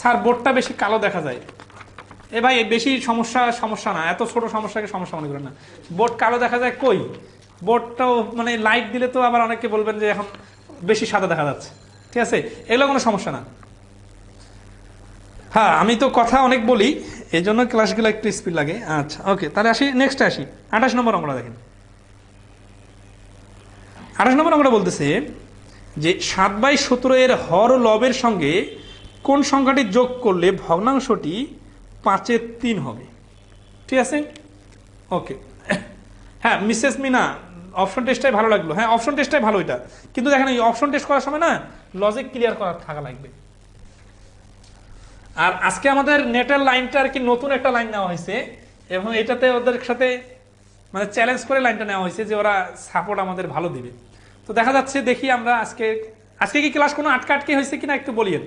স্যার বোর্ডটা বেশি কালো দেখা যায়। এ ভাই বেশি সমস্যা না, এত ছোট সমস্যাকে সমস্যা মনে করেন না। বোর্ড কালো দেখা যায় কই, বোর্ডটাও মানে লাইট দিলে তো আবার অনেকে বলবেন যে এখন বেশি সাদা দেখা যাচ্ছে। ঠিক আছে, এগুলো কোনো সমস্যা না। হ্যাঁ, আমি তো কথা অনেক বলি, এই জন্য ক্লাসগুলো একটু স্পিড লাগে। আচ্ছা ওকে, তাহলে আসি নেক্সটে আসি। 28 নম্বর অঙ্কটা দেখেন। 28 নম্বর অঙ্কটা বলতেছে যে 7/17 এর হর ও লবের সঙ্গে কোন সংখ্যাটি যোগ করলে ভগ্নাংশটি 5-এর 3 হবে। ঠিক আছে, ওকে। হ্যাঁ মিসেস মিনা, অপশন টেস্টটাই ভালো লাগলো। হ্যাঁ অপশন টেস্টটাই ভালো, এটা কিন্তু দেখেন এই অপশন টেস্ট করার সময় না লজিক ক্লিয়ার করা থাকা লাগবে। আর আজকে আমাদের নেটের লাইনটা আর কি নতুন একটা লাইন নেওয়া হয়েছে, এবং এটাতে ওদের সাথে মানে চ্যালেঞ্জ করে লাইনটা নেওয়া হয়েছে যে ওরা সাপোর্ট আমাদের ভালো দিবে। তো দেখা যাচ্ছে, দেখি আমরা আজকে কি ক্লাস কোনো আটকে হয়েছে কিনা একটু বলিয়েন।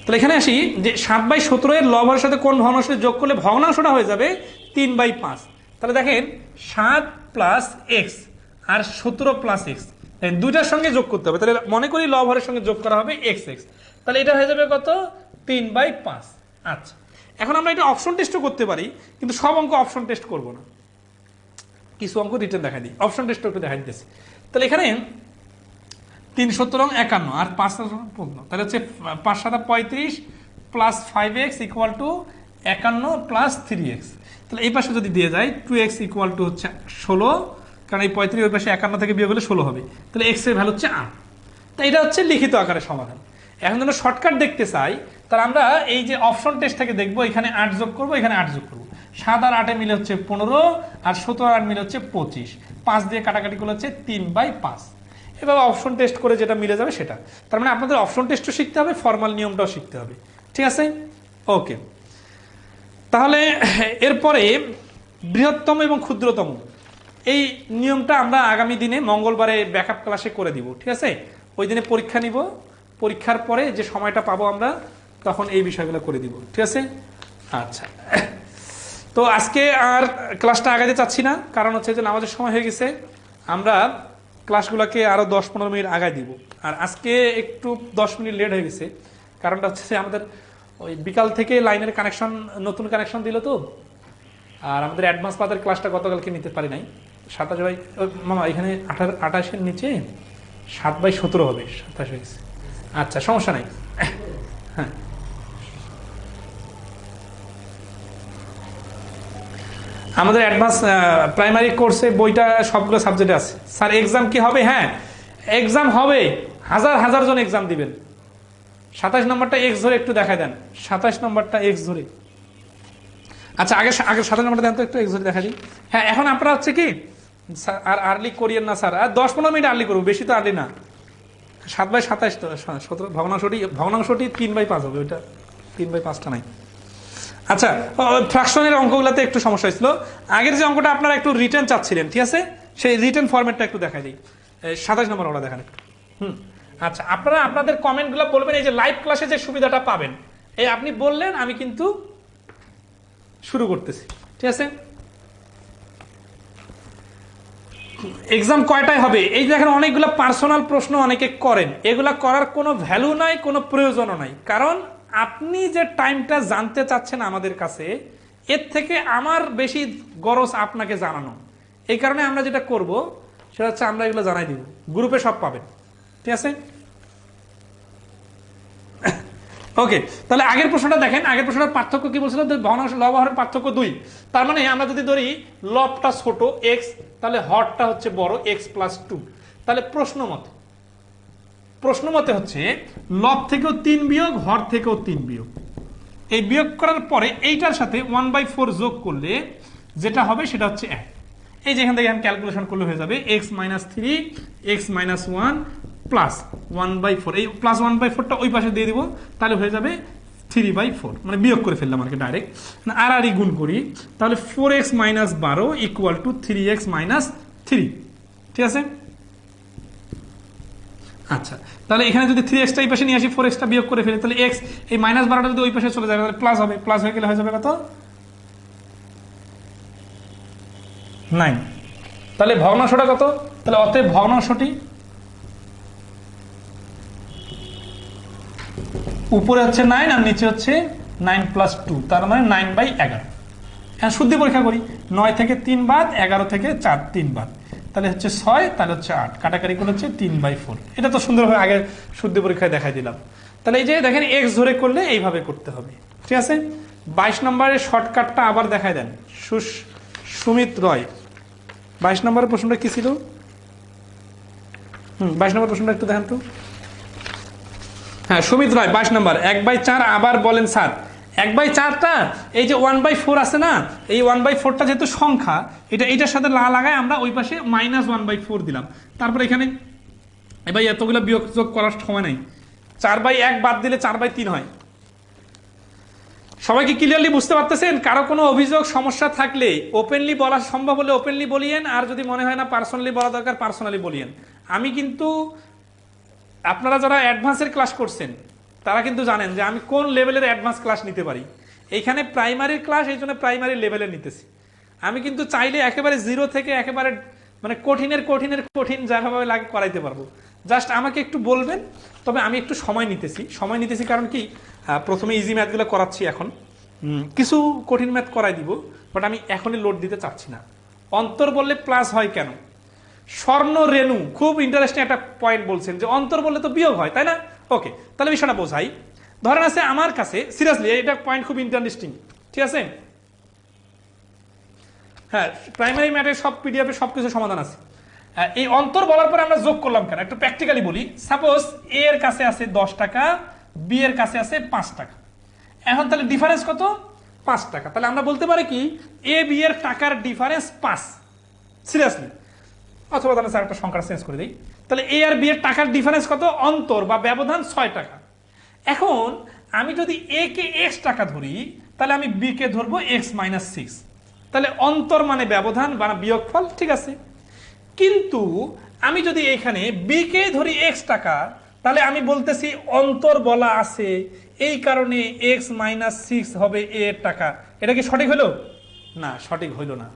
তাহলে এখানে আসি যে 7/17 এর লবের সাথে কোন ভগ্নাংশ যোগ করলে ভগ্নাংশটা হয়ে যাবে 3/5। তাহলে দেখেন 7 প্লাস এক্স আর 17 প্লাস এক্স, দুইটার সঙ্গে যোগ করতে হবে। তাহলে মনে করি লব হরের সঙ্গে যোগ করা হবে এক্স এক্স, তাহলে এটা হয়ে যাবে কত, 3/5। আচ্ছা, এখন আমরা এটা অপশন টেস্টও করতে পারি, কিন্তু সব অঙ্ক অপশন টেস্ট করবো না, কিছু অঙ্ক রিটার্ন দেখা দিই, অপশন টেস্টও একটু দেখা দিতেছি। তাহলে এখানে 3 17 51 আর 5 15, তাহলে হচ্ছে 5 7 35 plus 5x equal to 51 plus 3x। তাহলে এই পাশে যদি দিয়ে যায় 2x ইকুয়াল টু হচ্ছে 16, কারণ এই 35 ওই পাশে 51 থেকে বিয়োগ হলে 16 হবে, তাহলে x এর ভ্যালু হচ্ছে 8। তো এটা হচ্ছে লিখিত আকারে সমাধান। এখন যদি শর্টকাট দেখতে চাই তাহলে আমরা এই যে অপশন টেস্ট থেকে দেখবো, এখানে 8 যোগ করবো, এখানে 8 যোগ করবো, 7 আর 8 মিলে হচ্ছে 15, আর 17 আর 8 মিলে হচ্ছে 25, 5 দিয়ে কাটাকাটি করলে হচ্ছে 3/5। এবার অপশন টেস্ট করে যেটা মিলে যাবে সেটা। তার মানে আপনাদের অপশন টেস্টও শিখতে হবে, ফর্মাল নিয়মটাও শিখতে হবে। ঠিক আছে, ওকে। তাহলে এরপরে বৃহত্তম এবং ক্ষুদ্রতম, এই নিয়মটা আমরা আগামী দিনে মঙ্গলবারে ব্যাকআপ ক্লাসে করে দিব। ঠিক আছে, ওই দিনে পরীক্ষা নিব, পরীক্ষার পরে যে সময়টা পাবো আমরা তখন এই বিষয়গুলো করে দিব। ঠিক আছে, আচ্ছা। তো আজকে আর ক্লাসটা আগাতে চাচ্ছি না, কারণ হচ্ছে যে নামাজের সময় হয়ে গেছে, আমরা ক্লাসগুলোকে আরও 10-15 মিনিট আগায় দিব। আর আজকে একটু 10 মিনিট লেট হয়ে গেছে, কারণটা হচ্ছে যে আমাদের ওই বিকাল থেকে লাইনের কানেকশন, নতুন কানেকশন দিল তো, আর আমাদের অ্যাডভান্স পাতের ক্লাসটা গতকালকে নিতে পারি নাই। 27 মামা এখানে 28-এর নিচে 7/17 হবে, 27 হয়ে গেছে। আচ্ছা সমস্যা নাই, হ্যাঁ। আমাদের অ্যাডভান্স প্রাইমারি কোর্সে বইটা সবগুলো সাবজেক্টে আছে। স্যার এক্সাম কি হবে? হ্যাঁ এক্সাম হবে, হাজার জন এক্সাম দিবেন। 27 নম্বরটা এক্স ধরে একটু দেখায় দেন, 27 নম্বরটা এক্স ধরে। আচ্ছা আগে 27 নম্বরটা দেন তো একটু এক্স ধরে দেখা দিই। হ্যাঁ এখন আপনারা হচ্ছে কি আর আর্লি করিয়েন না স্যার, আর 10-15 মিনিট আর্লি করবো, বেশি তো আর্লি না, 7/27 তো 17 ভগ্নাংশটি 3/5 হবে, ওইটা 3/5টা নাই। আচ্ছা, ফ্র্যাকশনের অঙ্কগুলোতে একটু সমস্যা হয়েছিল। আগের যে অঙ্কটা আপনারা একটু রিটার্ন চাচ্ছিলেন, ঠিক আছে, সেই রিটার্ন ফরম্যাটটা একটু দেখাই দিই। 27 নম্বর ওটা দেখেন। আচ্ছা, আপনারা আপনাদের কমেন্টগুলো বলবেন। এই যে লাইভ ক্লাসে যে সুবিধাটা পাবেন, এই আপনি বললেন, আমি কিন্তু শুরু করতেছি, ঠিক আছে। এক্সাম কয়টায় হবে? এই দেখেন অনেকগুলো পার্সোনাল প্রশ্ন অনেকে করেন, এগুলা করার কোনো ভ্যালু নাই, কোনো প্রয়োজনও নাই। কারণ আপনি যে টাইমটা জানতে চাচ্ছেন আমাদের কাছে, এর থেকে আমার বেশি গরজ আপনাকে জানানো। এই কারণে আমরা যেটা করব সেটা হচ্ছে আমরা এগুলো জানাই দিব, গ্রুপে সব পাবেন, ঠিক আছে। ওকে, তাহলে আগের প্রশ্নটা দেখেন। আগের প্রশ্নটার পার্থক্য কি বলছিল? ভগ্নাংশ লব হরের পার্থক্য 2। তার মানে আমরা যদি ধরি লবটা ছোট x, তাহলে হরটা হচ্ছে বড় x+2। তাহলে প্রশ্ন মতে হচ্ছে লব থেকেও 3 বিয়োগ, হর থেকেও 3 বিয়োগ। এই বিয়োগ করার পরে এইটার সাথে 1/4 যোগ করলে যেটা হবে সেটা হচ্ছে 1। এই যে এখান থেকে ক্যালকুলেশন করলে হয়ে যাবে x-3 x-1 প্লাস 1/4। এই প্লাস 1/4টা ওই পাশে দিয়ে দিব, তাহলে হয়ে যাবে 3/4। মানে বিয়োগ করে ফেললাম আর কি ডাইরেক্ট। আর গুণ করি, তাহলে 4x - 12 = 3x - 3, ঠিক আছে। আচ্ছা, তাহলে এখানে যদি 3x এই পাশে নিয়ে আসি, 4x বিয়োগ করে ফেলি, তাহলে x এই -12টা যদি ওই পাশে চলে যায় তাহলে প্লাস হবে। প্লাস হয়ে গেলে হয়ে যাবে কত? 9। তাহলে ভগ্নাংশটা কত? তাহলে অতএব ভগ্নাংশটি উপরে হচ্ছে 9 আর নিচে হচ্ছে 9 + 2, তার মানে 9/11। হ্যাঁ, শুদ্ধি পরীক্ষা করি। 9 থেকে 3 বাদ, 11 থেকে 4 3 বাদ, তাহলে হচ্ছে 6, তাহলে হচ্ছে 8, কাটাকাটি করে হচ্ছে 3/4। এটা তো সুন্দরভাবে আগে শুদ্ধি পরীক্ষায় দেখাই দিলাম। তাহলে এই যে দেখেন x ধরে করলে এইভাবে করতে হবে, ঠিক আছে। 22 নম্বরের শর্টকাটটা আবার দেখাই দেন। সুমিত রয়, 22 নম্বরের প্রশ্নটা কি ছিল? 22 নম্বর প্রশ্নটা একটু দেখেন তো। হ্যাঁ, সুমিত রয় 22 নম্বর। 1/4 আবার বলেন স্যার। 1/4টা এই যে 1/4 আছে না, এই 1/4টা যেহেতু সংখ্যা, এটার সাথে লাগায় আমরা ওই পাশে -1/4 দিলাম। তারপর এখানে ভাই এতগুলো বিয়োগ যোগ করার সময় নাই। 4/1 বাদ দিলে 4/3 হয়। সবাইকে ক্লিয়ারলি বুঝতে পারতেছেন? কারো কোনো অভিযোগ সমস্যা থাকলে ওপেনলি বলা সম্ভব হলে ওপেনলি বলিয়েন, আর যদি মনে হয় না পার্সোনালি বলা দরকার পার্সোনালি বলিয়েন। আমি কিন্তু, আপনারা যারা অ্যাডভান্সের ক্লাস করছেন তারা কিন্তু জানেন যে আমি কোন লেভেলের অ্যাডভান্স ক্লাস নিতে পারি। এইখানে প্রাইমারির ক্লাস, এই জন্য প্রাইমারি লেভেলে নিতেছি। আমি কিন্তু চাইলে একেবারে 0 থেকে একেবারে মানে কঠিন যেভাবে লাগে করাইতে পারবো। জাস্ট আমাকে একটু বলবেন। তবে আমি একটু সময় নিতেছি কারণ কি, প্রথমে ইজি ম্যাথগুলো করাচ্ছি, এখন কিছু কঠিন ম্যাথ করাই দিব, বাট আমি এখনই লোড দিতে চাচ্ছি না। অন্তর বললে প্লাস হয় কেন? স্বর্ণ রেণু খুব ইন্টারেস্টিং একটা পয়েন্ট বলছেন যে অন্তর বললে তো বিয়োগ হয়, তাই না? ওকে, তাহলে বিষয়টা বোঝাই। ধরেন আছে আমার কাছে, সিরিয়াসলি এটা পয়েন্ট খুব ইন্টারেস্টিং, ঠিক আছে। হ্যাঁ, প্রাইমারি ম্যাথের সব পিডিএফে সবকিছু সমাধান আছে। এই অন্তর বলার পরে আমরা যোগ করলাম কেন, একটু প্র্যাকটিক্যালি বলি। সাপোজ এ এর কাছে আছে 10 টাকা, বি এর কাছে আছে 5 টাকা। এখন তাহলে ডিফারেন্স কত? 5 টাকা। তাহলে আমরা বলতে পারি কি, এ বি এর টাকার ডিফারেন্স 5। সিরিয়াসলি, অথবা তাহলে স্যার একটা সংখ্যা চেঞ্জ করে দিই। তাহলে এ আর বি এর টাকার ডিফারেন্স কত? অন্তর বা ব্যবধান 6 টাকা। এখন আমি যদি এ কে x টাকা ধরি, তাহলে আমি বি কে ধরবো x - 6। তাহলে অন্তর মানে ব্যবধান বা বিয়োগফল, ঠিক আছে। কিন্তু আমি যদি এখানে বি কে ধরি x টাকা, তাহলে আমি বলতেছি অন্তর বলা আছে, এই কারণে x - 6 হবে এ এর টাকা। এটা কি সঠিক হলো? না, সঠিক হইল না।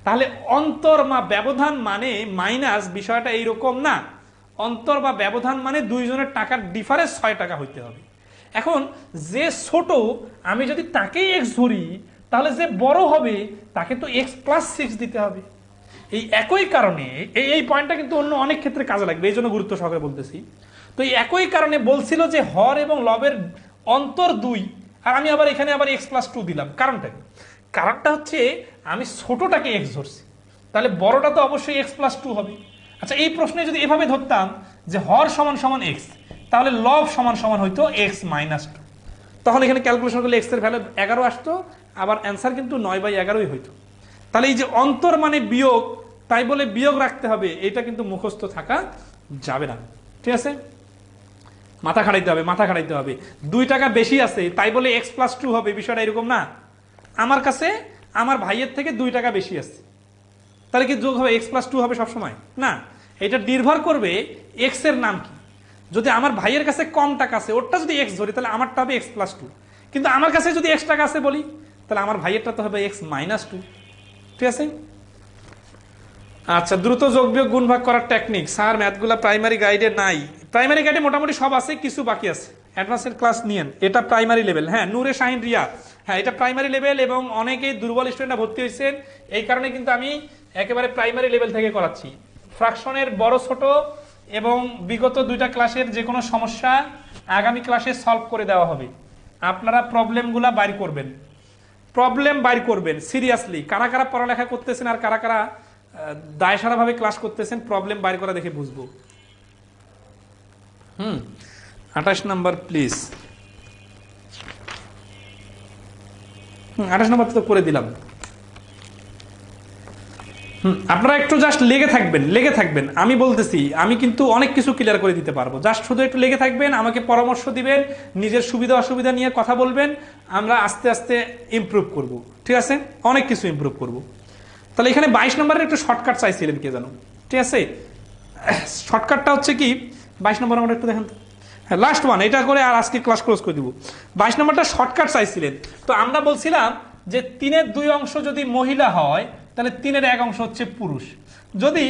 তাহলে অন্তর বা ব্যবধান মানে মাইনাস, বিষয়টা এইরকম না। অন্তর বা ব্যবধান মানে দুইজনের টাকার ডিফারেন্স 6 টাকা হইতে হবে। এখন যে ছোট, আমি যদি তাকেই x ধরি, তাহলে যে বড় হবে তাকে তো x+6 দিতে হবে। এই একই কারণে এই পয়েন্টটা কিন্তু অন্য অনেক ক্ষেত্রে কাজে লাগবে, এই জন্য গুরুত্ব সহকারে বলতেছি। তো এই একই কারণে বলছিল যে হর এবং লবের অন্তর 2, আর আমি আবার এখানে আবার x+2 দিলাম। কারণটা কি? কারণটা হচ্ছে আমি ছোটটাকে x ধরছি, তাহলে বড়টা তো অবশ্যই x+2 হবে। আচ্ছা, এই প্রশ্নে যদি এভাবে ধরতাম যে হর সমান x, তাহলে লব সমান হইতো x - 2। তখন এখানে ক্যালকুলেশন করলে x এর ভ্যালু 11 আসতো, আবার অ্যান্সার কিন্তু 9/11ই হইতো। তাহলে এই যে অন্তর মানে বিয়োগ, তাই বলে বিয়োগ রাখতে হবে, এটা কিন্তু মুখস্থ থাকা যাবে না, ঠিক আছে। মাথা খাটাইতে হবে, মাথা খাটাইতে হবে। 2 টাকা বেশি আছে তাই বলে x+2 হবে, বিষয়টা এরকম না। আমার কাছে আমার ভাইয়ের থেকে 2 টাকা বেশি আছে, তাহলে কি যোগ হবে x+2 হবে সবসময়? না, এটা নির্ভর করবে x এর নাম কি। যদি আমার ভাইয়ের কাছে কম টাকা আছে, ওরটা যদি x ধরি, তাহলে আমারটা হবে x+2। কিন্তু আমার কাছে যদি x টাকা আছে বলি, তাহলে আমার ভাইয়েরটা তো হবে x-2। ঠিক আছে? আচ্ছা, দ্রুত যোগ বিয়োগ গুণ ভাগ করার টেকনিক স্যার ম্যাথগুলো প্রাইমারি গাইডে নাই। প্রাইমারি গাইডে মোটামুটি সব আছে, কিছু বাকি আছে। অ্যাডভান্সের ক্লাস নিয়েন, এটা প্রাইমারি লেভেল। হ্যাঁ, নূরে শাহিন রিয়া, হ্যাঁ এটা প্রাইমারি লেভেল, এবং অনেকেই দুর্বল স্টুডেন্টরা ভর্তি হয়েছেন, এই কারণে কিন্তু আমি একেবারে প্রাইমারি লেভেল থেকে করাচ্ছি। ফ্র্যাকশনের বড় ছোট এবং বিগত 2টা ক্লাসের যে কোনো সমস্যা আগামী ক্লাসে সলভ করে দেওয়া হবে। আপনারা প্রবলেমগুলা বাইর করবেন, প্রবলেম বাইর করবেন সিরিয়াসলি। কারা কারা পড়ালেখা করতেছেন আর কারা কারা দায়সারাভাবে ক্লাস করতেছেন, প্রবলেম বাইর করা দেখে বুঝবো। 28 নাম্বার প্লিজ। 28 নাম্বার তো করে দিলাম। আপনারা একটু জাস্ট লেগে থাকবেন, লেগে থাকবেন। আমি বলতেছি, আমি কিন্তু অনেক কিছু ক্লিয়ার করে দিতে পারবো, জাস্ট শুধু একটু লেগে থাকবেন, আমাকে পরামর্শ দিবেন, নিজের সুবিধা অসুবিধা নিয়ে কথা বলবেন, আমরা আস্তে আস্তে ইমপ্রুভ করব। ঠিক আছে? অনেক কিছু ইমপ্রুভ করব। তাহলে এখানে 22 নম্বরের একটু শর্টকাট চাইছিলেন কে জানো? ঠিক আছে, শর্টকাটটা হচ্ছে কি, 22 নম্বর আমরা একটু দেখেন তো। হ্যাঁ, লাস্ট ওয়ান, এটা করে আর আজকে ক্লাস ক্লোজ করে দিব। 22 নম্বরটা শর্টকাট চাইছিলেন। তো আমরা বলছিলাম যে 3-এর 2 অংশ যদি মহিলা হয়, তাহলে 3-এর 1 অংশ হচ্ছে পুরুষ। যদি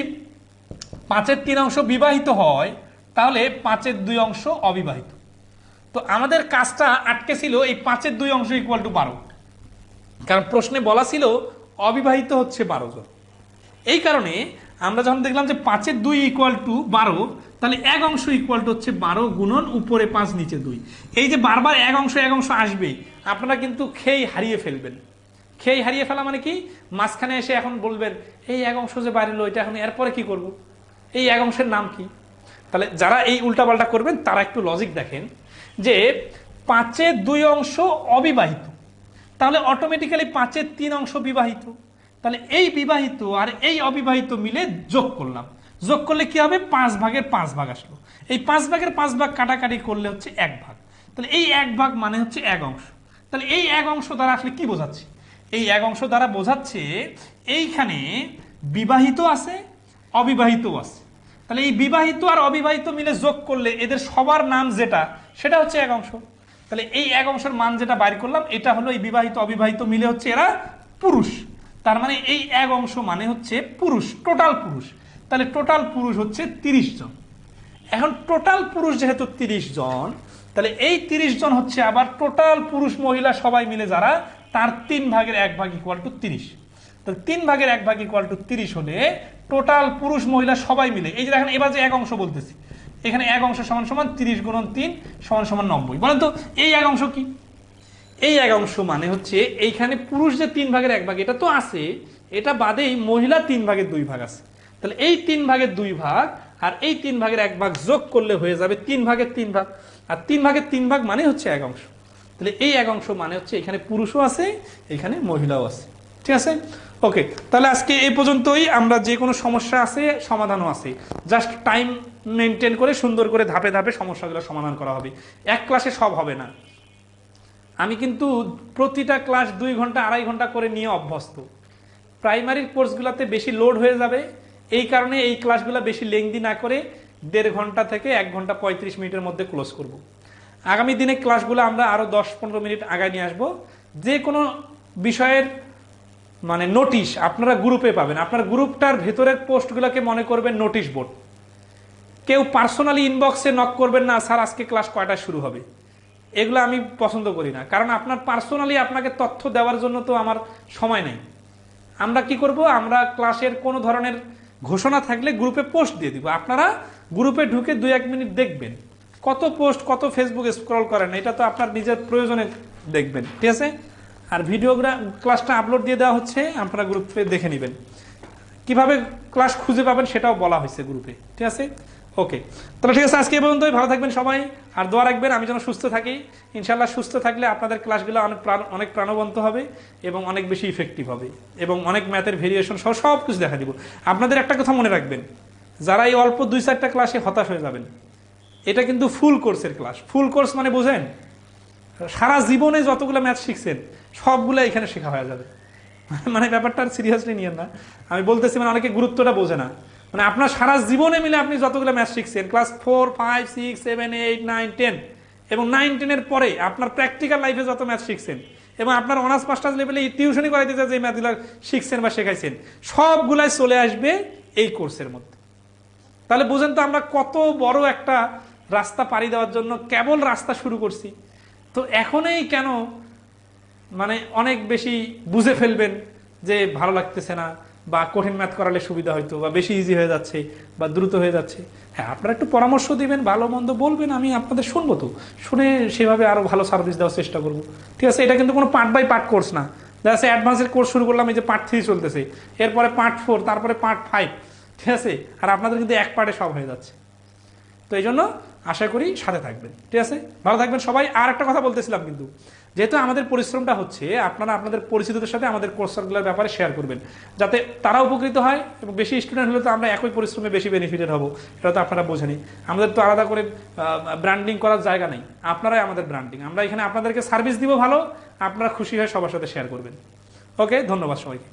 5-এর 3 অংশ বিবাহিত হয়, তাহলে 5-এর 2 অংশ অবিবাহিত। তো আমাদের কাজটা আটকে ছিল এই 5-এর 2 অংশ ইকুয়াল টু 12, কারণ প্রশ্নে বলা ছিল অবিবাহিত হচ্ছে 12 জন। এই কারণে আমরা যখন দেখলাম যে 5-এর 2 ইকুয়াল টু 12, তাহলে 1 অংশ ইকুয়াল টু হচ্ছে 12 গুণন উপরে 5 নিচে 2। এই যে বারবার 1 অংশ আসবে, আপনারা কিন্তু খেই হারিয়ে ফেলবেন। খেই হারিয়ে ফেলা মানে কি, মাঝখানে এসে এখন বলবেন এই 1 অংশ যে বাইরে এলো, এটা এখন এরপরে কি করব, এই 1 অংশের নাম কি? তাহলে যারা এই উল্টাপাল্টা করবেন তারা একটু লজিক দেখেন, যে 5-এর 2 অংশ অবিবাহিত, তাহলে অটোমেটিক্যালি 5-এর 3 অংশ বিবাহিত। তাহলে এই বিবাহিত আর এই অবিবাহিত মিলে যোগ করলাম, যোগ করলে কি হবে, 5 ভাগের 5 ভাগ আসলো। এই 5 ভাগের 5 ভাগ কাটাকাটি করলে হচ্ছে 1 ভাগ। তাহলে এই 1 ভাগ মানে হচ্ছে 1 অংশ। তাহলে এই 1 অংশ দ্বারা আসলে কি বোঝাচ্ছে, এই 1 অংশ দ্বারা বোঝাচ্ছে এইখানে বিবাহিত আছে, অবিবাহিত আছে। তাহলে এই বিবাহিত আর অবিবাহিত মিলে যোগ করলে এদের সবার নাম যেটা, সেটা হচ্ছে 1 অংশ। তাহলে এই 1 অংশের মান যেটা বাইর করলাম, এটা হলো এই বিবাহিত অবিবাহিত মিলে হচ্ছে এরা পুরুষ। তার মানে এই 1 অংশ মানে হচ্ছে পুরুষ, টোটাল পুরুষ। তাহলে টোটাল পুরুষ হচ্ছে 30 জন। এখন টোটাল পুরুষ যেহেতু 30 জন, তাহলে এই 30 জন হচ্ছে আবার টোটাল পুরুষ মহিলা সবাই মিলে যারা, তার 3 ভাগের 1 ভাগ ইকুয়াল টু 30। তাহলে 3 ভাগের 1 ভাগ ইকুয়াল টু 30 হলে টোটাল পুরুষ মহিলা সবাই মিলে, এই যে দেখেন এবার যে 1 অংশ বলতেছি, এখানে 1 অংশ সমান সমান 30 গুণন 3 সমান সমান 90। বলেন তো এই 1 অংশ কি? এই 1 অংশ মানে হচ্ছে এইখানে পুরুষ যে 3 ভাগের 1 ভাগ এটা তো আছে, এটা বাদেই মহিলা 3 ভাগের 2 ভাগ আছে। তাহলে এই 3 ভাগের 2 ভাগ আর এই 3 ভাগের 1 ভাগ যোগ করলে হয়ে যাবে 3 ভাগের 3 ভাগ, আর 3 ভাগের 3 ভাগ মানে হচ্ছে 1 অংশ। তাহলে এই 1 অংশ মানে হচ্ছে এখানে পুরুষও আছে, এখানে মহিলাও আছে। ঠিক আছে? ওকে, তাহলে আজকে এই পর্যন্তই। আমরা যে কোনো সমস্যা আছে সমাধানও আছে, জাস্ট টাইম মেনটেন করে সুন্দর করে ধাপে ধাপে সমস্যাগুলো সমাধান করা হবে। এক ক্লাসে সব হবে না। আমি কিন্তু প্রতিটা ক্লাস 2 ঘন্টা 2.5 ঘন্টা করে নিয়ে অভ্যস্ত। প্রাইমারির কোর্সগুলোতে বেশি লোড হয়ে যাবে, এই কারণে এই ক্লাসগুলো বেশি লেংদি না করে 1.5 ঘন্টা থেকে 1 ঘন্টা 35 মিনিটের মধ্যে ক্লোজ করব। আগামী দিনে ক্লাসগুলো আমরা আরও 10-15 মিনিট আগায় নিয়ে আসবো। যে কোনো বিষয়ের মানে নোটিশ আপনারা গ্রুপে পাবেন। আপনার গ্রুপটার ভেতরের পোস্টগুলোকে মনে করবেন নোটিশ বোর্ড। কেউ পার্সোনালি ইনবক্সে নক করবেন না, স্যার আজকে ক্লাস কয়টায় শুরু হবে, এগুলো আমি পছন্দ করি না। কারণ আপনার পার্সোনালি আপনাকে তথ্য দেওয়ার জন্য তো আমার সময় নেই। আমরা কি করব, আমরা ক্লাসের কোনো ধরনের ঘোষণা থাকলে গ্রুপে পোস্ট দিয়ে দিব। আপনারা গ্রুপে ঢুকে 2-1 মিনিট দেখবেন, কত পোস্ট, কত ফেসবুক স্ক্রল করেন, এটা তো আপনার নিজের প্রয়োজনে দেখবেন। ঠিক আছে? আর ভিডিওগুলো ক্লাসটা আপলোড দিয়ে দেওয়া হচ্ছে, আপনারা গ্রুপে দেখে নেবেন। কিভাবে ক্লাস খুঁজে পাবেন সেটাও বলা হয়েছে গ্রুপে। ঠিক আছে? ওকে, তাহলে ঠিক আছে, আজকে এই পর্যন্তই। ভালো থাকবেন সবাই, আর দোয়া রাখবেন আমি যেন সুস্থ থাকি। ইনশাল্লাহ সুস্থ থাকলে আপনাদের ক্লাসগুলো অনেক প্রাণবন্ত হবে এবং অনেক বেশি ইফেক্টিভ হবে, এবং অনেক ম্যাথের ভেরিয়েশন সহ সব কিছু দেখা দিব। আপনাদের একটা কথা মনে রাখবেন, যারা এই অল্প 2-4টা ক্লাসে হতাশ হয়ে যাবেন, এটা কিন্তু ফুল কোর্সের ক্লাস। ফুল কোর্স মানে বোঝেন, সারা জীবনে যতগুলো ম্যাথ শিখছেন সবগুলো এখানে শেখা হয়ে যাবে। মানে ব্যাপারটা সিরিয়াসলি নিয়েন না, আমি বলতেছি মানে অনেকে গুরুত্বটা বোঝে না। মানে আপনার সারা জীবনে মিলে আপনি যতগুলো ম্যাথ শিখছেন ক্লাস 4, 5, 6, 7, 8, 9, 10 এবং 9, 10-এর পরে আপনার প্র্যাকটিক্যাল লাইফে যত ম্যাথ শিখছেন এবং আপনার অনার্স মাস্টার্স লেভেলে টিউশনই করাইতে যে ম্যাথগুলো শিখছেন বা শেখাইছেন সবগুলাই চলে আসবে এই কোর্সের মধ্যে। তাহলে বুঝেন তো আমরা কত বড় একটা রাস্তা পাড়ি দেওয়ার জন্য কেবল রাস্তা শুরু করছি। তো এখনই কেন মানে অনেক বেশি বুঝে ফেলবেন যে ভালো লাগতেছে না বা কঠিন ম্যাথ করালে সুবিধা হয়তো বা বেশি ইজি হয়ে যাচ্ছে বা দ্রুত হয়ে যাচ্ছে? হ্যাঁ, আপনারা একটু পরামর্শ দিবেন, ভালো মন্দ বলবেন, আমি আপনাদের শুনবো, তো শুনে সেভাবে আরো ভালো সার্ভিস দেওয়ার চেষ্টা করবো। ঠিক আছে, এটা কিন্তু কোনো পার্ট বাই পার্ট কোর্স না। দেখা যাচ্ছে অ্যাডভান্সের কোর্স শুরু করলাম, এই যে পার্ট 3 চলতেছে, এরপরে পার্ট 4, তারপরে পার্ট 5। ঠিক আছে, আর আপনাদের কিন্তু এক পার্টে সব হয়ে যাচ্ছে। তো এই জন্য আশা করি সাথে থাকবেন। ঠিক আছে, ভালো থাকবেন সবাই। আর একটা কথা বলতেছিলাম, কিন্তু যেহেতু আমাদের পরিশ্রমটা হচ্ছে, আপনারা আপনাদের পরিচিতদের সাথে আমাদের কোর্সগুলোর ব্যাপারে শেয়ার করবেন যাতে তারা উপকৃত হয়, এবং বেশি স্টুডেন্ট হলে তো আমরা একই পরিশ্রমে বেশি বেনিফিটেড হবো, এটা তো আপনারা বোঝেনি। আমাদের তো আলাদা করে ব্র্যান্ডিং করার জায়গা নেই, আপনারাই আমাদের ব্র্যান্ডিং। আমরা এখানে আপনাদেরকে সার্ভিস দিব ভালো, আপনারা খুশি হয়ে সবার সাথে শেয়ার করবেন। ওকে, ধন্যবাদ সবাইকে।